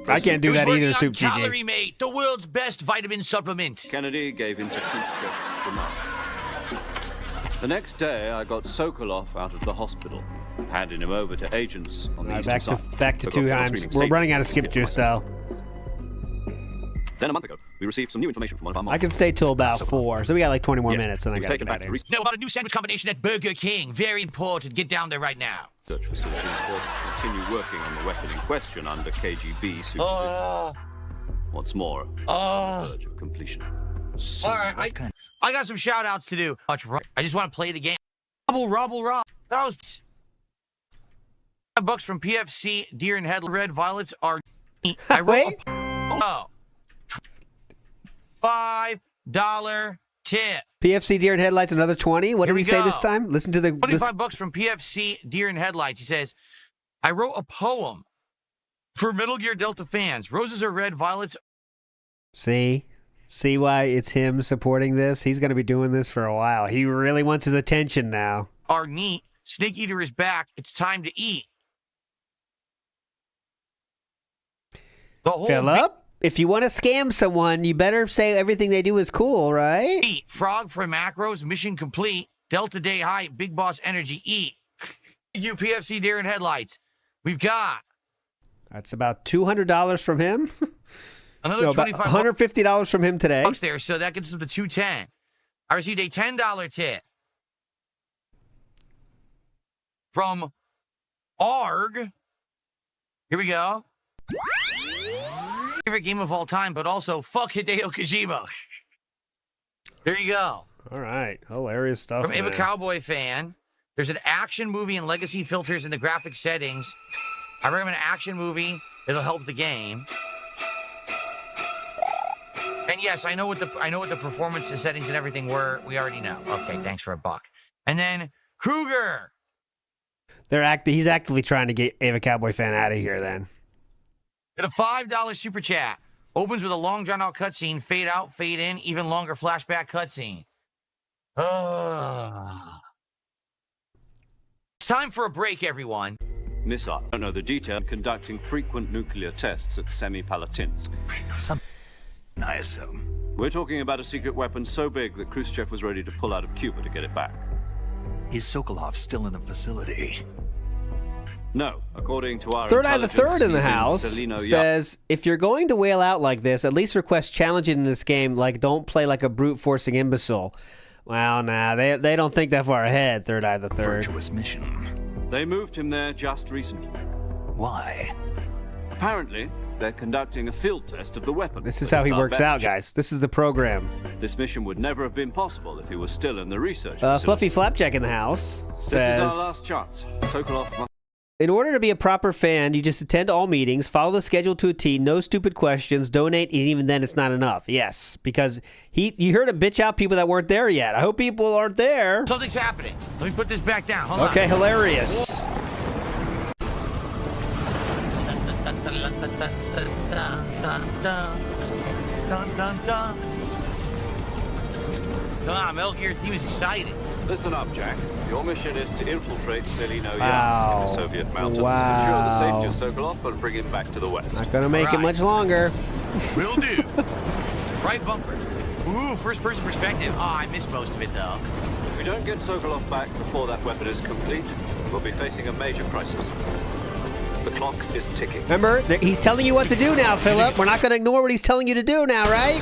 I can't do He was that working either, on Soup Calorie GG. Mate, the world's best vitamin supplement. Kennedy gave in to Khrushchev's demand. The next day, I got Sokolov out of the hospital, handing him over to agents on the All right, eastern back to side. two Took off times. screening We're safe running out of to skip get juice, myself. though. Then a month ago, we received some new information from one of our I monitors. can stay till about 4, so we got like 20 more Yes, minutes, and I he was gotta taken get back out to of here. No, about a new sandwich combination at Burger King. Very important. Get down there right now. Research facility and forced to continue working on the weapon in question under KGB supervision. What's more, on the verge of completion. So All right, what kind I got some shout outs to do. I just want to play the game. Robble. That was $5 from PFC. Deer and Head Red Violets are. I wrote Wait. $5 tip. PFC Deer and Headlights, another 20. What Here did he we say go. this time? Listen to the. $25 from PFC Deer and Headlights. He says, I wrote a poem for Metal Gear Delta fans. Roses are red, violets. See why it's him supporting this? He's going to be doing this for a while. He really wants his attention now. Are neat. Snake Eater is back. It's time to eat. The whole Philip, if you want to scam someone, you better say everything they do is cool, right? Eat. Frog for macros. Mission complete. Delta Day High. Big Boss Energy. Eat. You PFC Deer and Headlights. We've got That's about $200 from him. another No, about $25 $150 from him today. there, so that gets us to $210. I received a $10 tip from ARG. Here we go. Favorite game of all time, but also fuck Hideo Kojima. There you go. All right, hilarious stuff. From Ava man. Cowboy fan. There's an action movie and legacy filters in the graphic settings. I recommend an action movie. It'll help the game. And yes, I know what the performance and settings and everything were. We already know. Okay, thanks for $1. And then Kruger. He's actively trying to get Ava Cowboy fan out of here. Then Did a $5 super chat. Opens with a long drawn out cutscene, fade out, fade in, even longer flashback cutscene. It's time for a break, everyone. Missile. I don't know the detail. Conducting frequent nuclear tests at Semipalatinsk. Some, I assume. We're talking about a secret weapon so big that Khrushchev was ready to pull out of Cuba to get it back. Is Sokolov still in the facility? No, according to our Third Eye the intelligence, Third in the he's house Salino Yard. says, if you're going to wail out like this, at least request challenging in this game. Like, don't play like a brute forcing imbecile. Well, nah, they don't think that far ahead. Third Eye the Third. Virtuous mission. They moved him there just recently. Why? Apparently, they're conducting a field test of the weapon. This is but how he it's our works best out, chance. guys. This is the program. This mission would never have been possible if he was still in the research facility. Fluffy Flapjack in the house This says, is our last chance. Sokolov must... in order to be a proper fan, you just attend all meetings, follow the schedule to a T, no stupid questions, donate, and even then it's not enough. Yes, because you heard him bitch out people that weren't there yet. I hope people aren't there. Something's happening. Let me put this back down. Hold on. Okay, hilarious. Come on, Metal Gear team is excited. Listen up, Jack. Your mission is to infiltrate Salino Wow. Yard in the Soviet mountains, Wow. ensure the safety of Sokolov, and bring him back to the west. Not gonna make it Alright. much longer. Will do. Right bumper. Ooh, first person perspective. Oh, I missed most of it though. If we don't get Sokolov back before that weapon is complete, we'll be facing a major crisis. The clock is ticking. Remember, he's telling you what to do now, Philip. We're not gonna ignore what he's telling you to do now, right?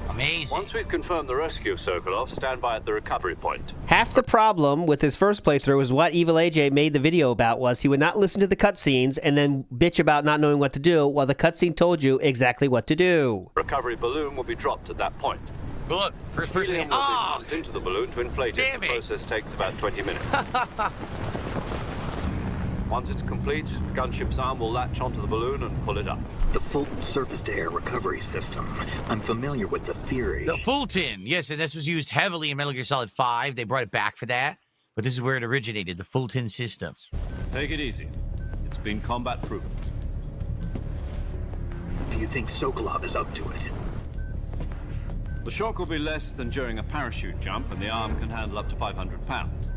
Amazing. Once we've confirmed the rescue of Sokolov, stand by at the recovery point. Half the problem with his first playthrough is what Evil AJ made the video about was he would not listen to the cutscenes and then bitch about not knowing what to do while the cutscene told you exactly what to do. Recovery balloon will be dropped at that point. Look, first person. Helium will be pumped into the balloon to inflate it. The process takes about 20 minutes. Once it's complete, gunship's arm will latch onto the balloon and pull it up. The Fulton surface-to-air recovery system. I'm familiar with the theory. The Fulton, yes, and this was used heavily in Metal Gear Solid 5. They brought it back for that, but this is where it originated, the Fulton system. Take it easy. It's been combat proven. Do you think Sokolov is up to it? The shock will be less than during a parachute jump, and the arm can handle up to 500 pounds.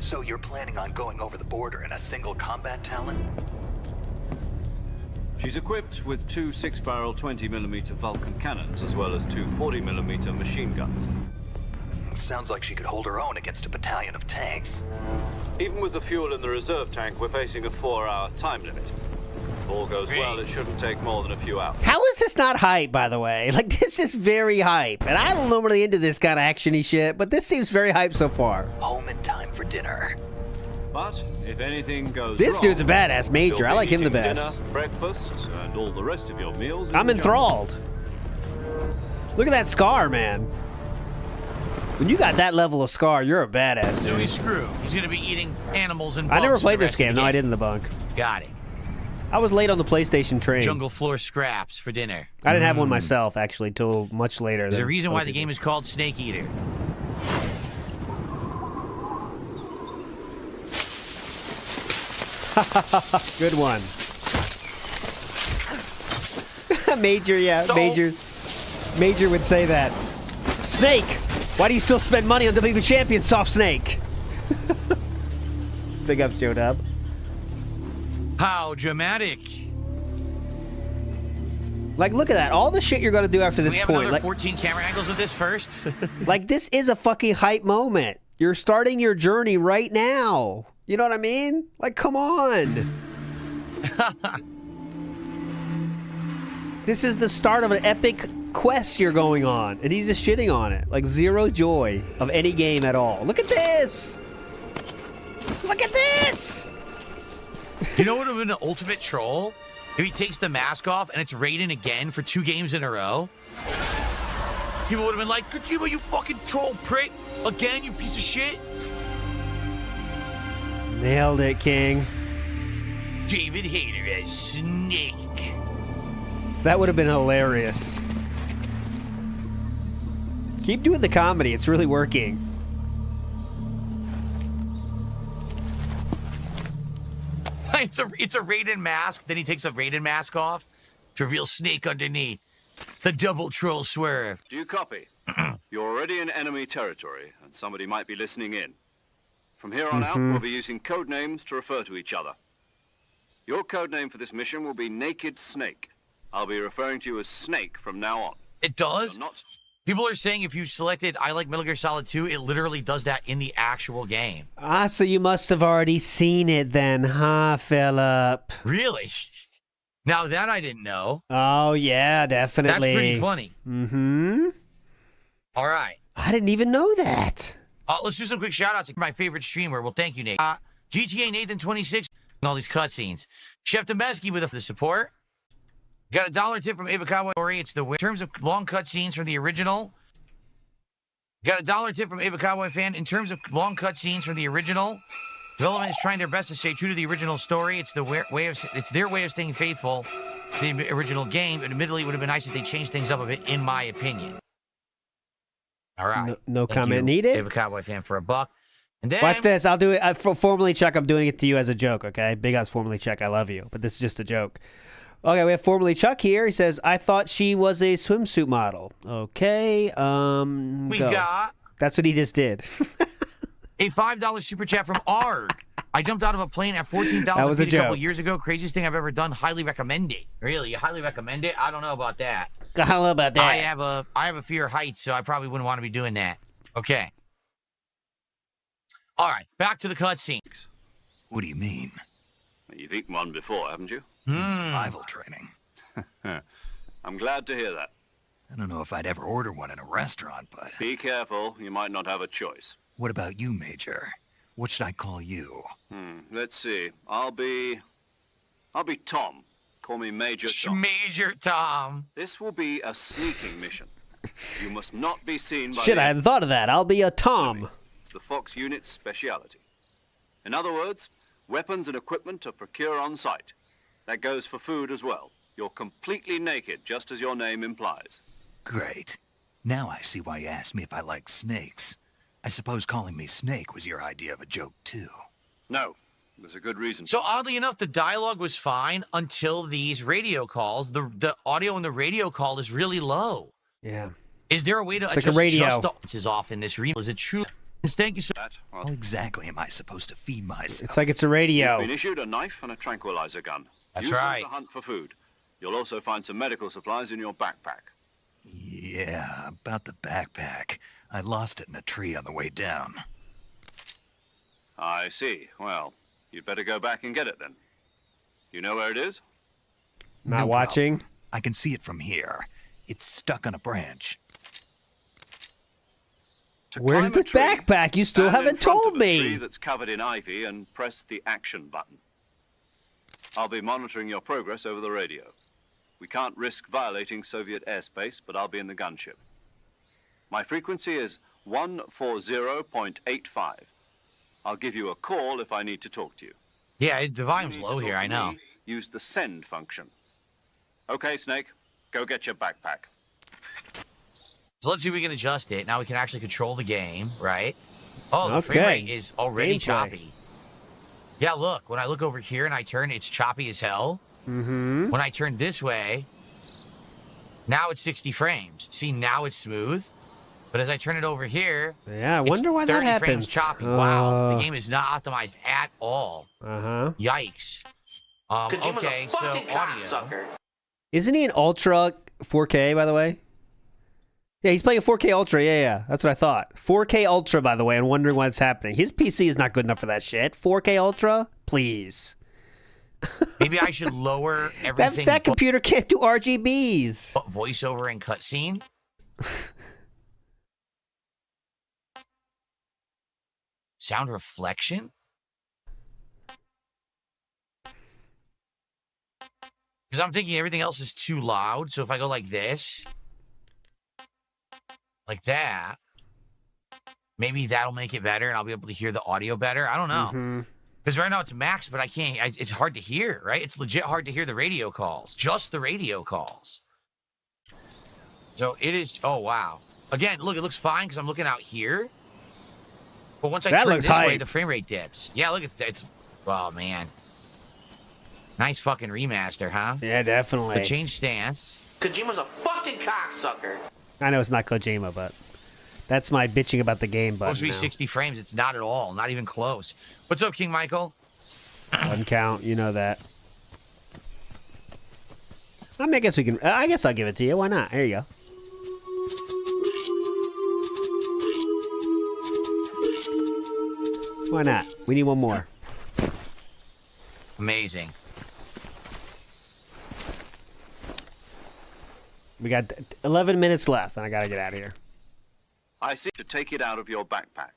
So you're planning on going over the border in a single combat Talon? She's equipped with 2 6-barrel 20mm Vulcan cannons, as well as 2 40mm machine guns. Sounds like she could hold her own against a battalion of tanks. Even with the fuel in the reserve tank, we're facing a 4-hour time limit. If all goes well, it shouldn't take more than a few hours. How is this not hype, by the way? Like, this is very hype. And I don't normally into this kind of action-y shit, but this seems very hype so far. Home in time for dinner. But if anything goes This wrong, dude's a badass major. you'll I be like him the eating best. Dinner, breakfast, and all the rest of your meals. I'm enthralled. Look at that scar, man. When you got that level of scar, you're a badass, So dude. he's screwed. He's going to be eating animals and I bugs never for played the this rest of game. the No, I didn't in the bunk. Got it. I was late on the PlayStation train. Jungle floor scraps for dinner. I didn't have one myself, actually, till much later. There's a than reason other why the people. game is called Snake Eater. Good one. Major, yeah, Major would say that. Snake, why do you still spend money on WWE Champion, Soft Snake? Big ups, Joe Dub. How dramatic. Like, look at that. All the shit you're going to do after Can this we have point. another Like, 14 camera angles of this first? like, this is a fucking hype moment. You're starting your journey right now. You know what I mean? Like, come on. This is the start of an epic quest you're going on, and he's just shitting on it. Like, zero joy of any game at all. Look at this! Look at this! You know what would have been an ultimate troll? If he takes the mask off and it's Raiden again for 2 games in a row. People would have been like, Kojima, you fucking troll prick! Again, you piece of shit! Nailed it, King. David Hayter as Snake. That would have been hilarious. Keep doing the comedy. It's really working. It's a Raiden mask. Then he takes a Raiden mask off to reveal Snake underneath. The double troll swerve. Do you copy? You're already in enemy territory, and somebody might be listening in. From here on out, we'll be using code names to refer to each other. Your code name for this mission will be Naked Snake. I'll be referring to you as Snake from now on. It does? You're not... People are saying if you selected I like Metal Gear Solid 2, it literally does that in the actual game. Ah, so you must have already seen it then, huh, Philip? Really? Now that I didn't know. Oh, yeah, definitely. That's pretty funny. Mm-hmm. All right. I didn't even know that. Let's do some quick shout-outs to my favorite streamer. Well, thank you, Nate. GTA Nathan26, all these cutscenes. Chef Demesky with the support. Got a $1 tip from Ava Cowboy. It's the in terms of long cutscenes from the original. Got a $1 tip from Ava Cowboy fan. In terms of long cutscenes from the original, development is trying their best to stay true to the original story. It's their way of staying faithful to the original game. And admittedly, it would have been nice if they changed things up a bit, in my opinion. All right. No Thank comment you, needed. Ava Cowboy fan for $1. And then Watch this. I'll do it. Formally check. I'm doing it to you as a joke, okay? Big ass formally check. I love you. But this is just a joke. Okay, we have Formally Chuck here. He says, I thought she was a swimsuit model. Okay, we go. got That's what he just did. a $5 super chat from Arg. I jumped out of a plane at 14,000 feet a couple years ago. Craziest thing I've ever done. Highly recommend it. Really? You highly recommend it? I don't know about that. I don't know about that. I have a fear of heights, so I probably wouldn't want to be doing that. Okay. All right, back to the cutscene. What do you mean? You've eaten one before, haven't you? Survival training. I'm glad to hear that. I don't know if I'd ever order one in a restaurant, but... Be careful, you might not have a choice. What about you, Major? What should I call you? Let's see. I'll be Tom. Call me Major Tom. Major Tom. This will be a sneaking mission. You must not be seen by Shit, I hadn't thought of that. I'll be a Tom. It's the Fox unit's speciality. In other words, weapons and equipment are procured on site. That goes for food as well. You're completely naked, just as your name implies. Great. Now I see why you asked me if I like snakes. I suppose calling me Snake was your idea of a joke, too. No, there's a good reason. So oddly enough, the dialogue was fine until these radio calls. The audio in the radio call is really low. Yeah. Is there a way to It's like adjust a radio. just the is off in this remake? Is it true? Thank you so How exactly am I supposed to feed myself? It's like it's a radio. You've been issued a knife and a tranquilizer gun. That's Use them right. to hunt for food. You'll also find some medical supplies in your backpack. Yeah, about the backpack. I lost it in a tree on the way down. I see. Well, you'd better go back and get it then. You know where it is? Not No watching. problem. I can see it from here. It's stuck on a branch. To Where's climb the a tree, backpack? You still stand in haven't front told of a tree me. that's covered in ivy and press the action button. I'll be monitoring your progress over the radio. We can't risk violating Soviet airspace, but I'll be in the gunship. My frequency is 140.85. I'll give you a call if I need to talk to you. Yeah, the volume's You need low to here, talk I to know. me, use the send function. Okay, Snake, go get your backpack. So let's see if we can adjust it. Now we can actually control the game, right? Oh, the frame Okay. rate is already Gameplay. choppy. Yeah, look. When I look over here and I turn, it's choppy as hell. Mm-hmm. When I turn this way, now it's 60 frames. See, now it's smooth. But as I turn it over here, Yeah, I it's wonder why that 30 frames happens. choppy. Wow, the game is not optimized at all. Uh-huh. Yikes. Okay, so audio. Isn't he an Ultra 4K, by the way? Yeah, he's playing a 4K Ultra. Yeah. That's what I thought. 4K Ultra, by the way. I'm wondering why it's happening. His PC is not good enough for that shit. 4K Ultra? Please. Maybe I should lower everything. That computer can't do RGBs. but voiceover and cutscene. Sound reflection? Because I'm thinking everything else is too loud. So if I go like this, like that, maybe that'll make it better and I'll be able to hear the audio better. I don't know. Because right now it's max, but I can't. It's hard to hear, right? It's legit hard to hear the radio calls. Just the radio calls. So it is. Oh, wow. Again, look, it looks fine because I'm looking out here. But once I That turn looks this way, hype. the frame rate dips. Yeah, look, it's. Oh, man. Nice fucking remaster, huh? Yeah, definitely. But change stance. Kojima's a fucking cocksucker. I know it's not Kojima, but that's my bitching about the game button Supposed to be now. 60 frames. It's not at all. Not even close. What's up, King Michael? Doesn't count. You know that. I mean, I guess we can. I guess I'll give it to you. Why not? There you go. Why not? We need one more. Amazing. We got 11 minutes left, and I gotta get out of here. I see to take it out of your backpack.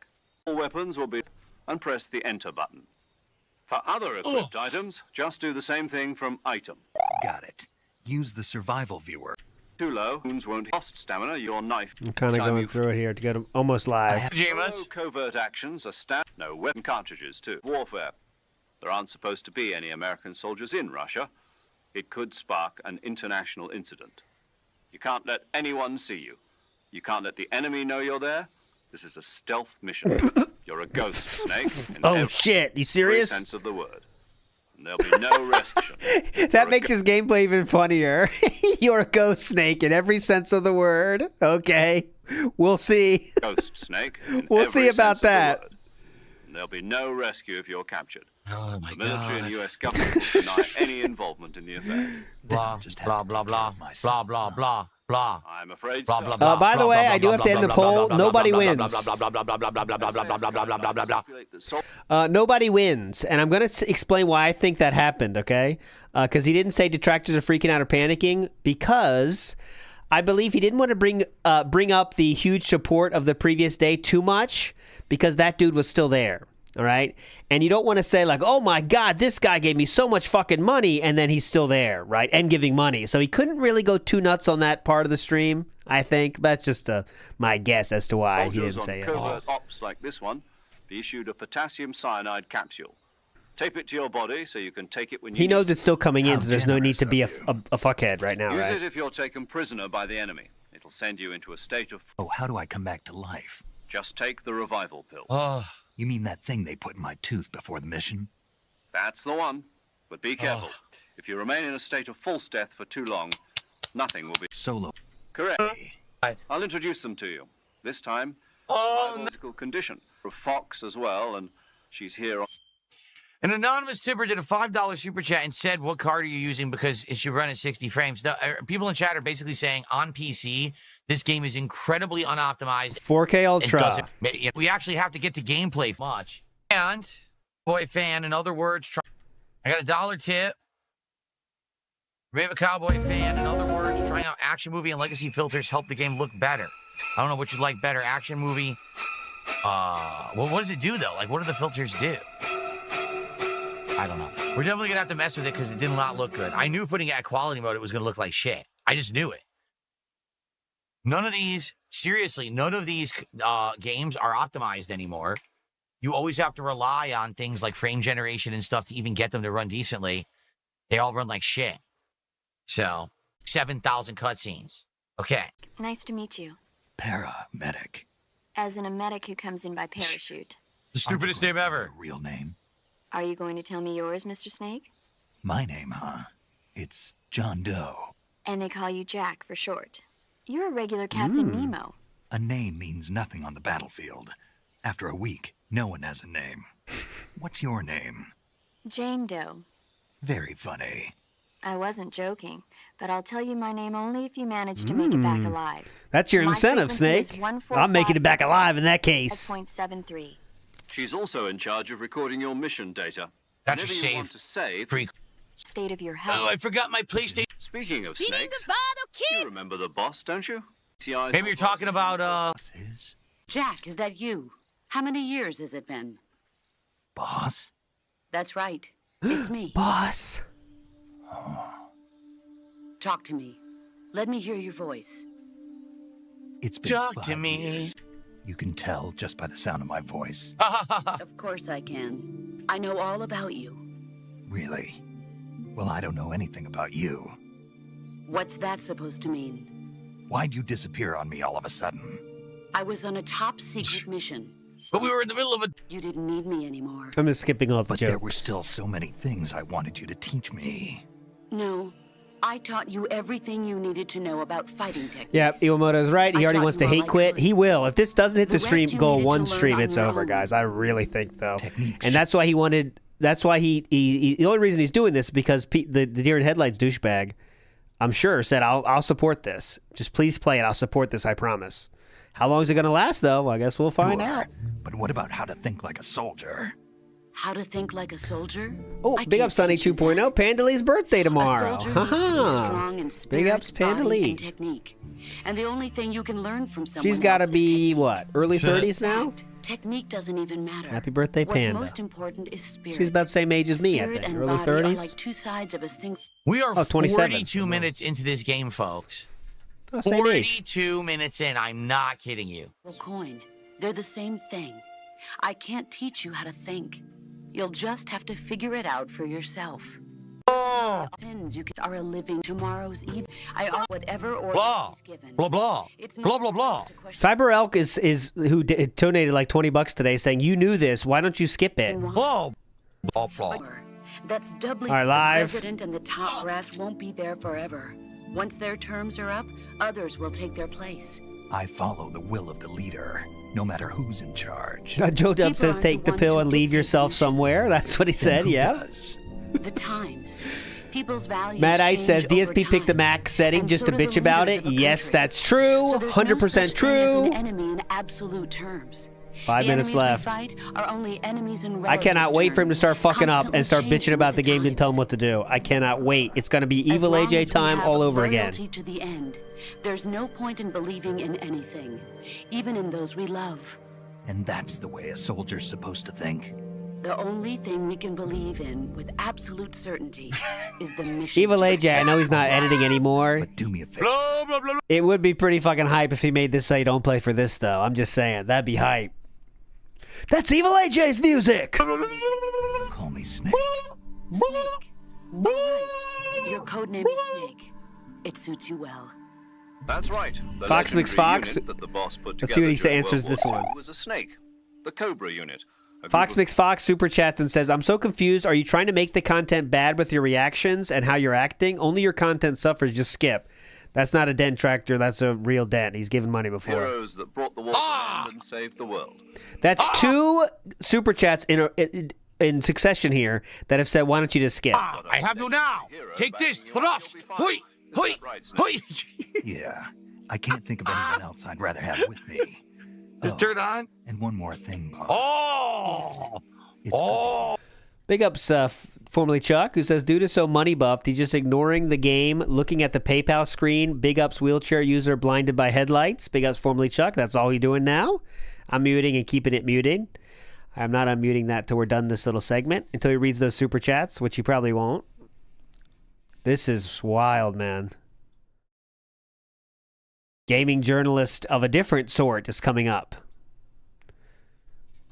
All weapons will be... and press the enter button. For other equipped items, just do the same thing from item. Got it. Use the survival viewer. Too low, wounds won't cost stamina, your knife... I'm kind of going through it here to get them almost live. No covert actions are no weapon cartridges too. Warfare. There aren't supposed to be any American soldiers in Russia. It could spark an international incident. You can't let anyone see you. You can't let the enemy know you're there. This is a stealth mission. You're a ghost, Snake. In Oh every shit! You serious? sense of the word. And there'll be no rescue. That makes his gameplay even funnier. You're a ghost snake in every sense of the word. Okay, we'll see. Ghost Snake. In We'll every see about sense of the that. word. And there'll be no rescue if you're captured. Oh, my The military and God. U.S. government will deny any involvement in the affair. Blah, blah, blah, blah, blah, blah, blah, blah. I'm afraid Blah, so. blah, blah. By the way, I do have to end the poll. Nobody wins. Nobody wins, and I'm going to explain why I think that happened, okay? Because he didn't say detractors are freaking out or panicking, because I believe he didn't want to bring up the huge support of the previous day too much, because that dude was still there, all right? And you don't want to say, like, oh my God, this guy gave me so much fucking money, and then he's still there, right? And giving money. So he couldn't really go too nuts on that part of the stream. I think that's just my guess as to why he Soldiers didn't on say it. covert ops like this one be issued a potassium cyanide capsule. Tape it to your body so you can take it when you He knows need it's still coming in, How so there's no need generous to be a of fuckhead right now, Use right? it if you're taken prisoner by the enemy. It'll send you into a state of... Oh, how do I come back to life? Just take the revival pill. You mean that thing they put in my tooth before the mission? That's the one. But be careful. If you remain in a state of false death for too long, nothing will be... Solo. Correct. I'll introduce them to you. This time, physical condition. For Fox as well, and she's here on... An anonymous tipper did a $5 super chat and said, what card are you using because it should run at 60 frames. No, people in chat are basically saying on PC, this game is incredibly unoptimized. 4K Ultra. We actually have to get to gameplay much. And, boy fan, in other words, I got a $1 tip. Brave a Cowboy fan, in other words, trying out action movie and legacy filters help the game look better. I don't know what you'd like better, action movie. Well, what does it do, though? Like, what do the filters do? I don't know. We're definitely going to have to mess with it because it did not look good. I knew putting it at quality mode, it was going to look like shit. I just knew it. None of these, seriously, none of these games are optimized anymore. You always have to rely on things like frame generation and stuff to even get them to run decently. They all run like shit. So, 7,000 cutscenes. Okay. Nice to meet you. Paramedic. As in a medic who comes in by parachute. The stupidest name ever. Real name? Are you going to tell me yours, Mr. Snake? My name, huh? It's John Doe. And they call you Jack for short. You're a regular Captain Nemo. A name means nothing on the battlefield. After a week, no one has a name. What's your name? Jane Doe. Very funny. I wasn't joking, but I'll tell you my name only if you manage to make it back alive. That's your My incentive, frequency Snake. is 145 I'm making it back alive in that case. 0.73. She's also in charge of recording your mission data. That's Whenever your you save. want to save... Free. State of your health. Oh, I forgot my PlayStation. Speaking of Speeding snakes, the bottle you remember the boss, don't you? Maybe you're talking about, Boss? Jack, is that you? How many years has it been? Boss? That's right. It's me. Boss. Talk to me. Let me hear your voice. It's been Talk 5 to me. years. You can tell just by the sound of my voice. Of course I can. I know all about you. Really? Well, I don't know anything about you. What's that supposed to mean? Why'd you disappear on me all of a sudden? I was on a top secret mission. But we were in the middle of a... You didn't need me anymore. I'm just skipping all the But jokes. there were still so many things I wanted you to teach me. No. I taught you everything you needed to know about fighting techniques. Yeah, Iwamoto's right. He I already taught wants to you all hate I quit. could. He will. If this doesn't hit the The rest stream you goal needed to one learn stream, on it's your over, own. guys. I really think, though. Techniques. And that's why he wanted... That's why he the only reason he's doing this is because the deer in headlights douchebag, I'm sure, said, I'll support this. Just please play it. I'll support this, I promise. How long is it going to last, though? I guess we'll find Sure. out. But what about how to think like a soldier? How to think like a soldier? Oh, I big can't up Sunny teach you 2.0. that. Pandalee's birthday tomorrow. A soldier needs to be Haha. strong in spirit, Big ups, body, Pandalee. and technique. And the only thing you can learn from someone She's got to else is be, technique. what, early 30s now? Technique doesn't even matter. Happy birthday, What's Panda. most important is spirit. She's about the same age as me, I Spirit think. and Early body are 30s? like two sides of a single. We are 27. 42 minutes into this game, folks. Oh, same age. 42 minutes in. I'm not kidding you. Coin. They're the same thing. I can't teach you how to think. You'll just have to figure it out for yourself. Sins you are a living tomorrow's eve. I are whatever order Blah. is given. Blah, blah. It's Blah, not blah, blah. to question Cyber Elk is who donated like $20 today, saying you knew this. Why don't you skip it? why. Blah. Blah, blah. That's doubly. All right, the live. president and the top brass won't be there forever. Once their terms are up, others will take their place. I follow the will of the leader, no matter who's in charge. Joe Dub People says aren't take the the pill ones and who leave dictate yourself missions. somewhere. That's what he Then said, who yeah. does? The times. People's values Mad Ice change says over DSP picked the time, Mac setting and just so to do bitch the about leaders it. of a Yes, country. that's true. So there's no 100% such thing as true. an enemy in absolute terms. 5 The minutes enemies left. We fight are only enemies in I cannot relative wait for him to terms, start fucking up constantly and start changing bitching about with the game and tell him times. what to do. I cannot wait. It's going to be As evil long AJ as we time have all over again. loyalty to the end, there's no point in believing in anything, even in those we love. And that's the way a soldier's supposed to think. The only thing we can believe in with absolute certainty is the mission. Evil AJ, I know he's not editing anymore. But do me a favor. Blah, blah, blah, blah. It would be pretty fucking hype if he made this say don't play for this, though. I'm just saying. That'd be hype. That's Evil AJ's music! Call me Snake. Snake. You're right. Your code name is Snake. It suits you well. That's right. The Fox Mix legendary Fox. unit that the boss put Let's see what he together during answers World this War one. II was a snake. The Cobra unit. A Fox group of Mix Fox super chats and says, I'm so confused. Are you trying to make the content bad with your reactions and how you're acting? Only your content suffers. Just skip. That's not a dent tractor. That's a real dent. He's given money before. heroes that brought the war to an end and saved the world. That's two super chats in succession here that have said, why don't you just skip? I have you now. Take this, thrust. Hoi, hoi, hoi. Yeah, I can't think of anyone else I'd rather have with me. Just turn on. And one more thing, boss. Oh! It's Big ups, formerly Chuck, who says, dude is so money buffed, he's just ignoring the game, looking at the PayPal screen. Big ups, wheelchair user blinded by headlights. Big ups, formerly Chuck. That's all he's doing now. I'm muting and keeping it muted. I'm not unmuting that till we're done this little segment, until he reads those super chats, which he probably won't. This is wild, man. Gaming journalist of a different sort is coming up.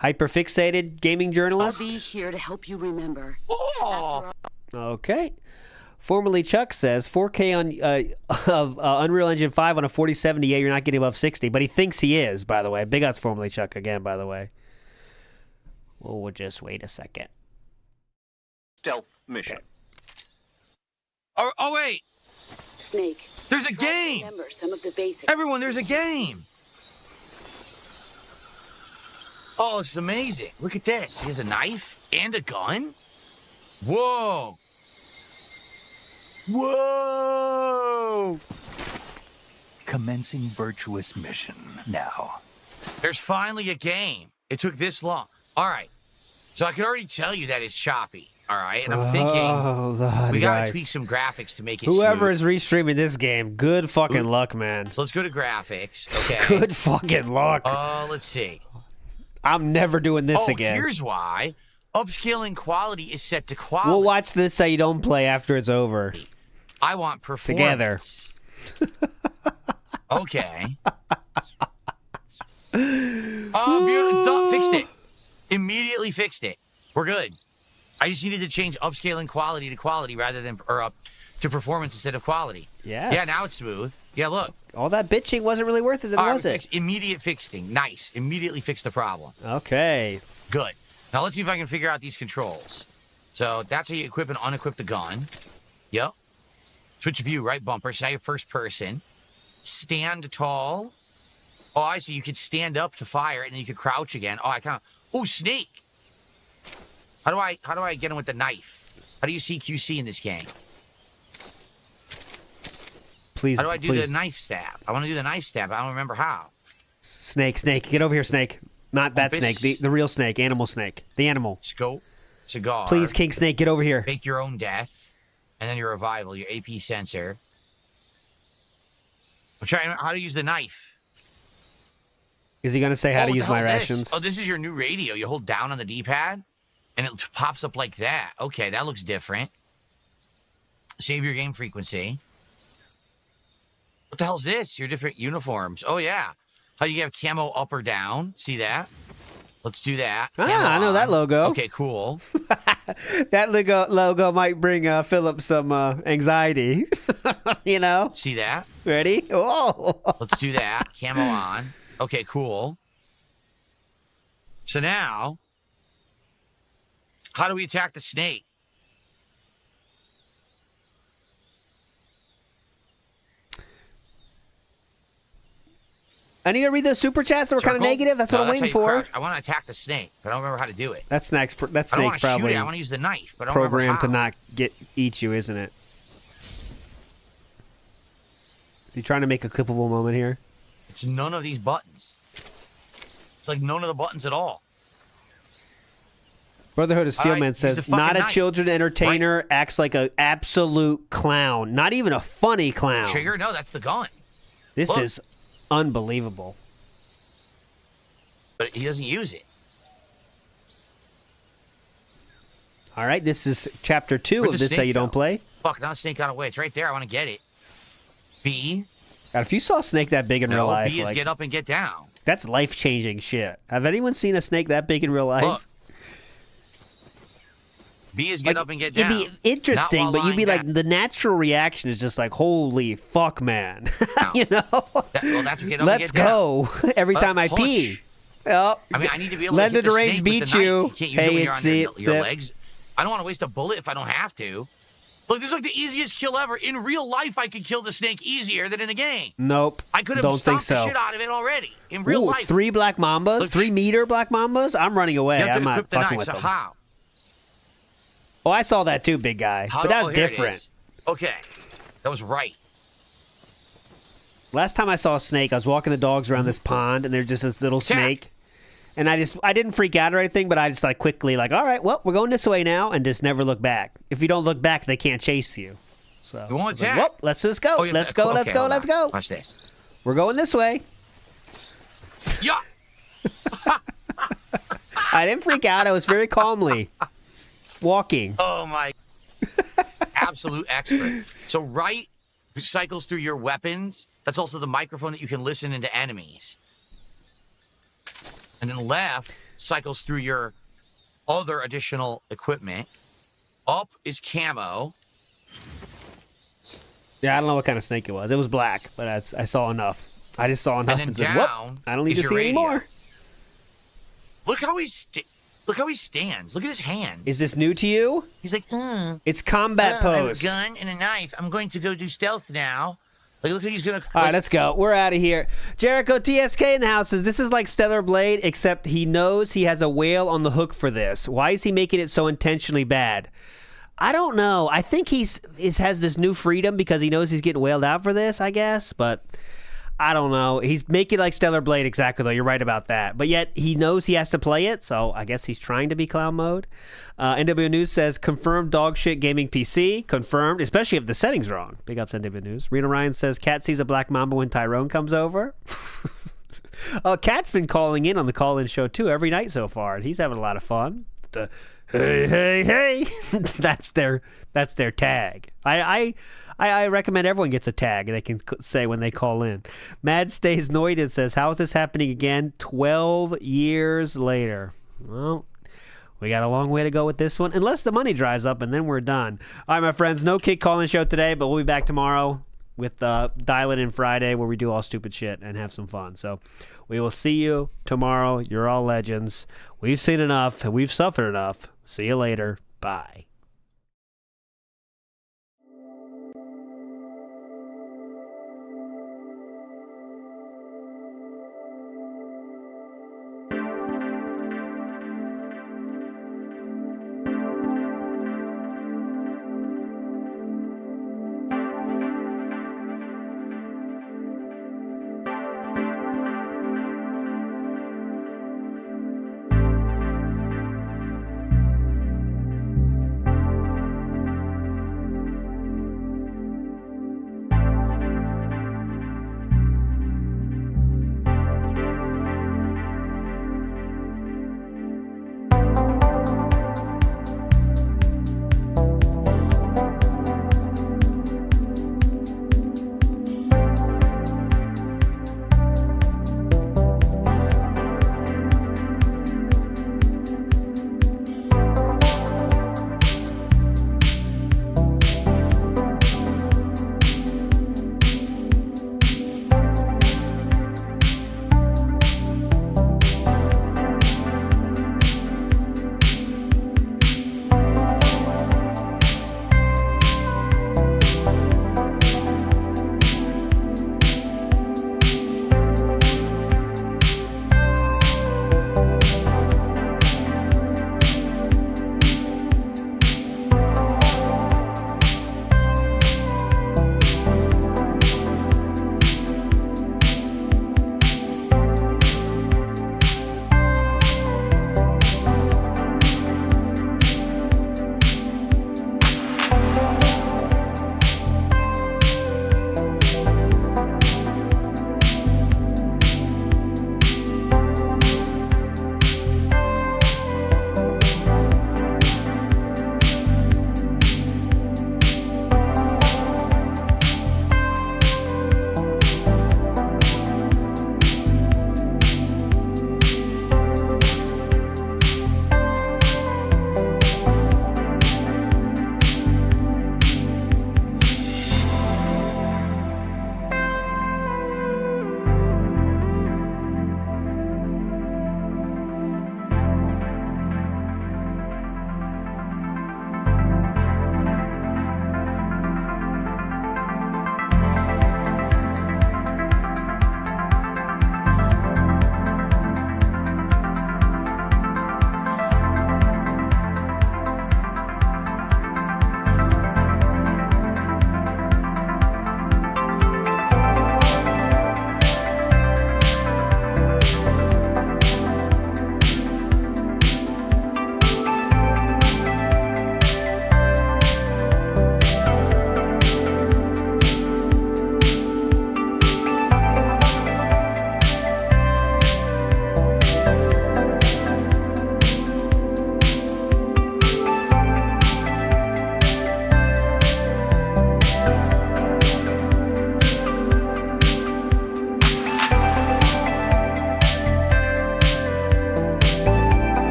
Hyperfixated gaming journalist. I'll be here to help you remember. Oh! Okay. Formerly Chuck says 4K on of Unreal Engine 5 on a 4070. Yeah, you're not getting above 60, but he thinks he is, by the way. Big ups, formerly Chuck, again, by the way. Well, we'll just wait a second. Stealth mission. Oh, wait. Snake. There's a try to game. Remember some of the basics. Everyone, there's a game. Oh, this is amazing. Look at this. He has a knife and a gun. Whoa. Whoa. commencing virtuous mission now. There's finally a game. It took this long. All right. So I can already tell you that it's choppy. All right. And I'm thinking we got to tweak some graphics to make it Whoever smooth. is restreaming this game, good fucking luck, man. So let's go to graphics. Okay. Good fucking luck. Let's see. I'm never doing this again. Here's why. Upscaling quality is set to quality. We'll watch this so you don't play after it's over. I want performance. Together. Okay. Beautiful. It's done. Fixed it. Immediately fixed it. We're good. I just needed to change upscaling quality to quality rather than to performance instead of quality. Yes. Yeah, now it's smooth. Yeah, look. All that bitching wasn't really worth it, then, was it? Immediate fixing. Nice. Immediately fix the problem. Okay. Good. Now let's see if I can figure out these controls. So that's how you equip and unequip the gun. Yep. Switch view, right bumper. So now you're first person. Stand tall. Oh, I see. You could stand up to fire, and then you could crouch again. Oh, I kind of. Oh, snake. How do I get him with the knife? How do you CQC in this game? Please. How do I do please. the knife stab? I want to do the knife stab. I don't remember how. Snake, get over here, Snake. Not that Compass. snake, the real snake, animal snake. The animal. Scope. Cigar. Please, King Snake, get over here. Fake your own death. And then your revival, your AP sensor. I'm trying how to use the knife. Is he going to say how to what use the my hell's this? rations? Oh, this is your new radio. You hold down on the D-pad, and it pops up like that. Okay, that looks different. Save your game frequency. What the hell's this? Your different uniforms. Oh, yeah. How you have camo up or down. See that? Let's do that. Camo I know that on. logo. Okay, cool. That logo might bring Philip some anxiety. You know? See that? Ready? Oh. Let's do that. Camo on. Okay, cool. So now, how do we attack the snake? I need to read those super chats that were kind of Circle? negative. That's what No, I'm waiting how you for. crouch. I want to attack the snake, but I don't remember how to do it. That snake's I don't want to shoot probably it. I want to use the knife, but I don't remember programmed to how. not eat you, isn't it? You trying to make a clippable moment here? It's none of these buttons. It's like none of the buttons at all. Brotherhood of Steelman use the says, fucking not a knife. children entertainer, acts like an absolute clown. Not even a funny clown. Trigger? No, that's the gun. This Look. is unbelievable. But he doesn't use it. All right, this is chapter 2 Where'd of the This How snake You Don't go? Play. Fuck, now the snake got away. It's right there. I want to get it. B. God, if you saw a snake that big in real life, B is like, get up and get down. that's life-changing shit. Have anyone seen a snake that big in real life? Look. B is get up and get down. It'd be interesting, Not while but you'd be lying like, down. the natural reaction is just like, holy fuck, man. You know? Well, that's what get up Let's and get go. Every Let's time I push. pee. Oh, I mean, I need to be able let to hit the the range snake beat with the knife. you. You can't use Hey, it when you're it's on your it. legs. I don't want to waste a bullet if I don't have to. Look, this is like the easiest kill ever. In real life, I could kill the snake easier than in the game. Nope. I could have Don't think stomped the so. shit out of it already. In real Ooh, life. 3 black mambas? Look, 3-meter black mambas? I'm running away. You have to I'm not equip the fucking knife. with So them. how? Oh, I saw that too, big guy. How But that was here it different. is. Okay. That was right. Last time I saw a snake, I was walking the dogs around this pond, and there's just this little Attack. snake. And I didn't freak out or anything, but I just like quickly like, all right, well, we're going this way now, and just never look back. If you don't look back, they can't chase you. So You won't I was like, attack. well, let's just go. Oh, you have Let's to- go. okay, Let's go. hold Let's on. go. Watch this. We're going this way. Yeah. I didn't freak out. I was very calmly walking. Oh my. Absolute expert. So right cycles through your weapons. That's also the microphone that you can listen into enemies. And then left cycles through your other additional equipment. Up is camo. Yeah, I don't know what kind of snake it was. It was black, but I saw enough. I just saw enough then and said, "Whoop, down I don't need is to your see radio. anymore." Look how he stands. Look at his hands. Is this new to you? He's like, It's combat I have a pose. gun and a knife. I'm going to go do stealth now. Like, look, he's gonna. All right, let's go. We're out of here. Jericho TSK in the house says this is like Stellar Blade, except he knows he has a whale on the hook for this. Why is he making it so intentionally bad? I don't know. I think he has this new freedom because he knows he's getting whaled out for this, I guess. But I don't know. He's making like Stellar Blade exactly, though. You're right about that. But yet he knows he has to play it, so I guess he's trying to be clown mode. NW News says, confirmed dog shit gaming PC. Confirmed, especially if the setting's wrong. Big ups, NW News. Rena Ryan says, Cat sees a black mamba when Tyrone comes over. Cat's been calling in on the call-in show, too, every night so far, and he's having a lot of fun. Hey, hey, hey. that's their tag. I recommend everyone gets a tag they can say when they call in. Mad Stays Noid and says, how is this happening again 12 years later? Well, we got a long way to go with this one, unless the money dries up, and then we're done. All right, my friends, no kick call-in show today, but we'll be back tomorrow with Dial It In Friday, where we do all stupid shit and have some fun. So we will see you tomorrow. You're all legends. We've seen enough, and we've suffered enough. See you later. Bye.